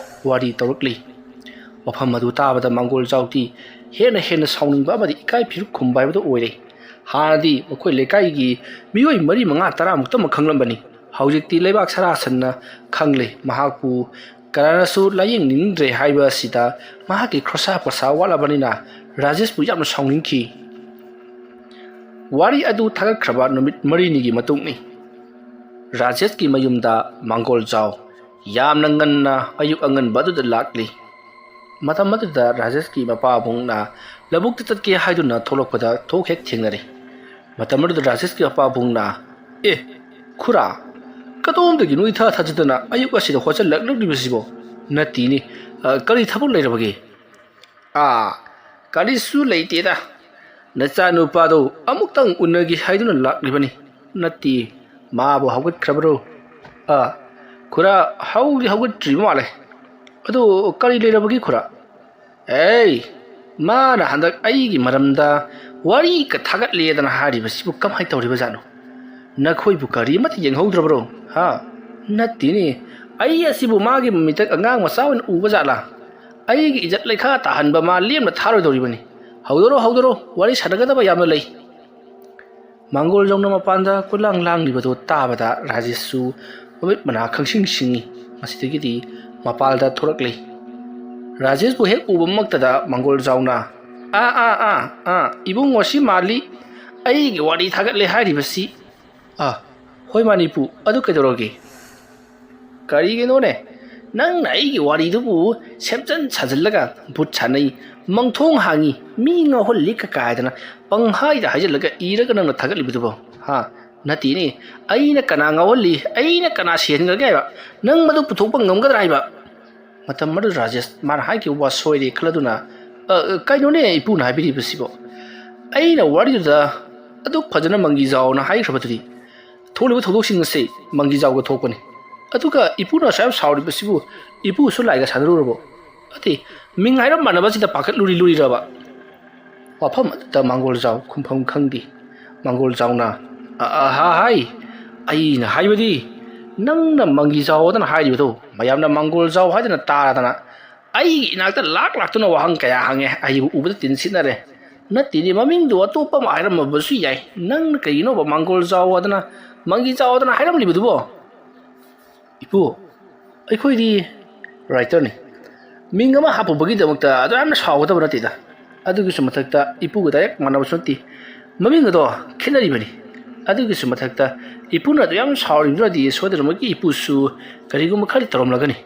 ꯋꯥꯔꯤ ꯇꯧꯔꯛꯂꯤ ꯋꯥꯐꯝ ꯑꯗꯨ ꯇꯥꯕꯗ ꯃꯪꯒꯣꯜꯖꯥꯎꯗꯤ ꯍꯦꯟꯅ ꯁꯥꯎꯅꯤꯡꯕ ꯑꯃꯗꯤ ꯏꯀꯥꯏ ꯐꯤꯔꯨꯛ ꯈꯨꯝꯕ ꯍꯥꯏꯕꯗꯨ ꯑꯣꯏꯔꯦ ꯍꯥꯟꯅꯗꯤ ꯃꯈꯣꯏ ꯂꯩꯀꯥꯏꯒꯤ ꯃꯤꯑꯣꯏ 4-5-10ꯃꯨꯛꯇꯃꯛ ꯈꯪꯂꯝꯕꯅꯤ ꯍꯧꯖꯤꯛꯇꯤ ꯂꯩꯕꯥꯛ ꯁꯔꯥ ꯁꯟꯅ ꯈꯪꯂꯦ ꯃꯍꯥꯛꯄꯨ ꯀꯅꯥꯅꯁꯨ ꯂꯥꯌꯦꯡꯅꯤꯡꯗ꯭ꯔꯦ ꯍꯥꯏꯕ ꯑꯁꯤꯗ ꯃꯍꯥꯛꯀꯤ ꯈꯣꯔꯁꯥ ꯄꯣꯔꯁꯥ ꯋꯥꯠꯂꯕꯅꯤꯅ ꯔꯥꯖꯦꯁꯄꯨ ꯌꯥꯝꯅ ꯁꯥꯎꯅꯤꯡꯈꯤ ꯋꯥꯔꯤ ꯑꯗꯨ ꯊꯥꯒꯠꯈ꯭ꯔꯕ ꯅꯨꯃꯤꯠ 4ꯅꯤꯒꯤ ꯃꯇꯨꯡꯅꯤ ꯔꯥꯖꯦꯁꯀꯤ ꯃꯌꯨꯝꯗ ꯃꯥꯡꯒꯣꯜꯖꯥꯎ ꯌꯥꯝꯅ ꯉꯟꯅ ꯑꯌꯨꯛ ꯑꯉꯟꯕ ꯑꯗꯨꯗ ꯂꯥꯛꯂꯤ ꯃꯇꯝ ꯑꯗꯨꯗ ꯔꯥꯖꯦꯁꯀꯤ ꯃꯄꯥꯕꯨꯡꯅ ꯂꯧꯕꯨꯛꯇ ꯆꯠꯀꯦ ꯍꯥꯏꯗꯨꯅ ꯊꯣꯛꯂꯛꯄꯗ ꯊꯣꯛ ꯍꯦꯛ ꯊꯦꯡꯅꯔꯦ ꯃꯇꯝ ꯑꯗꯨꯗ ꯔꯥꯖꯦꯁꯀꯤ ꯃꯄꯥꯕꯨꯡꯅ ꯈꯨꯔꯥ ꯀꯗꯣꯝꯗꯒꯤꯅꯣ ꯏꯊꯥ ꯊꯥꯖꯗꯅ ꯑꯌꯨꯛ ꯑꯁꯤꯗ ꯍꯣꯠꯆꯜꯂꯛꯂꯤꯕꯁꯤꯕꯣ ꯅꯠꯇꯤꯅꯤ ꯀꯔꯤ ꯊꯕꯛ ꯂꯩꯔꯕꯒꯦ ꯀꯔꯤꯁꯨ ꯂꯩꯇꯦꯗ ꯅꯆꯥꯅꯨꯄꯥꯗꯣ ꯑꯃꯨꯛꯇꯪ ꯎꯅꯒꯦ ꯍꯥꯏꯗꯨꯅ ꯂꯥꯛꯂꯤꯕꯅꯤ ꯅꯠꯇꯦ ꯃꯥꯕꯨ ꯍꯧꯒꯠꯈ꯭ꯔꯕꯔꯣ ꯈꯨꯔꯥ ꯍꯧꯒꯠꯇ꯭ꯔꯤꯕ ꯃꯥꯜꯂꯦ ꯑꯗꯣ ꯀꯔꯤ ꯂꯩꯔꯕꯒꯦ ꯈꯨꯔꯥ ꯃꯥꯅ ꯍꯟꯗꯛ ꯑꯩꯒꯤ ꯃꯔꯝꯗ ꯋꯥꯔꯤꯒ ꯊꯥꯒꯠꯂꯦꯗꯅ ꯍꯥꯏꯔꯤꯕꯁꯤꯕꯨ ꯀꯃꯥꯏꯅ ꯇꯧꯔꯤꯕꯖꯥꯠꯅꯣ ꯅꯈꯣꯏꯕꯨ ꯀꯔꯤ ꯑꯃꯠꯇ ꯌꯦꯡꯍꯧꯗ꯭ꯔꯕꯔꯣ ꯅꯠꯇꯦꯅꯦ ꯑꯩ ꯑꯁꯤꯕꯨ ꯃꯥꯒꯤ ꯃꯃꯤꯇꯛ ꯑꯉꯥꯡ ꯃꯆꯥ ꯑꯣꯏꯅ ꯎꯕ ꯖꯥꯠꯂꯥ ꯑꯩꯒꯤ ꯏꯖꯠ ꯂꯩꯈꯥ ꯇꯥꯍꯟꯕ ꯃꯥ ꯂꯦꯝꯅ ꯊꯥꯔꯣꯏꯗꯧꯔꯤꯕꯅꯤ ꯍꯧꯗꯣꯔꯣ ꯋꯥꯔꯤ ꯁꯥꯟꯅꯒꯗꯕ ꯌꯥꯝꯅ ꯂꯩ ꯃꯥꯡꯒꯣꯜꯖꯥꯎꯅ ꯃꯄꯥꯟꯗ ꯀꯣꯏꯂꯥꯡ ꯂꯥꯡꯂꯤꯕꯗꯨ ꯇꯥꯕꯗ ꯔꯥꯖꯦꯁꯁꯨ ꯃꯃꯤꯠ ꯃꯅꯥ ꯈꯪꯁꯤꯡ ꯁꯤꯡꯉꯤ ꯃꯁꯤꯗꯒꯤꯗꯤ ꯃꯄꯥꯜꯗ ꯊꯣꯔꯛꯂꯤ ꯔꯥꯖꯦꯁꯄꯨ ꯍꯦꯛ ꯎꯕꯃꯛꯇꯗ ꯃꯥꯡꯒꯣꯜꯖꯥꯎꯅ ꯏꯕꯨꯡꯉꯣ ꯁꯤ ꯃꯥꯜꯂꯤ ꯑꯩꯒꯤ ꯋꯥꯔꯤ ꯊꯥꯒꯠꯂꯦ ꯍꯥꯏꯔꯤꯕꯁꯤ ꯍꯣꯏ ꯃꯥꯅꯤꯄꯨ ꯑꯗꯨ ꯀꯩꯗꯧꯔꯒꯦ ꯀꯔꯤꯒꯤꯅꯣꯅꯦ ꯅꯪꯅ ꯑꯩꯒꯤ ꯋꯥꯔꯤꯗꯨꯕꯨ ꯁꯦꯝꯖꯤꯟ ꯁꯥꯖꯤꯜꯂꯒ ꯚꯨꯠ ꯁꯥꯟꯅꯩ ꯃꯪꯊꯣꯡ ꯍꯥꯡꯉꯤ ꯃꯤ ꯉꯥꯎꯍꯜꯂꯤ ꯀꯥꯏꯗꯅ ꯄꯪꯍꯥꯏꯗ ꯍꯥꯏꯖꯤꯜꯂꯒ ꯏꯔꯒ ꯅꯪꯅ ꯊꯥꯒꯠꯂꯤꯕꯗꯨꯕꯣ ꯅꯠꯇꯦꯅꯦ ꯑꯩꯅ ꯀꯅꯥ ꯉꯥꯎꯍꯜꯂꯤ ꯑꯩꯅ ꯀꯅꯥ ꯁꯦꯟꯈ꯭ꯔꯒꯦ ꯍꯥꯏꯕ ꯅꯪ ꯃꯗꯨ ꯄꯨꯊꯣꯛꯄ ꯉꯝꯒꯗ꯭ꯔꯥ ꯍꯥꯏꯕ ꯃꯇꯝ ꯑꯗꯨ ꯔꯥꯖꯦꯁ ꯃꯥꯅ ꯍꯥꯏꯈꯤꯕ ꯋꯥ ꯁꯣꯏꯔꯦ ꯈꯜꯂꯗꯨꯅ ꯀꯩꯅꯣꯅꯦ ꯏꯄꯨꯅ ꯍꯥꯏꯕꯤꯔꯤꯕꯁꯤꯕꯣ ꯑꯩꯅ ꯋꯥꯔꯤꯗꯨꯗ ꯑꯗꯨꯛ ꯐꯖꯅ ꯃꯪꯒꯤꯖꯥꯎꯅ ꯍꯥꯏꯈ꯭ꯔꯕꯗꯨꯗꯤ ꯊꯣꯛꯂꯤꯕ ꯊꯧꯗꯣꯛꯁꯤꯡ ꯑꯁꯤ ꯃꯪꯒꯤꯖꯥꯎꯒ ꯊꯣꯛꯄꯅꯤ ꯑꯗꯨꯒ ꯏꯄꯨꯅ ꯑꯁꯨꯌꯥꯝ ꯁꯥꯎꯔꯤꯕꯁꯤꯕꯨ ꯏꯄꯨꯁꯨ ꯂꯥꯏꯒ ꯁꯥꯟꯅꯔꯨꯔꯕꯣ ꯃꯤꯡ ꯍꯥꯏꯔꯞ ꯃꯥꯟꯅꯕꯁꯤꯗ ꯄꯥꯈꯠꯂꯨꯔꯤꯔꯕ ꯋꯥꯐꯝ ꯑꯗꯨꯗ ꯃꯥꯡꯒꯣꯜꯖꯥꯎ ꯈꯨꯝꯐꯝ ꯈꯪꯗꯦ ꯃꯥꯡꯒꯣꯜꯖꯥꯎꯅ ꯑꯩꯅ ꯍꯥꯏꯕꯗꯤ ꯅꯪꯅ ꯃꯪꯒꯤꯖꯥꯎꯗꯅ ꯍꯥꯏꯔꯤꯕꯗꯣ ꯃꯌꯥꯝꯅ ꯃꯥꯡꯒꯣꯜꯖꯥꯎ ꯍꯥꯏꯗꯅ ꯇꯥꯔꯗꯅ ꯑꯩꯒꯤ ꯏꯅꯥꯛꯇ ꯂꯥꯛꯇꯨꯅ ꯋꯥꯍꯪ ꯀꯌꯥ ꯍꯪꯉꯦ ꯑꯩꯕꯨ ꯎꯕꯗ ꯇꯤꯟꯁꯤꯟꯅꯔꯦ ꯅꯠꯇꯦꯅꯦ ꯃꯃꯤꯡꯗꯨ ꯑꯇꯣꯞꯄ ꯑꯃ ꯍꯥꯏꯔꯝꯃꯕꯁꯨ ꯌꯥꯏ ꯅꯪꯅ ꯀꯩꯒꯤꯅꯣꯕ ꯃꯥꯡꯒꯣꯜꯖꯥꯎ ꯍꯥꯏꯗꯅ ꯃꯪꯒꯤꯖꯥꯎ ꯍꯥꯏꯗꯅ ꯍꯥꯏꯔꯝꯂꯤꯕꯗꯨꯕꯣ ꯏꯄꯨ ꯑꯩꯈꯣꯏꯗꯤ ꯔꯥꯏꯇꯔꯅꯤ ꯃꯤꯡ ꯑꯃ ꯍꯥꯞꯄꯨꯕꯒꯤꯗꯃꯛꯇ ꯑꯗꯨ ꯌꯥꯝꯅ ꯁꯥꯎꯒꯗꯕ ꯅꯠꯇꯦꯗ ꯑꯗꯨꯒꯤꯁꯨ ꯃꯊꯛꯇ ꯏꯄꯨꯒ ꯗꯥꯏꯔꯦꯛ ꯃꯥꯟꯅꯕꯁꯨ ꯅꯠꯇꯦ ꯃꯃꯤꯡ ꯑꯗꯣ ꯈꯦꯠꯅꯔꯤꯕꯅꯤ ꯑꯗꯨꯒꯤꯁꯨ ꯃꯊꯛꯇ ꯏꯄꯨꯅ ꯑꯗꯨ ꯌꯥꯝ ꯁꯥꯎꯔꯤꯕꯗꯨꯅꯗꯤ ꯁꯣꯏꯗꯅꯃꯛꯀꯤ ꯏꯄꯨꯁꯨ ꯀꯔꯤꯒꯨꯝꯕ ꯈꯔꯗꯤ ꯇꯧꯔꯝꯂꯒꯅꯤ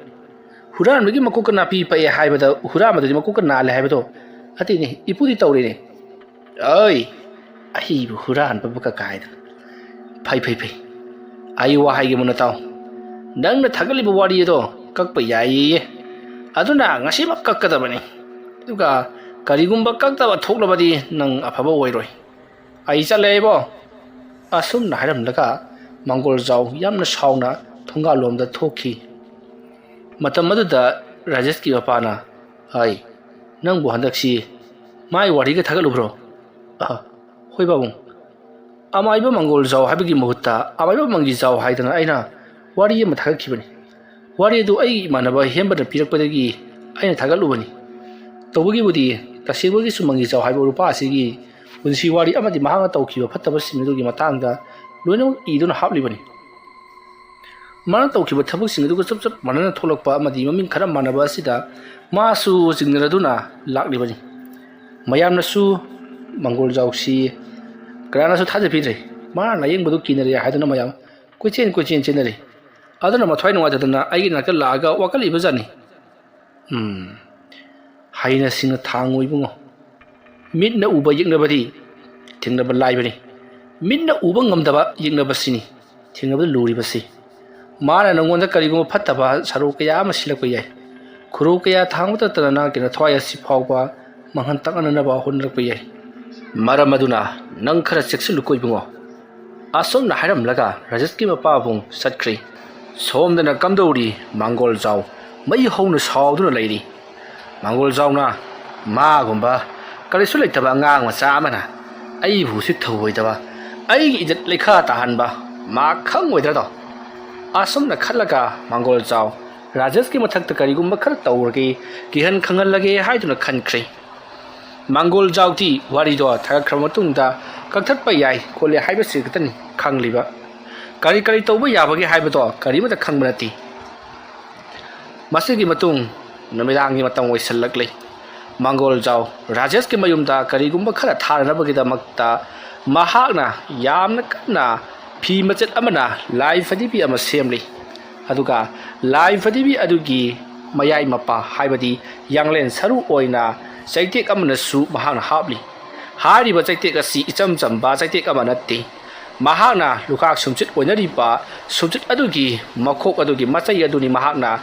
ꯍꯨꯔꯥꯟꯕꯒꯤ ꯃꯀꯣꯛꯀ ꯅꯥꯄꯤ ꯄꯛꯑꯦ ꯍꯥꯏꯕꯗ ꯍꯨꯔꯥꯟꯕꯗꯨꯗꯤ ꯃꯀꯣꯛꯀ ꯅꯥꯜꯂꯦ ꯍꯥꯏꯕꯗꯣ ꯑꯇꯩꯅꯤ ꯏꯄꯨꯗꯤ ꯇꯧꯔꯤꯅꯦ ꯑꯩꯕꯨ ꯍꯨꯔꯥꯟꯕꯕꯨ ꯀꯥꯏꯗꯅ ꯐꯩ ꯑꯩ ꯋꯥ ꯍꯥꯏꯒꯦ ꯃꯨꯟꯅ ꯇꯥꯎ ꯅꯪꯅ ꯊꯥꯒꯠꯂꯤꯕ ꯋꯥꯔꯤ ꯑꯗꯣ ꯀꯛꯄ ꯌꯥꯏꯌꯦ ꯑꯗꯨꯅ ꯉꯁꯤꯃꯛ ꯀꯛꯀꯗꯕꯅꯤ ꯑꯗꯨꯒ ꯀꯔꯤꯒꯨꯝꯕ ꯀꯛꯇꯕ ꯊꯣꯛꯂꯕꯗꯤ ꯅꯪ ꯑꯐꯕ ꯑꯣꯏꯔꯣꯏ ꯑꯩ ꯆꯠꯂꯦꯕꯣ ꯑꯁꯨꯝꯅ ꯍꯥꯏꯔꯝꯂꯒ ꯃꯥꯡꯒꯣꯜꯖꯥꯎ ꯌꯥꯝꯅ ꯁꯥꯎꯅ ꯊꯣꯡꯒꯥꯜꯂꯣꯝꯗ ꯊꯣꯛꯈꯤ ꯃꯇꯝ ꯑꯗꯨꯗ ꯔꯥꯖꯦꯁꯀꯤ ꯃꯄꯥꯅ ꯅꯪꯕꯨ ꯍꯟꯗꯛꯁꯤ ꯃꯥꯏ ꯋꯥꯔꯤꯒ ꯊꯥꯒꯠꯂꯨꯕ꯭ꯔꯣ ꯍꯣꯏ ꯄꯥꯕꯨꯡ ꯑꯃꯥꯏꯕ ꯃꯥꯡꯒꯣꯜꯖꯥꯎ ꯍꯥꯏꯕꯒꯤ ꯃꯍꯨꯠꯇ ꯑꯃꯥꯏꯕ ꯃꯪꯒꯤꯖꯥꯎ ꯍꯥꯏꯗꯅ ꯑꯩꯅ ꯋꯥꯔꯤ ꯑꯃ ꯊꯥꯒꯠꯈꯤꯕꯅꯤ ꯋꯥꯔꯤ ꯑꯗꯨ ꯑꯩꯒꯤ ꯏꯃꯥꯟꯅꯕ ꯍꯦꯝꯕꯅ ꯄꯤꯔꯛꯄꯗꯒꯤ ꯑꯩꯅ ꯊꯥꯒꯠꯂꯨꯕꯅꯤ ꯇꯧꯕꯒꯤꯕꯨꯗꯤ ꯇꯁꯦꯡꯕꯒꯤꯁꯨ ꯃꯪꯒꯤꯖꯥꯎ ꯍꯥꯏꯕ ꯅꯨꯄꯥ ꯑꯁꯤꯒꯤ ꯄꯨꯟꯁꯤ ꯋꯥꯔꯤ ꯑꯃꯗꯤ ꯃꯍꯥꯛꯅ ꯇꯧꯈꯤꯕ ꯐꯠꯇꯕꯁꯤꯡ ꯑꯗꯨꯒꯤ ꯃꯇꯥꯡꯗ ꯂꯣꯏꯅꯃꯛ ꯏꯗꯨꯅ ꯍꯥꯞꯂꯤꯕꯅꯤ ꯃꯥꯅ ꯇꯧꯈꯤꯕ ꯊꯕꯛꯁꯤꯡ ꯑꯗꯨꯒ ꯆꯞ ꯃꯥꯟꯅꯅ ꯊꯣꯛꯂꯛꯄ ꯑꯃꯗꯤ ꯃꯃꯤꯡ ꯈꯔ ꯃꯥꯟꯅꯕ ꯑꯁꯤꯗ ꯃꯥꯁꯨ ꯆꯤꯡꯅꯔꯗꯨꯅ ꯂꯥꯛꯂꯤꯕꯅꯤ ꯃꯌꯥꯝꯅꯁꯨ ꯃꯥꯡꯒꯣꯜꯖꯥꯎꯁꯤ ꯀꯅꯥꯅꯁꯨ ꯊꯥꯖꯕꯤꯗ꯭ꯔꯦ ꯃꯥꯅ ꯂꯥꯌꯦꯡꯕꯗꯨ ꯀꯤꯅꯔꯦ ꯍꯥꯏꯗꯨꯅ ꯃꯌꯥꯝ ꯀꯣꯏꯆꯦꯟ ꯆꯦꯟꯅꯔꯦ ꯑꯗꯨꯅ ꯃꯊ꯭ꯋꯥꯏ ꯅꯨꯡꯉꯥꯏꯇꯗꯅ ꯑꯩꯒꯤ ꯅꯥꯛꯇ ꯂꯥꯛꯑꯒ ꯋꯥꯀꯠꯂꯤꯕꯖꯥꯠꯅꯤ ꯍꯩꯅ ꯁꯤꯡꯅ ꯊꯥꯡꯉꯨ ꯏꯕꯨꯡꯉꯣ ꯃꯤꯠꯅ ꯎꯕ ꯌꯦꯛꯅꯕꯗꯤ ꯊꯦꯡꯅꯕ ꯂꯥꯏꯕꯅꯤ ꯃꯤꯠꯅ ꯎꯕ ꯉꯝꯗꯕ ꯌꯦꯛꯅꯕꯁꯤꯅꯤ ꯊꯦꯡꯅꯕꯗ ꯂꯨꯔꯤꯕꯁꯤ ꯃꯥꯅ ꯅꯉꯣꯟꯗ ꯀꯔꯤꯒꯨꯝꯕ ꯐꯠꯇꯕ ꯁꯔꯨꯛ ꯀꯌꯥ ꯑꯃ ꯁꯤꯜꯂꯛꯄ ꯌꯥꯏ ꯈꯨꯔꯧ ꯀꯌా ꯊꯥꯡꯕꯇ ꯅꯠꯇꯅ ꯊꯋꯥꯏ ꯑꯁꯤ ꯐꯥꯎꯕ ꯃꯥꯡꯍꯟ ꯇꯥꯛꯅꯅꯕ ꯍꯣꯠꯅꯔꯛꯄ ꯌꯥꯏ ꯃꯔꯝ ꯑꯗꯨꯅ ꯅꯪ ꯈꯔ ꯆꯦꯛꯁꯤꯜꯂꯨꯀꯣ ꯏꯕꯨꯡꯉꯣ ꯑꯁꯣꯝꯅ ꯍꯥꯏꯔꯝꯂꯒ ꯔꯥꯖꯦꯁꯀꯤ ꯃꯄꯥꯕꯨꯡ ꯆꯠꯈ꯭ꯔꯤ ꯁꯣꯝꯗꯅ ꯀꯝꯗꯧꯔꯤ ꯃꯥꯡꯒꯣꯜꯖꯥꯎ ꯃꯩ ꯍꯧꯅ ꯁꯥꯎꯗꯨꯅ ꯂꯩꯔꯤ ꯃꯥꯡꯒꯣꯜꯖꯥꯎꯅ ꯃꯥꯒꯨꯝꯕ ꯀꯔꯤꯁꯨ ꯂꯩꯇꯕ ꯑꯉꯥꯡ ꯃꯆꯥ ꯑꯃꯅ ꯑꯩꯕꯨ ꯎꯁꯤꯠ ꯊꯧꯑꯣꯏꯗꯕ ꯑꯩꯒꯤ ꯏꯖꯠ ꯂꯩꯈꯥ ꯇꯥꯍꯟꯕ ꯃꯥ ꯈꯪꯉꯣꯏꯗ꯭ꯔꯗꯣ ꯑꯁꯨꯝꯅ ꯈꯜꯂꯒ ꯃꯥꯡꯒꯣꯜꯖꯥꯎ ꯔꯥꯖꯦꯁꯀꯤ ꯃꯊꯛꯇ ꯀꯔꯤꯒꯨꯝꯕ ꯈꯔ ꯇꯧꯔꯒꯦ ꯀꯤꯍꯟ ꯈꯪꯍꯜꯂꯒꯦ ꯍꯥꯏꯗꯨꯅ ꯈꯟꯈ꯭ꯔꯦ Mangol Jauti Warido Takramatunda Kaktat Payai Kole Hibasicatan Kangliba Kari Toba Yabagi Hibato Karimata Kanganati Masigi Matung Namidangi Matang Wisalakli Mangol Jau Rajeski Mayumda Karigumba Kara Taranabagida Makta Mahagna Yamnakana P Machet Amana Live Fadibi Amasemli Aduga Live Fadibi Adugi Mayai Mapa Hibadi Younglen Saru Oina Saitek Amanasu Mahana Habli Hari Batek a sea Icham Jamba Saitek Amanati Mahana Lukak Sumchit Oinaripa Sumchit Adugi Makok Adugi Matai Aduni Mahana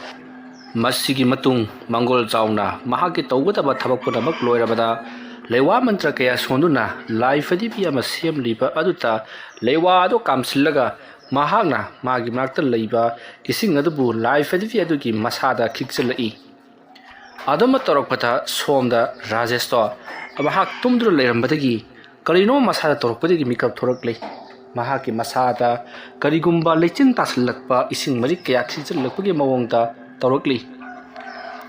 Masigi Matung Mangol Jauna Mahaki Tawataba Tabakuna Makloirabada Lewa Mantra Kaya Sonduna Live Fadibi Amasem Liba Aduta Lewa Ado Kamsilaga Mahana Magi Marta Liba Ising Adabu Live Fadibi Adugi Masada Kixelai Adama Torokpata Somda Rajesto Abahak Tumdru Lerambadagi Karino Masada Torpadi Mikap Torokli Mahaki Masada Karigumba Lechin Taslakpa Ising Marika Lakpagi Mawonta Torokli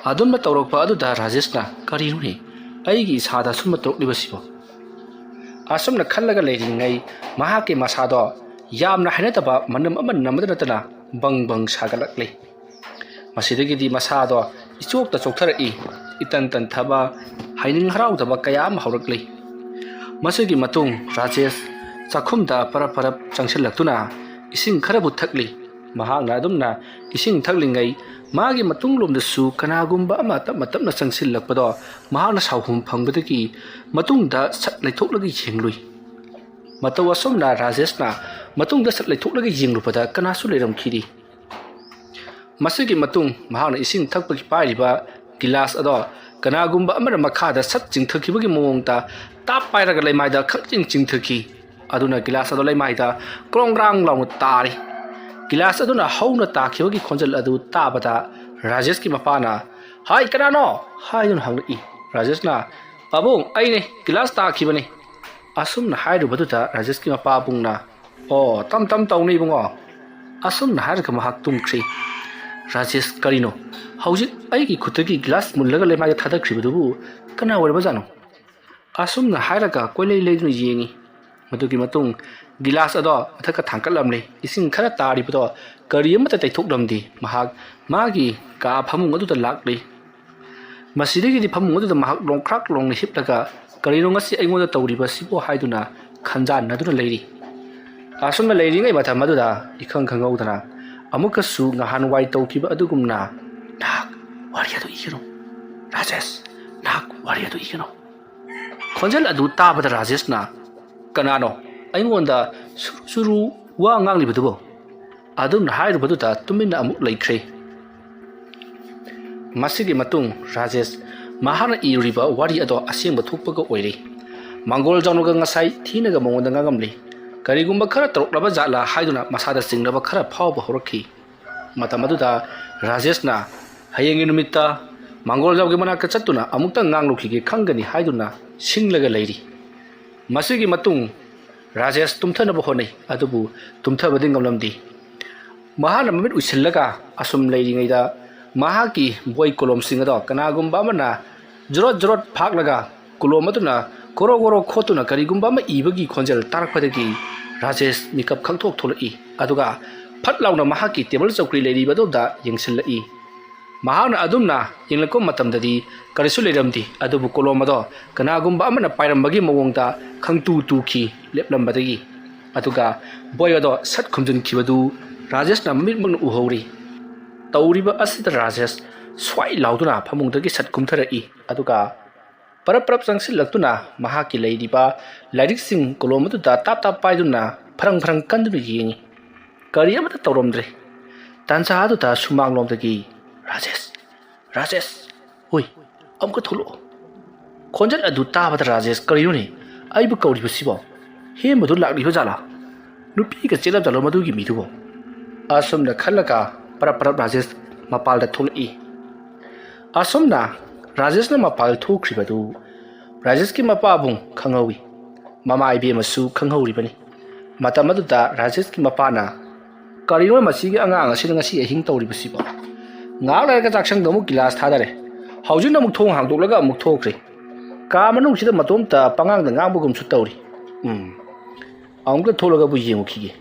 Adama Torokpa Aduda Rajesna Karinuni Aigi Sada Sumatok Libasibo Asumna Kalaga Lady Mahaki Masado Yamna Hanetaba Manam Namadana Bang Bang Sagalakli Masidagi Masado Ichok the Chokara E Itan Taba Hiding Harau the Bakayam Horakli Masigi Matung Rajes Sakumda Paraparap Junction Latuna Ising Karabu Takli Mahana Dumna Ising Taglingai Magi Matunglum the Su Kanagumba Mata Matapna Sangsil Lapado Mahana Sauhum Pangbataki Matunda Sat like Toklagi Jinglui Matawasumna Rajesna Matung Sat like Toklagi Jinglupada Kanasulam Kidi Masigi Matung Mahana Ising Takpaki Pariba Gilas Ado Kanagumba Amara Makada Satching Turkey Monta Tap Piragalay Maida Cutting Ching Turkey Aduna Gilas Adolay Maida Krongrang Long Tari Gilas Aduna Hona Taki Consul Adu Tabata Rajeski Mapana Hi Kanano Hi Dun Hungry Rajesna Babung Aine Gilas Takibani Asum Haidu Batuta Rajeski Mapabungna Oh Tam Tony Bungo Asum Harkamahak Tumkri Rajes Karino Howsit Aiki Kutaki glass Mulaga Maya Tata Kribudu Kana Warbazano Asum the Hiraga Quelle Lady Yeni Matuki Matung Gilas Ado Ataka Tankalamle is in Karatari Puto Kariam that they took them the Mahag Magi Ka Pamu to the Lakli Masidi the Pamu to the Mahag long crack long the hip laga Karino Masi Emo the Toriba Sipo Haiduna Kanjan Nadu lady Asum the lady Mata Maduda Ikan Kangodana Amukasu Nahan White Tokiba Adugumna Nak Waria to Ikino Rajes Nak Waria to Ikino Conjal Adu Taba the Rajesna Kanano I wonder Suru Wangang Libudo Adun Hide Baduta Tumina Amuk Lake Tree Masigi Matung Rajes Mahana E River Wari Ado Asim Batupago Oiri Mangol Janogang Asai Tinaga Mondangamli Karigumba Kara Rabazala Haiduna Masada Sing Rabakara Power Horoki Matamaduda Rajesna Hayang Inumita Mangol Jagimana Kachatuna Amuta Nangluki Kangani Haiduna Singlaga lady Masigi Matung Rajes Tumtana Bohone Adubu Tumta Badingamdi Mahana Mid Usilaga Asum Lady Nida Mahaki Boy Kolom Singado Kanagumba Mana Jorot Paklaga Kulomatuna Korogoro Kotuna Karigumbama Ibagi Conjal Tarakpadagi Rajes Mikap Kantok Tolai Aduga Patlauna Mahaki tables of Lady Badoda Yangsilai Mahana Adumna Yinglakom Matamdadi Karisulamdi Adubu Kolomado Kanagumba Amana Pirambagi Mawonda Kangtu Tuki Leplambadagi Aduga Boyado Sat Kumjun Kibadu Rajes Namidman Uhori Tauriba Asit Rajes Swai Lauduna Pamundagi Sat Kumtarai Aduga Paraprap Sangsil Latuna Mahaki Lady Ba Ladik Sing Kolomatu Tap Paiduna Prang Kandu Kariamata Toromdre Tansa Aduta Sumang Lomdagi Rajes Oi Amkatulo Conjal Aduta Rajes Kariuni Ibu Kauri Sibo Him Madu Laki Hozala Nupi Chilla Madugi Mitubo Asum the Kalaka Paraprap Rajes Mapal the Tuli Asumna Rajesna Mapal to Kribadu Rajeski Mapabung Kangawi Mama IBM Masu Kangori Matamaduda Rajeski Mapana Karino Masi Anga sitting a sea hing Tori Sibo Now like a taxan the Mukilas Tadare How you know Mutong Hangdulaga Mutokri ꯀꯥ ꯃꯅꯨꯡꯁꯤꯗ ꯃꯇꯣꯝꯇ ꯄꯉꯥꯡꯗ ꯉꯥꯡꯕꯒꯨꯝꯁꯨ ꯇꯧꯔꯤ ꯑꯃꯨꯛꯇ ꯊꯣꯛꯂꯒꯕꯨ ꯌꯦꯡꯉꯨꯈꯤꯒꯦ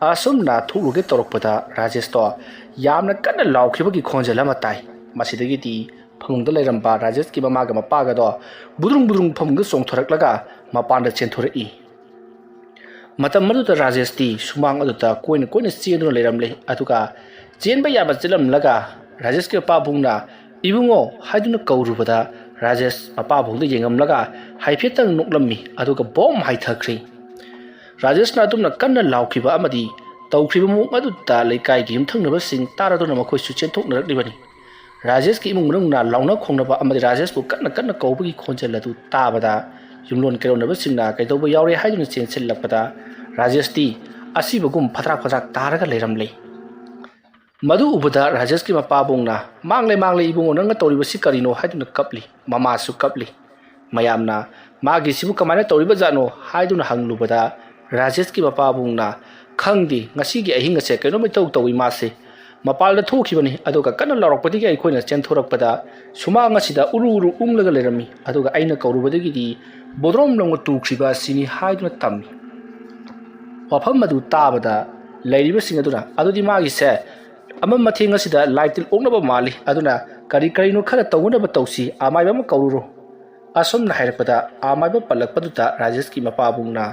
ꯑꯁꯨꯝꯅ ꯊꯣꯛꯂꯨꯒꯦ ꯇꯧꯔꯛꯄꯗ ꯔꯥꯖꯦꯁꯇꯣ ꯌꯥꯝꯅ ꯀꯟꯅ ꯂꯥꯎꯈꯤꯕꯒꯤ ꯈꯣꯟꯖꯦꯜ ꯑꯃ ꯇꯥꯏ ꯃꯁꯤꯗꯒꯤꯗꯤ ꯐꯃꯨꯡꯗ ꯂꯩꯔꯝꯕ ꯔꯥꯖꯦꯁꯀꯤ ꯃꯃꯥꯒ ꯃꯄꯥꯒꯗꯣ ꯕꯨꯗ꯭ꯔꯨꯡ ꯕꯨꯗ꯭ꯔꯨꯡ ꯐꯃꯨꯡꯗ ꯆꯣꯡꯊꯣꯔꯛꯂꯒ ꯃꯄꯥꯟꯗ ꯆꯦꯟꯊꯣꯔꯛꯏ ꯃꯇꯝ ꯑꯗꯨꯗ ꯔꯥꯖꯦꯁꯇꯤ ꯁꯨꯃꯥꯡ ꯑꯗꯨꯗ ꯀꯣꯏꯅ ꯀꯣꯏꯅ ꯆꯦꯟꯗꯨꯅ ꯂꯩꯔꯝꯂꯦ ꯑꯗꯨꯒ ꯆꯦꯟꯕ ꯌꯥꯕ ꯆꯦꯜꯂꯝꯂꯒ ꯔꯥꯖꯦꯁꯀꯤ ꯃꯄꯥꯕꯨꯡꯅ ꯏꯕꯨꯡꯉꯣ ꯍꯥꯏꯗꯨꯅ ꯀꯧꯔꯨꯕꯗ ꯔꯥꯖꯦꯁ ꯃꯄꯥꯕꯨꯡꯗ ꯌꯦꯡꯉꯝꯂꯒ ꯍꯥꯏꯐꯦꯠꯇꯪ ꯅꯣꯛꯂꯝꯃꯤ ꯑꯗꯨꯒ ꯕꯣꯝ ꯍꯥꯏꯊꯈ꯭ꯔꯦ ꯔꯥꯖꯦꯁꯅ ꯑꯗꯨꯝꯅ ꯀꯟꯅ ꯂꯥꯎꯈꯤꯕ ꯑꯃꯗꯤ ꯇꯧꯈ꯭ꯔꯤꯕ ꯃꯑꯣꯡ ꯑꯗꯨꯗ ꯂꯩꯀꯥꯏꯒꯤ ꯌꯨꯝꯊꯪꯅꯕꯁꯤꯡ ꯇꯥꯔꯗꯨꯅ ꯃꯈꯣꯏꯁꯨ ꯆꯦꯟꯊꯣꯛꯅꯔꯛꯂꯤꯕꯅꯤ ꯔꯥꯖꯦꯁꯀꯤ ꯏꯃꯨꯡ ꯃꯅꯨꯡꯅ ꯂꯥꯎꯅ ꯈꯣꯡꯅꯕ ꯑꯃꯗꯤ ꯔꯥꯖꯦꯁꯄꯨ ꯀꯟꯅ ꯀꯟꯅ ꯀꯧꯕꯒꯤ ꯈꯣꯟꯖꯦꯜ ꯑꯗꯨ ꯇꯥꯕꯗ ꯌꯨꯝꯂꯣꯟ ꯀꯩꯔꯣꯟꯅꯕꯁꯤꯡꯅ ꯀꯩꯗꯧꯕ ꯌꯥꯎꯔꯦ ꯍꯥꯏꯗꯨꯅ ꯆꯦꯟꯁꯤꯜꯂꯛꯄꯗ ꯔꯥꯖꯦꯁꯇꯤ ꯑꯁꯤꯕꯒꯨꯝ ꯐꯗ꯭ꯔꯥꯛ ꯐꯗ꯭ꯔꯥꯛ ꯇꯥꯔꯒ ꯂꯩꯔꯝꯂꯦ ꯃꯗꯨ ꯎꯕꯗ ꯔꯥꯖꯦꯁꯀꯤ ꯃꯄꯥꯕꯨꯡꯅ ꯃꯥꯡꯂꯦ ꯏꯕꯨꯡꯉꯣ ꯅꯪꯅ ꯇꯧꯔꯤꯕꯁꯤ ꯀꯔꯤꯅꯣ ꯍꯥꯏꯗꯨꯅ ꯀꯞꯂꯤ ꯃꯃꯥꯁꯨ ꯀꯞꯂꯤ ꯃꯌꯥꯝꯅ ꯃꯥꯒꯤꯁꯤꯕꯨ ꯀꯃꯥꯏꯅ ꯇꯧꯔꯤꯕꯖꯥꯠꯅꯣ ꯍꯥꯏꯗꯨꯅ ꯍꯪꯂꯨꯕꯗ ꯔꯥꯖꯦꯁꯀꯤ ꯃꯄꯥꯕꯨꯡꯅ ꯈꯪꯗꯦ ꯉꯁꯤꯒꯤ ꯑꯍꯤꯡ ꯑꯁꯦ ꯀꯩꯅꯣꯝ ꯏꯇꯧ ꯇꯧꯏ ꯃꯥꯁꯦ ꯃꯄꯥꯜꯗ ꯊꯣꯛꯈꯤꯕꯅꯤ ꯑꯗꯨꯒ ꯀꯟꯅ ꯂꯥꯎꯔꯛꯄꯗꯒꯤ ꯑꯩꯈꯣꯏꯅ ꯆꯦꯟꯊꯣꯔꯛꯄꯗ ꯁꯨꯃꯥꯡ ꯑꯁꯤꯗ ꯎꯔꯨ ꯎꯔꯨ ꯎꯪꯂꯒ ꯂꯩꯔꯝꯃꯤ ꯑꯗꯨꯒ ꯑꯩꯅ ꯀꯧꯔꯨꯕꯗꯒꯤꯗꯤ ꯕꯣꯗ꯭ꯔꯣꯝ ꯂꯪꯅ ꯇꯨꯈ꯭ꯔꯤꯕ ꯑꯁꯤꯅꯤ ꯍꯥꯏꯗꯨꯅ ꯇꯝꯃꯤ ꯋꯥꯐꯝ ꯑꯗꯨ ꯇꯥꯕꯗ ꯂꯩꯔꯤꯕꯁꯤꯡ ꯑꯗꯨꯅ ꯑꯗꯨꯗꯤ ꯃꯥꯒꯤꯁꯦ ꯑꯃ ꯃꯊꯦꯡ ꯑꯁꯤꯗ ꯂꯥꯏꯇꯤꯜ ꯑꯣꯛꯅꯕ ꯃꯥꯜꯂꯤ ꯑꯗꯨꯅ ꯀꯔꯤꯅꯣ ꯈꯔ ꯇꯧꯅꯕ ꯇꯧꯁꯤ ꯑꯃꯥꯏꯕ ꯑꯃ ꯀꯧꯔꯨꯔꯣ ꯑꯁꯨꯝꯅ ꯍꯥꯏꯔꯛꯄꯗ ꯑꯃꯥꯏꯕ ꯄꯜꯂꯛꯄꯗꯨꯗ ꯔꯥꯖꯦꯁꯀꯤ ꯃꯄꯥꯕꯨꯡꯅ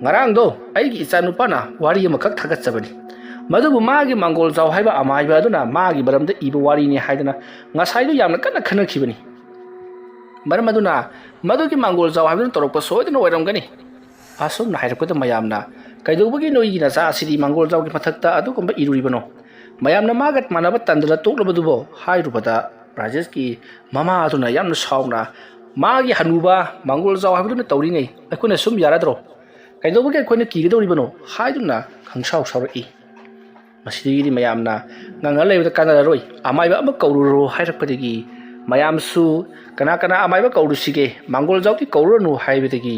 ꯉꯔꯥꯡꯗꯣ ꯑꯩꯒꯤ ꯏꯆꯥꯅꯨꯄꯥꯅ ꯋꯥꯔꯤ ꯑꯃꯈꯛ ꯊꯥꯒꯠꯆꯕꯅꯤ ꯃꯗꯨꯕꯨ ꯃꯥꯒꯤ ꯃꯥꯡꯒꯣꯜꯖꯥꯎ ꯍꯥꯏꯕ ꯑꯃꯥꯏꯕ ꯑꯗꯨꯅ ꯃꯥꯒꯤ ꯃꯔꯝꯗ ꯏꯕ ꯋꯥꯔꯤꯅꯤ ꯍꯥꯏꯗꯅ ꯉꯁꯥꯏꯗꯣ ꯌꯥꯝꯅ ꯀꯟꯅ ꯈꯟꯅꯈꯤꯕꯅꯤ ꯃꯔꯝ ꯑꯗꯨꯅ ꯃꯗꯨꯒꯤ ꯃꯥꯡꯒꯣꯜꯖꯥꯎ ꯍꯥꯏꯕꯗꯨꯅ ꯇꯧꯔꯛꯄ ꯁꯣꯏꯗꯅ ꯑꯣꯏꯔꯝꯒꯅꯤ ꯑꯁꯨꯝꯅ ꯍꯥꯏꯔꯛꯄꯗ ꯃꯌꯥꯝꯅ ꯀꯩꯗꯧꯕꯒꯤ ꯅꯣꯏꯒꯤ ꯅꯆꯥ ꯑꯁꯤꯗꯤ ꯃꯥꯡꯒꯣꯜꯖꯥꯎꯒꯤ ꯃꯊꯛꯇ ꯑꯗꯨꯒꯨꯝꯕ ꯏꯔꯨꯔꯤꯕꯅꯣ ꯃꯌꯥꯝꯅ ꯃꯥꯒ ꯃꯥꯟꯅꯕ ꯇꯟꯗꯅ ꯇꯣꯛꯂꯕꯗꯨꯕꯣ ꯍꯥꯏꯔꯨꯕꯗ ꯔꯥꯖꯦꯁꯀꯤ ꯃꯃꯥ ꯑꯗꯨꯅ ꯌꯥꯝꯅ ꯁꯥꯎꯅ ꯃꯥꯒꯤ ꯍꯅꯨꯕ ꯃꯥꯡꯒꯣꯜꯖꯥꯎ ꯍꯥꯏꯕꯗꯨꯅ ꯇꯧꯔꯤꯉꯩ ꯑꯩꯈꯣꯏꯅ ꯁꯨꯝ ꯌꯥꯔꯗ꯭ꯔꯣ ꯀꯩꯗꯧꯕꯒꯤ ꯑꯩꯈꯣꯏꯅ ꯀꯤꯒꯗꯧꯔꯤꯕꯅꯣ ꯍꯥꯏꯗꯨꯅ ꯈꯪꯁꯥꯎ ꯁꯥꯎꯔꯛꯏ ꯃꯁꯤꯗꯒꯤꯗꯤ ꯃꯌꯥꯝꯅ ꯉꯪꯉ ꯂꯩꯕꯗ ꯀꯥꯟꯅꯔꯔꯣꯏ ꯑꯃꯥꯏꯕ ꯑꯃ ꯀꯧꯔꯨꯔꯣ ꯍꯥꯏꯔꯛꯄꯗꯒꯤ ꯃꯌꯥꯝꯁꯨ ꯀꯅꯥ ꯑꯃꯥꯏꯕ ꯀꯧꯔꯨꯁꯤꯒꯦ ꯃꯥꯡꯒꯣꯜꯖꯥꯎꯗꯤ ꯀꯧꯔꯨꯔꯅꯨ ꯍꯥꯏꯕꯗꯒꯤ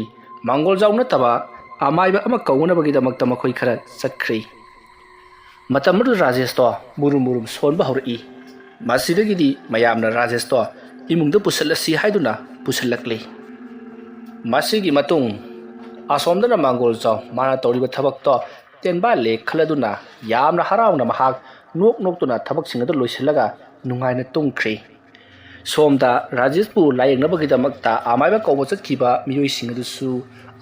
ꯃꯥꯡꯒꯣꯜꯖꯥꯎ ꯅꯠꯇꯕ ꯑꯃꯥꯏꯕ ꯑꯃ ꯀꯧꯅꯕꯒꯤꯗꯃꯛꯇ ꯃꯈꯣꯏ ꯈꯔ ꯆꯠꯈ꯭ꯔꯦ ꯃꯇꯝ ꯑꯗꯨ ꯔꯥꯖꯦꯁꯇꯣ ꯃꯨꯔꯨꯝ ꯃꯨꯔꯨꯝ ꯁꯣꯟꯕ ꯍꯧꯔꯛꯏ ꯃꯁꯤꯗꯒꯤꯗꯤ ꯃꯌꯥꯝꯅ ꯔꯥꯖꯦꯁꯇꯣ ꯏꯃꯨꯡꯗ ꯄꯨꯁꯜꯂꯁꯤ ꯍꯥꯏꯗꯨꯅ ꯄꯨꯁꯜꯂꯛꯂꯦ ꯃꯁꯤꯒꯤ ꯃꯇꯨꯡ ꯑꯁꯣꯝꯗꯅ ꯃꯥꯡꯒꯣꯜꯖꯥꯎ ꯃꯥꯅ ꯇꯧꯔꯤꯕ ꯊꯕꯛꯇꯣ ꯇꯦꯟꯕꯥꯜꯂꯦ ꯈꯜꯂꯗꯨꯅ ꯌꯥꯝꯅ ꯍꯔꯥꯎꯅ ꯃꯍꯥꯛ ꯅꯣꯛꯇꯨꯅ ꯊꯕꯛꯁꯤꯡ ꯑꯗꯨ ꯂꯣꯏꯁꯤꯜꯂꯒ ꯅꯨꯡꯉꯥꯏꯅ ꯇꯨꯝꯈ꯭ꯔꯦ ꯁꯣꯝꯗ ꯔꯥꯖꯦꯁꯄꯨ ꯂꯥꯌꯦꯡꯅꯕꯒꯤꯗꯃꯛꯇ ꯑꯃꯥꯏꯕ ꯀꯧꯕ ꯆꯠꯈꯤꯕ ꯃꯤꯑꯣꯏꯁꯤꯡ ꯑꯗꯨꯁꯨ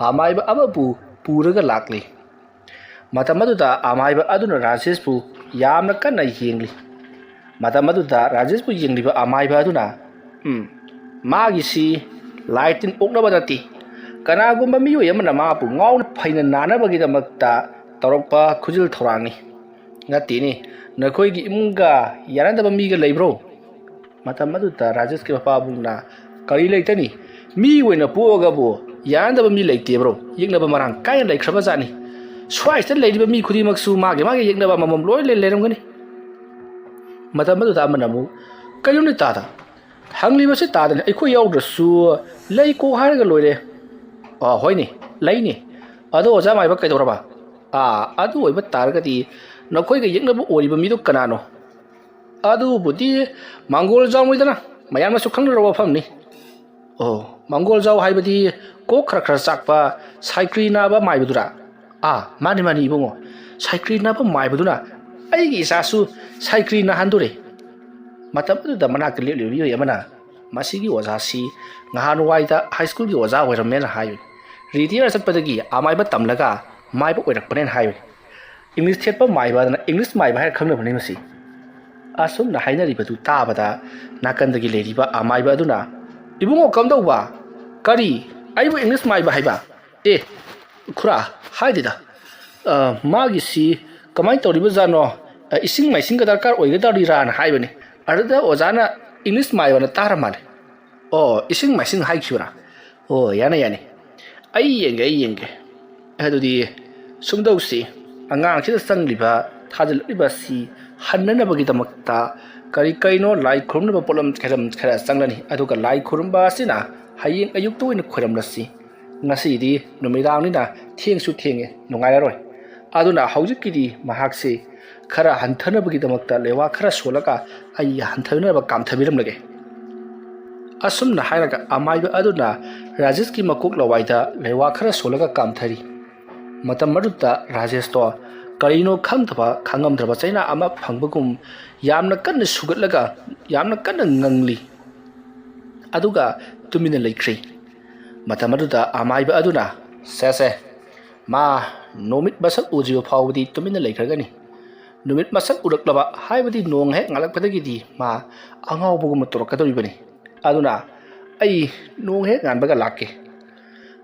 ꯑꯃꯥꯏꯕ ꯑꯃꯕꯨ ꯄꯨꯔꯒ ꯂꯥꯛꯂꯤ ꯃꯇꯝ ꯑꯗꯨꯗ ꯑꯃꯥꯏꯕ ꯑꯗꯨꯅ ꯔꯥꯖꯦꯁꯄꯨ ꯌꯥꯝꯅ ꯀꯟꯅ ꯌꯦꯡꯂꯤ ꯃꯇꯝ ꯑꯗꯨꯗ ꯔꯥꯖꯦꯁꯄꯨ ꯌꯦꯡꯂꯤꯕ ꯑꯃꯥꯏꯕ ꯑꯗꯨꯅ ꯃꯥꯒꯤꯁꯤ ꯂꯥꯏ ꯇꯤꯟ ꯑꯣꯛꯅꯕ ꯅꯠꯇꯦ ꯀꯅꯥꯒꯨꯝꯕ ꯃꯤꯑꯣꯏ ꯑꯃꯅ ꯃꯥꯕꯨ ꯉꯥꯎꯅ ꯐꯩꯅ ꯅꯥꯅꯕꯒꯤꯗꯃꯛꯇ ꯇꯧꯔꯛꯄ ꯈꯨꯖꯤꯜ ꯊꯧꯔꯥꯡꯅꯤ ꯅꯠꯇꯦꯅꯦ ꯅꯈꯣꯏꯒꯤ ꯏꯃꯨꯡꯒ ꯌꯥꯅꯗꯕ ꯃꯤꯒ ꯂꯩꯕ꯭ꯔꯣ ꯃꯇꯝ ꯑꯗꯨꯗ ꯔꯥꯖꯦꯁꯀꯤ ꯃꯄꯥꯕꯨꯡꯅ ꯀꯔꯤ ꯂꯩꯇꯅꯤ ꯃꯤ ꯑꯣꯏꯅ ꯄꯣꯛꯑꯒꯕꯨ ꯌꯥꯅꯗꯕ ꯃꯤ ꯂꯩꯇꯦꯕ꯭ꯔꯣ ꯌꯦꯛꯅꯕ ꯃꯔꯥꯡ ꯀꯥꯏꯅ ꯂꯩꯈ꯭ꯔꯕꯖꯥꯠꯅꯤ ꯁ꯭ꯋꯥꯏꯁꯤꯗ ꯂꯩꯔꯤꯕ ꯃꯤ ꯈꯨꯗꯤꯡꯃꯛꯁꯨ ꯃꯥꯒꯤ ꯌꯦꯛꯅꯕ ꯑꯃꯃꯝ ꯂꯣꯏ ꯂꯩꯔꯝꯒꯅꯤ ꯃꯇꯝ ꯑꯗꯨꯗ ꯑꯃꯅ ꯑꯃꯨꯛ ꯀꯩꯅꯣꯅꯦ ꯇꯥꯗ ꯍꯪꯂꯤꯕꯁꯤ ꯇꯥꯗꯅ ꯑꯩꯈꯣꯏ ꯌꯥꯎꯗ꯭ꯔꯁꯨ ꯂꯩꯀꯣ ꯍꯥꯏꯔꯒ ꯂꯣꯏꯔꯦ ꯍꯣꯏꯅꯦ ꯂꯩꯅꯦ ꯑꯗꯣ ꯑꯣꯖꯥ ꯃꯥꯏꯕ ꯀꯩꯗꯧꯔꯕ ꯑꯗꯨ ꯑꯣꯏꯕ ꯇꯥꯔꯒꯗꯤ ꯅꯈꯣꯏꯒ ꯌꯦꯛꯅꯕ ꯑꯣꯏꯔꯤꯕ ꯃꯤꯗꯨ ꯀꯅꯥꯅꯣ ꯑꯗꯨꯕꯨꯗꯤ ꯃꯥꯡꯒꯣꯜꯖꯥꯎꯅꯤꯗꯅ ꯃꯌꯥꯝꯅꯁꯨ ꯈꯪꯅꯔꯕ ꯋꯥꯐꯝꯅꯤ ꯃꯥꯡꯒꯣꯜꯖꯥꯎ ꯍꯥꯏꯕꯗꯤ ꯀꯣꯛ ꯈꯔ ꯆꯥꯛꯄ ꯁꯥꯏꯀ꯭ꯔꯤ ꯅꯥꯕ ꯃꯥꯏꯕꯗꯨꯔꯥ ꯃꯥꯅꯤ ꯏꯕꯨꯡꯉो ꯁꯥꯏꯀ꯭ꯔꯤ ꯅꯥꯕ ꯃꯥꯏꯕꯗꯨꯅ ꯑꯩꯒꯤ ꯏꯆꯥꯁꯨ ꯁꯥꯏꯀ꯭ꯔꯤ ꯅꯥꯍꯟꯗꯣꯔꯦ ꯃꯇꯝ ꯑꯗꯨꯗ ꯃꯅꯥꯛꯇ ꯂꯦꯞꯂꯤꯕ ꯃꯤꯑꯣꯏ ꯑꯃꯅ ꯃꯁꯤꯒꯤ ꯑꯣꯖꯥꯁꯤ ꯅꯍꯥꯟꯋꯥꯏꯗ ꯍꯥꯏ ꯁ꯭ꯀꯨꯜꯒꯤ ꯑꯣꯖꯥ ꯑꯣꯏꯔꯝꯃꯦꯅ ꯍꯥꯏꯕꯅꯤ ꯔꯤꯇꯤꯌꯔ ꯆꯠꯄꯗꯒꯤ ꯑꯃꯥꯏꯕ ꯇꯝꯂꯒ ꯃꯥꯏꯕ ꯑꯣꯏꯔꯛꯄꯅꯦꯅ ꯍꯥꯏꯕꯅꯤ ꯏꯪꯂꯤꯁ ꯊꯦꯠꯄ ꯃꯥꯏꯕ ꯑꯗꯨꯅ ꯏꯪꯂꯤꯁ ꯃꯥꯏꯕ ꯍꯥꯏꯔ ꯈꯪꯅꯕꯅꯤ ꯃꯁꯤ ꯑꯁꯨꯝꯅ ꯍꯥꯏꯅꯔꯤꯕꯗꯨ ꯇꯥꯕꯗ ꯅꯥꯀꯟꯗꯒꯤ ꯂꯩꯔꯤꯕ ꯑꯃꯥꯏꯕ ꯑꯗꯨꯅ ꯏꯕꯨꯡꯉꯣ ꯀꯝꯗꯧꯕ ꯀꯔꯤ ꯑꯩꯕꯨ ꯏꯪꯂꯤꯁ ꯃꯥꯏꯕ ꯍꯥꯏꯕ ꯈꯨꯔꯥ ꯍꯥꯏꯗꯦꯗ ꯃꯥꯒꯤꯁꯤ ꯀꯃꯥꯏꯅ ꯇꯧꯔꯤꯕꯖꯥꯠꯅꯣ ꯏꯁꯤꯡ ꯃꯥꯏꯁꯤꯡꯒ ꯗꯔꯀꯥꯔ ꯑꯣꯏꯒꯗꯧꯔꯤꯔꯥꯅ ꯍꯥꯏꯕꯅꯤ ꯑꯗꯨꯗ ꯑꯣꯖꯥꯅ ꯏꯪꯂꯤꯁ ꯃꯥꯏꯕꯅ ꯇꯥꯔ ꯃꯥꯜꯂꯦ ꯏꯁꯤꯡ ꯃꯥꯏꯁꯤꯡ ꯍꯥꯏꯈꯤꯕꯔꯥ ꯌꯥꯅꯤ ꯑꯩ ꯌꯦꯡꯒꯦ ꯑꯗꯨꯗꯤ ꯁꯨꯝꯗꯧꯁꯤ ꯑꯉꯥꯡꯁꯤꯗ ꯆꯪꯂꯤꯕ ꯊꯥꯖꯤꯜꯂꯛꯂꯤꯕ ꯑꯁꯤ ꯍꯟꯅꯅꯕꯒꯤꯗꯃꯛꯇ ꯀꯔꯤꯅꯣ ꯂꯥꯏ ꯈꯨꯔꯨꯝꯅꯕ ꯄꯣꯠꯂꯝ ꯈꯔ ꯆꯪꯂꯅꯤ ꯑꯗꯨꯒ ꯂꯥꯏ ꯈꯨꯔꯨꯝꯕ ꯑꯁꯤꯅ ꯍꯌꯦꯡ ꯑꯌꯨꯛꯇ ꯑꯣꯏꯅ ꯈꯣꯏꯔꯝꯂꯁꯤ ꯉꯁꯤꯗꯤ ꯅꯨꯃꯤꯗꯥꯡꯅꯤꯅ ꯊꯦꯡꯁꯨ ꯊꯦꯡꯉꯦ ꯅꯨꯡꯉꯥꯏꯔꯔꯣꯏ ꯑꯗꯨꯅ ꯍꯧꯖꯤꯛꯀꯤꯗꯤ ꯃꯍꯥꯛꯁꯤ ꯈꯔ ꯍꯟꯊꯅꯕꯒꯤꯗꯃꯛꯇ ꯂꯩꯋꯥ ꯈꯔ ꯁꯣꯜꯂꯒ ꯑꯩ ꯍꯟꯊꯅꯕ ꯀꯥꯝꯊꯕꯤꯔꯝꯂꯒꯦ asumna hairaga amaiba aduna Rajesh ki makuk lawaida lewa khara solaga kamthari matam maduta Rajesh to karino khangthaba khangamdraba chaina ama phangbagum yamna kanna sugatlaga yamna kanna ngangli aduga tumina laikri matam maduta amaiba aduna se ma nomit basak ujiba phawdi tumina laikhragani numit masak udaklaba haibadi nong he ngalakpadagi di ma angawbugum torokadoribani aduna ai nong he nganbaga lakke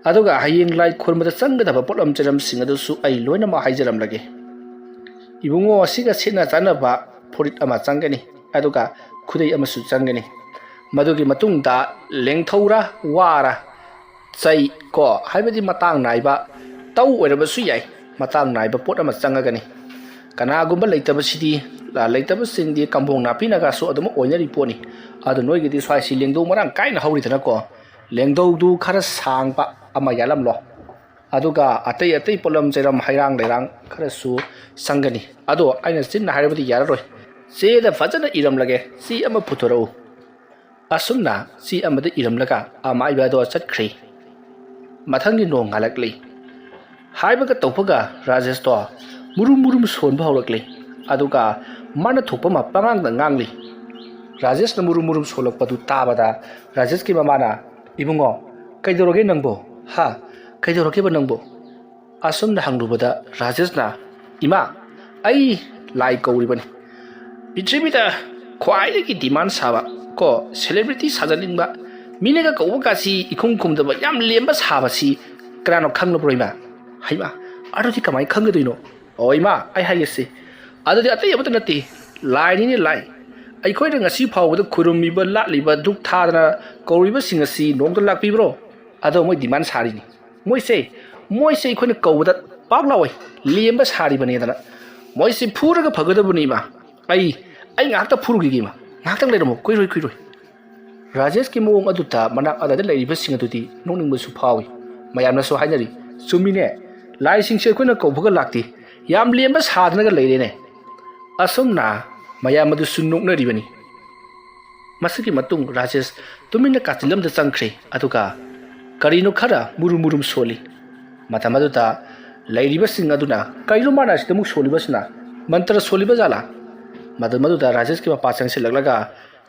aduga hayeng lai khurmada changgadaba polam charam sing adusu ai loina ma haijaram lage ibungo asiga sina chanaba forit ama changani aduga khudai amasu changani madugi matungda lengthaura wara chai ko haibadi matang naiba tau oirabasu yai matang naiba pot ama changagani kanagumba leitabasidi la leitabasingdi kambong napinaga so aduma oinari poni adu noigidi swaisi lengdo marang kaina hauridana ko lengdo du khara sangpa ama yalam lo aduga atei polam jeram hairang lerang khara su sangani ado aina sinna haribadi yararoi se da fajana iram lage si ama puthoro asumna si amada iram laga ama ibado chatkhri mathangi no ngalakli haibaga tawpaga Rajesh to murum sonba haurakli aduga mana thokpa ma pangang da ngangli Rajesh na murum solakpadu tabada Rajesh ki mamana ibungo kaidoroge nangbo ha kaidoroge ba nangbo asumna hangrubada Rajesh na ima ai lai kauribani pichibida khwaidagi demand saba ko celebrity sajalingba minega kawba kasi ikhumdaba yam lemba saba si krano khangno proima haima aroti kamai khangdoino oima ai hayese adadi atay abata nati lai ni lai ai khoida ngasi phawda khurummiba latliba duk thadana koriba singasi nongda lakpibro ado moi demand sari ni moise khoina kawda paklawai lemba sari bane dana moise phuraga phagadabuni ma ai ngakta phurugi ma ngakta leromo kuiroi Rajesh ki mong aduta manak adada leiriba singadudi nongning su phawi mayamna so hainari sumine lai singse khoina kawbga lakti yam lemba sadnaga leirene asumna mayam adu sunnoknaribani masaki matung Rajesh tumina katilam da changkhre aduga karino khara murum soli matamaduta leiriba sing aduna kailo mana sidamuk solibasna mantra soliba jala maduda Rajesh ki pa changse laglaga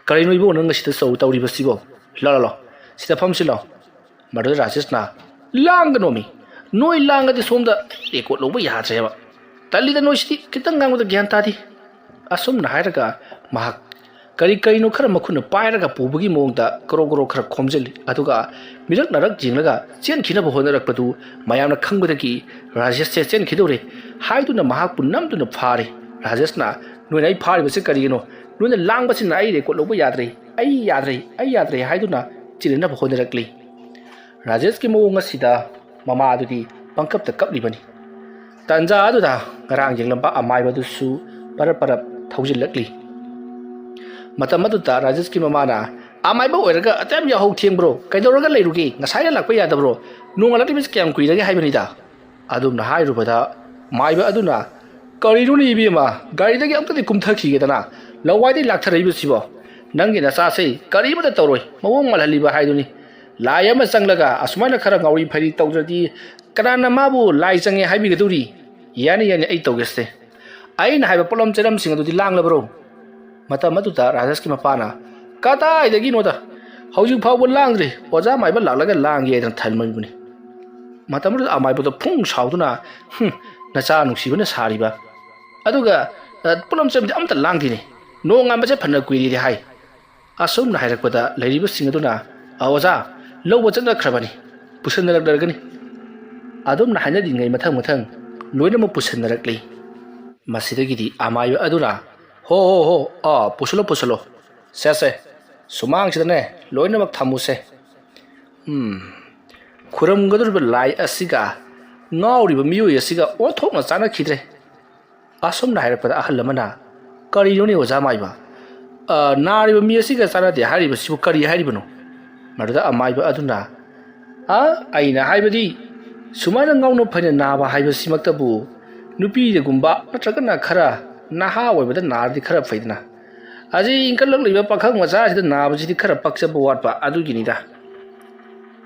karino ibo nang sida sau tawribasibo la sida famsilo madu Rajesh na langanomi noi langadi somda ekot loba yajeba talida noisiti kitang ngangda gyan tadi asumna hairaga mahak kari no khara makhuna pairaga pubagi mongda kro khara khomjeli aduga mirak narak jinglaga chen khina bohonarak padu mayamna khangbadagi Rajesh che chen khidore haiduna mahak punnam tuna phare Rajesh na noinai phare base karino noina langbasi na ai rekot loba yadre ai yadre haiduna chilena bohonarakli Rajesh ki mawng asida mama adudi pangkap ta kaplibani tanja aduda ngarang jenglampa amaiba dusu parap thaujilakli matam aduta Rajesh ki mamana amaiba oiraga atam ya hau thiengbro kaidoraga leirugi ngasai lakpa yadabro nongalati bis kyam kuirage haibanida adumna hairubada maiba aduna kariruni ibima garidagi amtadi kumthakigedana lawaidi laktharibisibo nangi na sa sei karibada tawroi mawong malhaliba haiduni lai ama changlaga asumana khara ngauri phari tawjadi kanana mabu lai change haibigaduri yani ai tawgeste aina haiba polam cheram sing adudi langlabro mata maduta Rajesh ki mapana kata idagi noda hauju phaw langre oja maiba laglaga langye dan thalmani mata madu amai bodo phung sauduna nacha nuksibana sariba aduga polam chem amta langdini no ngam baje phana kuiri ri hai asum na hairakpada leiriba sing aduna awaja lobo chana khrabani pusandarak dargani adum na haina dingai mathang loina mo pusandarakli masidagidi amai aduna ho pusulo se sumang sidane loina mak thamuse khuram gadur lai asiga ngauri ba miyu asiga othok na chana khidre asum na hairakpada ahallamana kari yoni oja maiba nari ba mi asiga chana de hari ba sibu kari hari bano maduda amai ba aduna aina haibadi sumana ngauno phane naba haiba simaktabu nupi de gumba natragana khara naha oibada nardi khara faidna ꯑꯁꯤ ꯏꯟꯈꯠꯂꯛꯂꯤꯕ ꯄꯥꯈꯪ ꯃꯆꯥꯁꯤꯗ ꯅꯥꯕꯁꯤꯗꯤ ꯈꯔ ꯄꯛꯆꯕ ꯋꯥꯠꯄ ꯑꯗꯨꯒꯤꯅꯤꯗ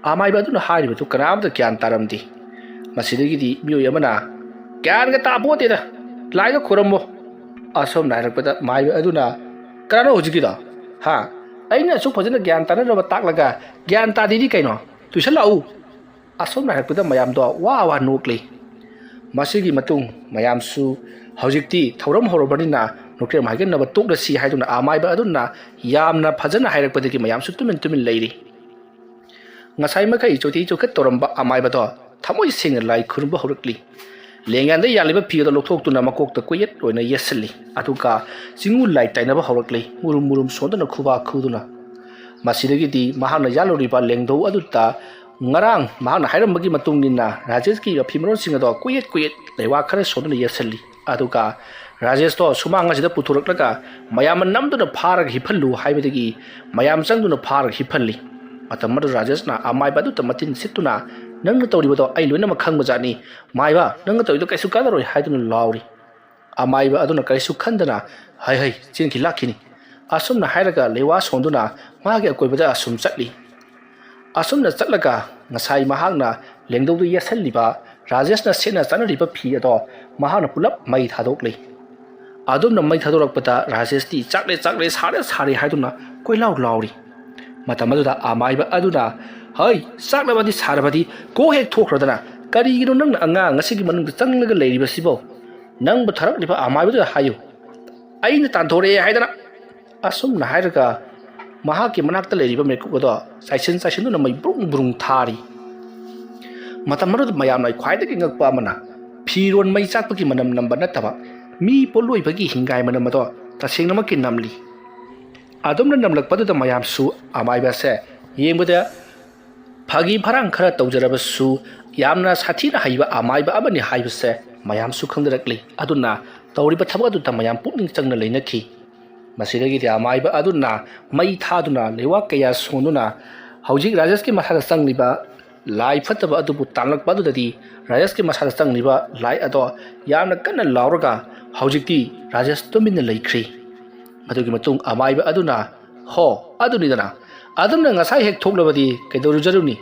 ꯑꯃꯥꯏꯕ ꯑꯗꯨꯅ ꯍꯥꯏꯔꯤꯕꯗꯨ ꯀꯅꯥꯝꯇ ꯒ꯭ꯌꯥꯟ ꯇꯥꯔꯝꯗꯦ ꯃꯁꯤꯗꯒꯤꯗꯤ ꯃꯤꯑꯣꯏ ꯑꯃꯅ ꯒ꯭ꯌꯥꯟꯒ ꯇꯥꯄꯣꯠꯇꯦꯗ ꯂꯥꯏꯗ ꯈꯨꯔꯝꯃꯣ ꯑꯁꯣꯝꯅ ꯍꯥꯏꯔꯛꯄꯗ ꯃꯥꯏꯕ ꯑꯗꯨꯅ ꯀꯅꯥꯅꯣ ꯍꯧꯖꯤꯛꯀꯤꯗꯣ ꯍꯥ ꯑꯩꯅ ꯑꯁꯨꯛ ꯐꯖꯅ ꯒ꯭ꯌꯥꯟ ꯇꯥꯅꯅꯕ ꯇꯥꯛꯂꯒ ꯒ꯭ꯌꯥꯟ ꯇꯥꯗꯦꯗꯤ ꯀꯩꯅꯣ ꯇꯨꯏꯁꯟ ꯂꯥꯛꯎ ꯑꯁꯣꯝꯅ ꯍꯥꯏꯔꯛꯄꯗ ꯃꯌꯥꯝꯗꯣ ꯋꯥ ꯋꯥ ꯅꯣꯛꯂꯤ ꯃꯁꯤꯒꯤ ꯃꯇꯨꯡ ꯃꯌꯥꯝꯁꯨ ꯍꯧꯖꯤꯛꯇꯤ ꯊꯧꯔꯝ ꯍꯧꯔꯕꯅꯤꯅ ꯅꯣꯛꯀꯦꯝ ꯍꯥꯏꯒꯟꯅꯕ ꯇꯣꯛꯂꯁꯤ ꯍꯥꯏꯗꯨꯅ ꯑꯃꯥꯏꯕ ꯑꯗꯨꯅ ꯌꯥꯝꯅ ꯐꯖꯅ ꯍꯥꯏꯔꯛꯄꯗꯒꯤ ꯃꯌꯥꯝꯁꯨ ꯇꯨꯃꯤꯟ ꯇꯨꯃꯤꯟ ꯂꯩꯔꯤ ꯉꯁꯥꯏ ꯃꯈꯩ ꯆꯣꯊꯤ ꯆꯣꯈꯠ ꯇꯧꯔꯝꯕ ꯑꯃꯥꯏꯕꯗꯣ ꯊꯃꯣꯏ ꯁꯦꯡꯅ ꯂꯥꯏ ꯈꯨꯔꯨꯝꯕ ꯍꯧꯔꯛꯂꯤ ꯂꯦꯡꯌꯥꯟꯗ ꯌꯥꯜꯂꯤꯕ ꯐꯤ ꯑꯗꯨ ꯂꯧꯊꯣꯛꯇꯨꯅ ꯃꯀꯣꯛꯇ ꯀꯣꯌꯦꯠ ꯑꯣꯏꯅ ꯌꯦꯠꯁꯤꯜꯂꯤ ꯑꯗꯨꯒ ꯆꯤꯡꯎ ꯂꯥꯏ ꯇꯩꯅꯕ ꯍꯧꯔꯛꯂꯤ ꯃꯨꯔꯨꯝ ꯃꯨꯔꯨꯝ ꯁꯣꯟꯗꯨꯅ ꯈꯨꯕꯥꯛ ꯈꯨꯗꯨꯅ ꯃꯁꯤꯗꯒꯤꯗꯤ ꯃꯍꯥꯛꯅ ꯌꯥꯜꯂꯨꯔꯤꯕ ꯂꯦꯡꯗꯧ ꯑꯗꯨꯗ ꯉꯔꯥꯡ ꯃꯍꯥꯛꯅ ꯍꯥꯏꯔꯝꯕꯒꯤ ꯃꯇꯨꯡ ꯏꯟꯅ ꯔꯥꯖꯦꯁꯀꯤ ꯐꯤꯃꯔꯣꯟꯁꯤꯡ ꯑꯗꯣ ꯀꯨꯌꯦꯠ ꯀꯨꯌꯦꯠ ꯂꯩꯋꯥ ꯈꯔ ꯁꯣꯟꯗꯨꯅ ꯌꯦꯠꯁꯤꯜꯂꯤ ꯑꯗꯨꯒ ꯔꯥꯖꯦꯁꯇꯣ ꯁꯨꯃꯥꯡ ꯑꯁꯤꯗ ꯄꯨꯊꯣꯔꯛꯂꯒ ꯃꯌꯥꯝꯅ ꯅꯝꯗꯨꯅ ꯐꯥꯔꯒ ꯍꯤꯞꯍꯜꯂꯨ ꯍꯥꯏꯕꯗꯒꯤ ꯃꯌꯥꯝ ꯆꯪꯗꯨꯅ ꯐꯥꯔꯒ ꯍꯤꯞꯍꯜꯂꯤ ꯃꯇꯝ ꯑꯗꯨ ꯔꯥꯖꯦꯁꯅ ꯑꯃꯥꯏꯕ ꯑꯗꯨꯗ ꯃꯇꯤꯟ ꯁꯤꯠꯇꯨꯅ ꯅꯪꯅ ꯇꯧꯔꯤꯕꯗꯣ ꯑꯩ ꯂꯣꯏꯅꯃꯛ ꯈꯪꯕꯖꯥꯠꯅꯤ ꯃꯥꯏꯕ ꯅꯪꯅ ꯇꯧꯔꯤꯗꯣ ꯀꯩꯁꯨ ꯀꯥꯟꯅꯔꯣꯏ ꯍꯥꯏꯗꯨꯅ ꯂꯥꯎꯔꯤ ꯑꯃꯥꯏꯕ ꯑꯗꯨꯅ ꯀꯔꯤꯁꯨ ꯈꯟꯗꯅ ꯍꯩ ꯍꯩ ꯆꯦꯟꯈꯤ ꯂꯥꯛꯈꯤꯅꯤ ꯑꯁꯨꯝꯅ ꯍꯥꯏꯔꯒ ꯂꯩꯋꯥ ꯁꯣꯟꯗꯨꯅ ꯃꯥꯒꯤ ꯑꯀꯣꯏꯕꯗ ꯑꯁꯨꯝ ꯆꯠꯂꯤ ꯑꯁꯨꯝꯅ ꯆꯠꯂꯒ ꯉꯁꯥꯏ ꯃꯍꯥꯛꯅ ꯂꯦꯡꯗꯧꯗ ꯌꯦꯠꯁꯜꯂꯤꯕ ꯔꯥꯖꯦꯁꯅ ꯁꯦꯠꯅ ꯆꯥꯅꯔꯤꯕ ꯐꯤ ꯑꯗꯣ ꯃꯍꯥꯛꯅ ꯄꯨꯂꯞ ꯃꯩ ꯊꯥꯗꯣꯛꯂꯤ ꯑꯗꯨꯝꯅ ꯃꯩ ꯊꯥꯗꯣꯔꯛꯄꯗ ꯔꯥꯖꯦꯁꯇꯤ ꯆꯥꯛꯂꯦ ꯆꯥꯛꯂꯦ ꯁꯥꯔꯦ ꯁꯥꯔꯦ ꯍꯥꯏꯗꯨꯅ ꯀꯣꯏꯂꯥꯎ ꯂꯥꯎꯔꯤ ꯃꯇꯝ ꯑꯗꯨꯗ ꯑꯃꯥꯏꯕ ꯑꯗꯨꯅ ꯍꯩ ꯆꯥꯛꯂꯕꯗꯤ ꯁꯥꯔꯕꯗꯤ ꯀꯣꯛ ꯍꯦꯛ ꯊꯣꯛꯈ꯭ꯔꯗꯅ ꯀꯔꯤꯒꯤꯅꯣ ꯅꯪꯅ ꯑꯉꯥꯡ ꯑꯁꯤꯒꯤ ꯃꯅꯨꯡꯗ ꯆꯪꯂꯒ ꯂꯩꯔꯤꯕꯁꯤꯕꯣ ꯅꯪꯕꯨ ꯊꯥꯔꯛꯂꯤꯕ ꯑꯃꯥꯏꯕꯗꯨꯗ ꯍꯥꯏꯌꯨ ꯑꯩꯅ ꯇꯥꯟꯊꯣꯔꯛꯑꯦ ꯍꯥꯏꯗꯅ ꯑꯁꯨꯝꯅ ꯍꯥꯏꯔꯒ ꯃꯍꯥꯛꯀꯤ ꯃꯅꯥꯛꯇ ꯂꯩꯔꯤꯕ ꯃꯦꯀꯨꯞ ꯑꯗꯣ ꯆꯥꯏꯁꯤꯟꯗꯨꯅ ꯃꯩ ꯕ꯭ꯔꯨꯡ ꯕ꯭ꯔꯨꯡ ꯊꯥꯔꯤ ꯃꯇꯝ ꯑꯗꯨꯗ ꯃꯌꯥꯝꯅ ꯈ꯭ꯋꯥꯏꯗꯒꯤ ꯉꯛꯄ ꯑꯃꯅ ꯐꯤꯔꯣꯟ ꯃꯩ ꯆꯥꯛꯄꯒꯤ ꯃꯅꯝ ꯅꯝꯕ ꯅꯠꯇꯕ ꯃꯤ ꯄꯣꯠꯂꯣꯏꯕꯒꯤ ꯍꯤꯡꯒꯥꯏ ꯃꯅꯝ ꯑꯗꯣ ꯇꯁꯦꯡꯅꯃꯛꯀꯤ ꯅꯝꯂꯤ ꯑꯗꯨꯝꯅ ꯅꯝꯂꯛꯄꯗꯨꯗ ꯃꯌꯥꯝꯁꯨ ꯑꯃꯥꯏꯕꯁꯦ ꯌꯦꯡꯕꯗ ꯐꯥꯒꯤ ꯐꯔꯥꯡ ꯈꯔ ꯇꯧꯖꯔꯕꯁꯨ ꯌꯥꯝꯅ ꯁꯥꯊꯤꯅ ꯍꯩꯕ ꯑꯃꯥꯏꯕ ꯑꯃꯅꯤ ꯍꯥꯏꯕꯁꯦ ꯃꯌꯥꯝꯁꯨ ꯈꯪꯅꯔꯛꯂꯤ ꯑꯗꯨꯅ ꯇꯧꯔꯤꯕ ꯊꯕꯛ ꯑꯗꯨꯗ ꯃꯌꯥꯝ ꯄꯨꯛꯅꯤꯡ ꯆꯪꯅ ꯂꯩꯅꯈꯤ ꯃꯁꯤꯗꯒꯤꯗꯤ ꯑꯃꯥꯏꯕ ꯑꯗꯨꯅ ꯃꯩ ꯊꯥꯗꯨꯅ ꯂꯩꯋꯥ ꯀꯌꯥ ꯁꯣꯟꯗꯨꯅ ꯍꯧꯖꯤꯛ ꯔꯥꯖꯦꯁꯀꯤ ꯃꯁꯥꯗ ꯆꯪꯂꯤꯕ ꯂꯥꯏ ꯐꯠꯇꯕ ꯑꯗꯨꯕꯨ ꯇꯥꯟꯂꯛꯄ ꯑꯗꯨꯗꯗꯤ ꯔꯥꯖꯦꯁꯀꯤ ꯃꯁꯥꯗ ꯆꯪꯂꯤꯕ ꯂꯥꯏ ꯑꯗꯣ ꯌꯥꯝꯅ ꯀꯟꯅ ꯂꯥꯎꯔꯒ ꯍꯧꯖꯤꯛꯇꯤ ꯔꯥꯖꯦꯁ ꯇꯨꯃꯤꯟꯅ ꯂꯩꯈ꯭ꯔꯤ ꯃꯗꯨꯒꯤ ꯃꯇꯨꯡ ꯑꯃꯥꯏꯕ ꯑꯗꯨꯅ ꯍꯣ ꯑꯗꯨꯅꯤꯗꯅ ꯑꯗꯨꯝꯅ ꯉꯁꯥꯏ ꯍꯦꯛ ꯊꯣꯛꯂꯕꯗꯤ ꯀꯩꯗꯧꯔꯨꯖꯔꯨꯅꯤ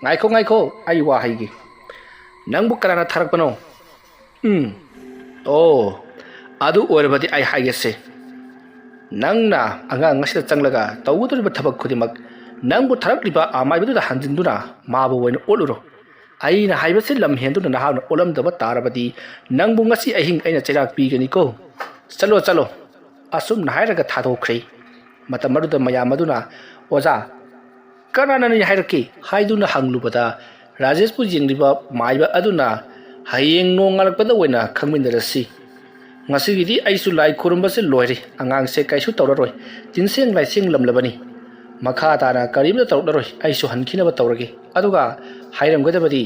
ꯉꯥꯏꯈꯣ ꯉꯥꯏꯈꯣ ꯑꯩ ꯋꯥ ꯍꯩꯒꯦ ꯅꯪꯕꯨ ꯀꯅꯥꯅ ꯊꯥꯔꯛꯄꯅꯣ ꯑꯣ ꯑꯗꯨ ꯑꯣꯏꯔꯕꯗꯤ ꯑꯩ ꯍꯥꯏꯒꯦꯁꯦ ꯅꯪꯅ ꯑꯉꯥꯡ ꯑꯁꯤꯗ ꯆꯪꯂꯒ ꯇꯧꯒꯗꯧꯔꯤꯕ ꯊꯕꯛ ꯈꯨꯗꯤꯡꯃꯛ ꯅꯪꯕꯨ ꯊꯥꯔꯛꯂꯤꯕ ꯑꯃꯥꯏꯕꯗꯨꯗ ꯍꯟꯖꯤꯟꯗꯨꯅ ꯃꯥꯕꯨ ꯑꯣꯏꯅ ꯑꯣꯠꯂꯨꯔꯣ ꯑꯩꯅ ꯍꯥꯏꯕꯁꯤ ꯂꯝ ꯍꯦꯟꯗꯨꯅ ꯅꯍꯥꯛꯅ ꯑꯣꯠꯂꯝꯗꯕ ꯇꯥꯔꯕꯗꯤ ꯅꯪꯕꯨ ꯉꯁꯤ ꯑꯍꯤꯡ ꯑꯩꯅ ꯆꯩꯔꯥꯛ ꯄꯤꯒꯅꯤꯀꯣ ꯆꯠꯂꯣ ꯆꯠꯂꯣ ꯑꯁꯨꯝꯅ ꯍꯥꯏꯔꯒ ꯊꯥꯗꯣꯛꯈ꯭ꯔꯦ ꯃꯇꯝ ꯑꯗꯨꯗ ꯃꯌꯥꯝ ꯑꯗꯨꯅ ꯑꯣꯖꯥ ꯀꯅꯥꯅꯅꯤ ꯍꯥꯏꯔꯛꯀꯦ ꯍꯥꯏꯗꯨꯅ ꯍꯪꯂꯨꯕꯗ ꯔꯥꯖꯦꯁꯄꯨ ꯌꯦꯡꯂꯤꯕ ꯃꯥꯏꯕ ꯑꯗꯨꯅ ꯍꯌꯦꯡ ꯅꯣꯡꯉꯥꯜꯂꯛꯄꯗ ꯑꯣꯏꯅ ꯈꯪꯃꯤꯟꯅꯔꯁꯤ ꯉꯁꯤꯒꯤꯗꯤ ꯑꯩꯁꯨ ꯂꯥꯏ ꯈꯨꯔꯨꯝꯕꯁꯦ ꯂꯣꯏꯔꯦ ꯑꯉꯥꯡꯁꯦ ꯀꯩꯁꯨ ꯇꯧꯔꯔꯣꯏ ꯇꯤꯟꯁꯦꯡ ꯂꯥꯏꯁꯦꯡ ꯂꯝꯂꯕꯅꯤ ꯃꯈꯥ ꯇꯥꯅ ꯀꯔꯤꯝꯇ ꯇꯧꯔꯛꯂꯔꯣꯏ ꯑꯩꯁꯨ ꯍꯟꯈꯤꯅꯕ ꯇꯧꯔꯒꯦ ꯑꯗꯨꯒ ꯍꯥꯏꯔꯝꯒꯗꯕꯗꯤ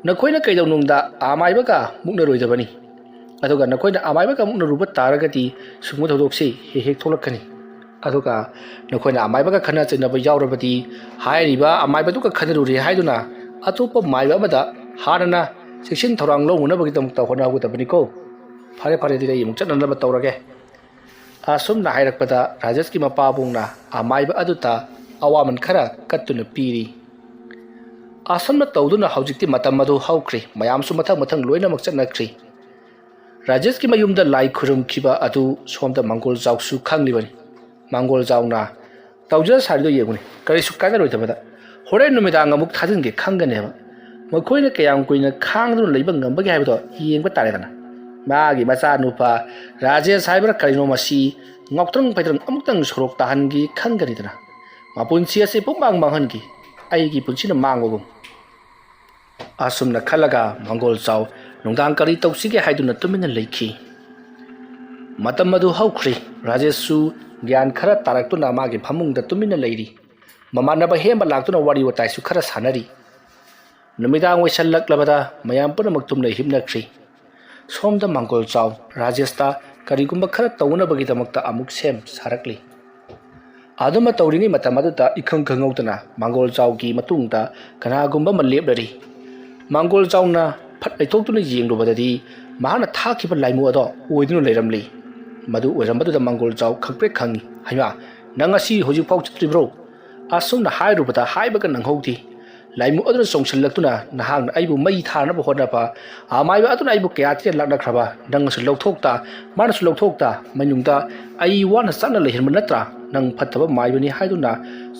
ꯅꯈꯣꯏꯅ ꯀꯩꯗꯧꯅꯨꯡꯗ ꯑꯃꯥꯏꯕꯒ ꯃꯨꯛꯅꯔꯣꯏꯗꯕꯅꯤ ꯑꯗꯨꯒ ꯅꯈꯣꯏꯅ ꯑꯃꯥꯏꯕꯒ ꯃꯨꯛꯅꯔꯨꯕ ꯇꯥꯔꯒꯗꯤ ꯁꯤꯒꯨꯝꯕ ꯊꯧꯗꯣꯛꯁꯤ ꯍꯦꯛ ꯍꯦꯛ ꯊꯣꯛꯂꯛꯀꯅꯤ ꯑꯗꯨꯒ ꯅꯈꯣꯏꯅ ꯑꯃꯥꯏꯕꯒ ꯈꯟꯅ ꯆꯩꯅꯕ ꯌꯥꯎꯔꯕꯗꯤ ꯍꯥꯏꯔꯤꯕ ꯑꯃꯥꯏꯕꯗꯨꯒ ꯈꯟꯅꯔꯨꯔꯦ ꯍꯥꯏꯗꯨꯅ ꯑꯇꯣꯞꯄ ꯃꯥꯏꯕ ꯑꯃꯗ ꯍꯥꯟꯅꯅ ꯆꯦꯛꯁꯤꯟ ꯊꯧꯔꯥꯡ ꯂꯧꯅꯅꯕꯒꯤꯗꯃꯛꯇ ꯍꯣꯠꯅꯒꯗꯕꯅꯤꯀꯣ ꯐꯔꯦ ꯐꯔꯦ ꯑꯗꯨꯗꯤ ꯑꯩ ꯑꯃꯨꯛ ꯆꯠꯅꯅꯕ ꯇꯧꯔꯒꯦ ꯑꯁꯨꯝꯅ ꯍꯥꯏꯔꯛꯄꯗ ꯔꯥꯖꯦꯁꯀꯤ ꯃꯄꯥꯕꯨꯡꯅ ꯑꯃꯥꯏꯕ ꯑꯗꯨꯗ ꯑꯋꯥꯃꯟ ꯈꯔ ꯀꯠꯇꯨꯅ ꯄꯤꯔꯤ ꯑꯁꯨꯝꯅ ꯇꯧꯗꯨꯅ ꯍꯧꯖꯤꯛꯇꯤ ꯃꯇꯝ ꯑꯗꯨ ꯍꯧꯈ꯭ꯔꯤ ꯃꯌꯥꯝꯁꯨ ꯃꯊꯪ ꯃꯊꯪ ꯂꯣꯏꯅꯃꯛ ꯆꯠꯅꯈ꯭ꯔꯤ ꯔꯥꯖꯦꯁꯀꯤ ꯃꯌꯨꯝꯗ ꯂꯥꯏ ꯈꯨꯔꯨꯝꯈꯤꯕ ꯑꯗꯨ ꯁꯣꯝꯗ ꯃꯪꯒꯣꯜ ꯖꯥꯎꯁꯨ ꯈꯪꯂꯤꯕꯅꯤ ꯃꯪꯒꯣꯜ ꯖꯥꯎꯅ ꯇꯧꯖ ꯁꯥꯔꯤꯗꯣ ꯌꯦꯡꯉꯨꯅꯤ ꯀꯔꯤꯁꯨ ꯀꯥꯟꯅꯔꯣꯏꯗꯕꯗ ꯍꯣꯔꯦꯟ ꯅꯨꯃꯤꯗꯥꯡ ꯑꯃꯨꯛ ꯊꯥꯖꯤꯟꯒꯦ ꯈꯪꯒꯅꯦꯕ ꯃꯈꯣꯏꯅ ꯀꯌꯥꯝ ꯀꯨꯏꯅ ꯈꯥꯡꯗꯨꯅ ꯂꯩꯕ ꯉꯝꯕꯒꯦ ꯍꯥꯏꯕꯗꯣ ꯌꯦꯡꯕ ꯇꯥꯔꯦꯗꯅ ꯃꯥꯒꯤ ꯃꯆꯥꯅꯨꯄꯥ ꯔꯥꯖꯦꯁ ꯍꯥꯏꯕ꯭ꯔꯥ ꯀꯔꯤꯅꯣ ꯃꯁꯤ ꯉꯥꯎꯇ꯭ꯔꯪ ꯐꯩꯇ꯭ꯔꯪ ꯑꯃꯨꯛꯇꯪ ꯁꯣꯔꯣꯛ ꯇꯥꯍꯟꯒꯦ ꯈꯪꯒꯅꯤꯗꯅ ꯃꯄꯨꯟꯁꯤ ꯑꯁꯤ ꯄꯨꯡꯃꯥꯡ ꯃꯥꯡꯍꯟꯈꯤ ꯑꯩꯒꯤ ꯄꯨꯟꯁꯤꯅ ꯃꯥꯡꯕꯒꯨꯝ ꯑꯁꯨꯝꯅ ꯈꯜꯂꯒ ꯃꯪꯒꯣꯜ ꯖꯥꯎ ꯅꯨꯡꯗꯥꯡ ꯀꯔꯤ ꯇꯧꯁꯤꯒꯦ ꯍꯥꯏꯗꯨꯅ ꯇꯨꯃꯤꯟꯅ ꯂꯩꯈꯤ ꯃꯇꯝ ꯑꯗꯨ ꯍꯧꯈ꯭ꯔꯤ ꯔꯥꯖꯦꯁꯁꯨ ꯒ꯭ꯌꯥꯟ ꯈꯔ ꯇꯥꯔꯛꯇꯨꯅ ꯃꯥꯒꯤ ꯐꯃꯨꯡꯗ ꯇꯨꯃꯤꯟꯅ ꯂꯩꯔꯤ ꯃꯃꯥꯟꯅꯕ ꯍꯦꯝꯕ ꯂꯥꯛꯇꯨꯅ ꯋꯥꯔꯤ ꯋꯥꯇꯥꯏꯁꯨ ꯈꯔ ꯁꯥꯟꯅꯔꯤ ꯅꯨꯃꯤꯗꯥꯡ ꯑꯣꯏꯁꯜꯂꯛꯂꯕꯗ ꯃꯌꯥꯝ ꯄꯨꯝꯅꯃꯛ ꯇꯨꯝꯅ ꯍꯤꯞꯅꯈ꯭ꯔꯤ ꯁꯣꯝꯗ ꯃꯪꯒꯣꯜ ꯖꯥꯎ ꯔꯥꯖꯦꯁꯇ ꯀꯔꯤꯒꯨꯝꯕ ꯈꯔ ꯇꯧꯅꯕꯒꯤꯗꯃꯛꯇ ꯑꯃꯨꯛ ꯁꯦꯝ ꯁꯥꯔꯛꯂꯤ ꯑꯗꯨꯝꯅ ꯇꯧꯔꯤꯉꯩ ꯃꯇꯝ ꯑꯗꯨꯗ ꯏꯈꯪ ꯈꯪꯍꯧꯗꯅ ꯃꯪꯒꯣꯜ ꯖꯥꯎꯒꯤ ꯃꯇꯨꯡꯗ ꯀꯅꯥꯒꯨꯝꯕ ꯑꯃ ꯂꯦꯞꯂꯔꯤ ꯃꯪꯒꯣꯜ ꯖꯥꯎꯅ ꯐꯠ ꯂꯩꯊꯣꯛꯇꯨꯅ ꯌꯦꯡꯂꯨꯕꯗꯗꯤ ꯃꯍꯥꯛꯅ ꯊꯥꯈꯤꯕ ꯂꯥꯏꯃꯨ ꯑꯗꯣ ꯑꯣꯏꯗꯨꯅ ꯂꯩꯔꯝꯂꯤ madu oiramadu da mangol jaw khakpre khangi haima nang asi hoji pau chitribro asum na hairu bata haibaga nang hoti laimu aduna songsillaktuna nahang aibu mai thana ba hona ba amai ba aduna aibu kya ti lakna khraba nang su lokthokta mana su lokthokta manyungta ai wana sanna le hirman natra nang phattaba mai bani haiduna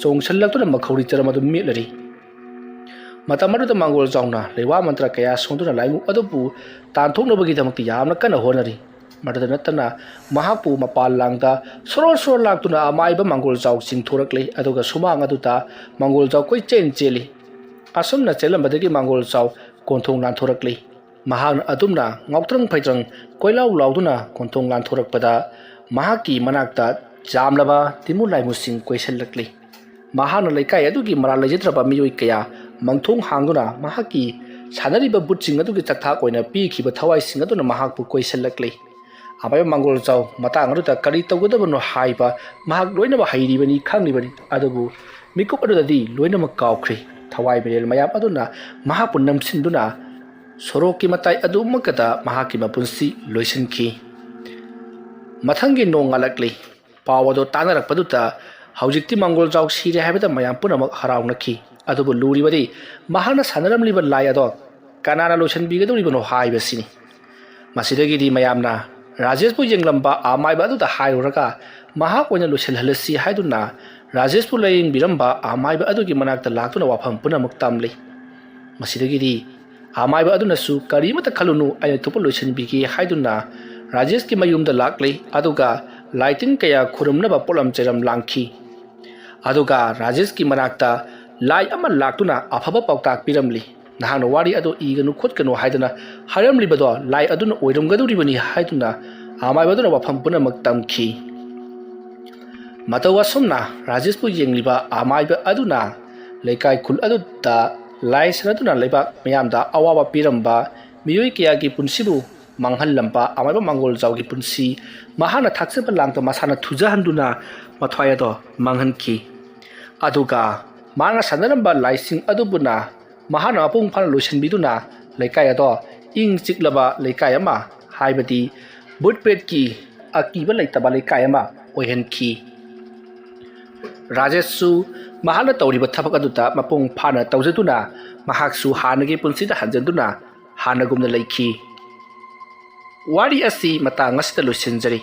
songsillaktuna makhori charamadu melari matamadu da mangol jawna lewa mantra kaya sonduna laimu adupu tanthoknabagi damakti yamna kana honari madada natana mahapu mapal langda soror laktuna amai ba mangol jaw singthorakle aduga sumang aduta mangol jaw koi chen cheli asumna chelambadagi mangol jaw konthong lanthorakle mahang adumna ngautrang phaitrang koilau lauduna konthong lanthorakpada mahaki manakta jamlaba timu laimu sing koisellakle mahana laikai adugi mara lejitraba miyoi kaya mangthong hangduna mahaki sanariba butching adugi chathak oina pi khiba thawai sing aduna mahakpu koisellakle abai mangol jaw matang aduta kari tawgadabano haiba mahak loina ba hairibani khanglibani adubu mikup adudadi loina ma kawkhri thawai berel mayam aduna mahapu namsinduna soroki matai adu makata mahaki mapunsi loisanki mathangi nongalakli pawado tanarakpaduta haujikti mangol jaw sire haibada mayam punamak harawnaki adubu luribadi mahana sanaramliba lai ado kanana loisanbigaduribano haibasini masidagidi mayamna Rajesh pu yenglamba amai ba aduta hairuraka mahak oina loiselhalasi haiduna Rajesh pu laying biramba amai ba adugi manakta laktuna wafam punamak tamle masidagidi amai ba aduna su karimata khalunu ay tupu loisenbigi haiduna Rajesh ki mayumda lakle aduga lighting kaya khurumna ba polam cheram langki aduga Rajesh ki manakta lai ama laktuna afaba pautak piramli nahang wari ado iganu khotkanu haiduna haramli bado lai aduna oiramgaduribani haiduna amai baduna wafam punamak tamki matawa somna Rajesh pu yengliba amai ba aduna leikai khul aduta lai sanaduna leibak mayamda awaba piramba miyoi kya ki punsibu manghal lampa amai ba mangol jaw ki punsi mahana thaksepa langta masana thujahanduna mathwaya do manghanki aduga manga sanaramba laising adubuna mahana apung phan loisanbiduna leikai ado ing chiklaba leikai ama haibadi butpet ki akiba leitaba leikai ama oihanki Rajesh su mahana tawriba thabak aduta mapung phana tawjaduna mahak su hanagi punsida hanjanduna hanagumna leikhi wari asi matang asita loisenjari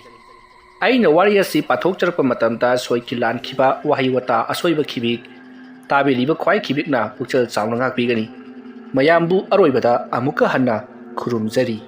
aina wari asi pathok charpa matamta soiki lan khiba wahi wata asoiba khibik tabi liba khwai khibikna pukchal chawna ngak pigani mayambu aroibada amuka hanna khurumjari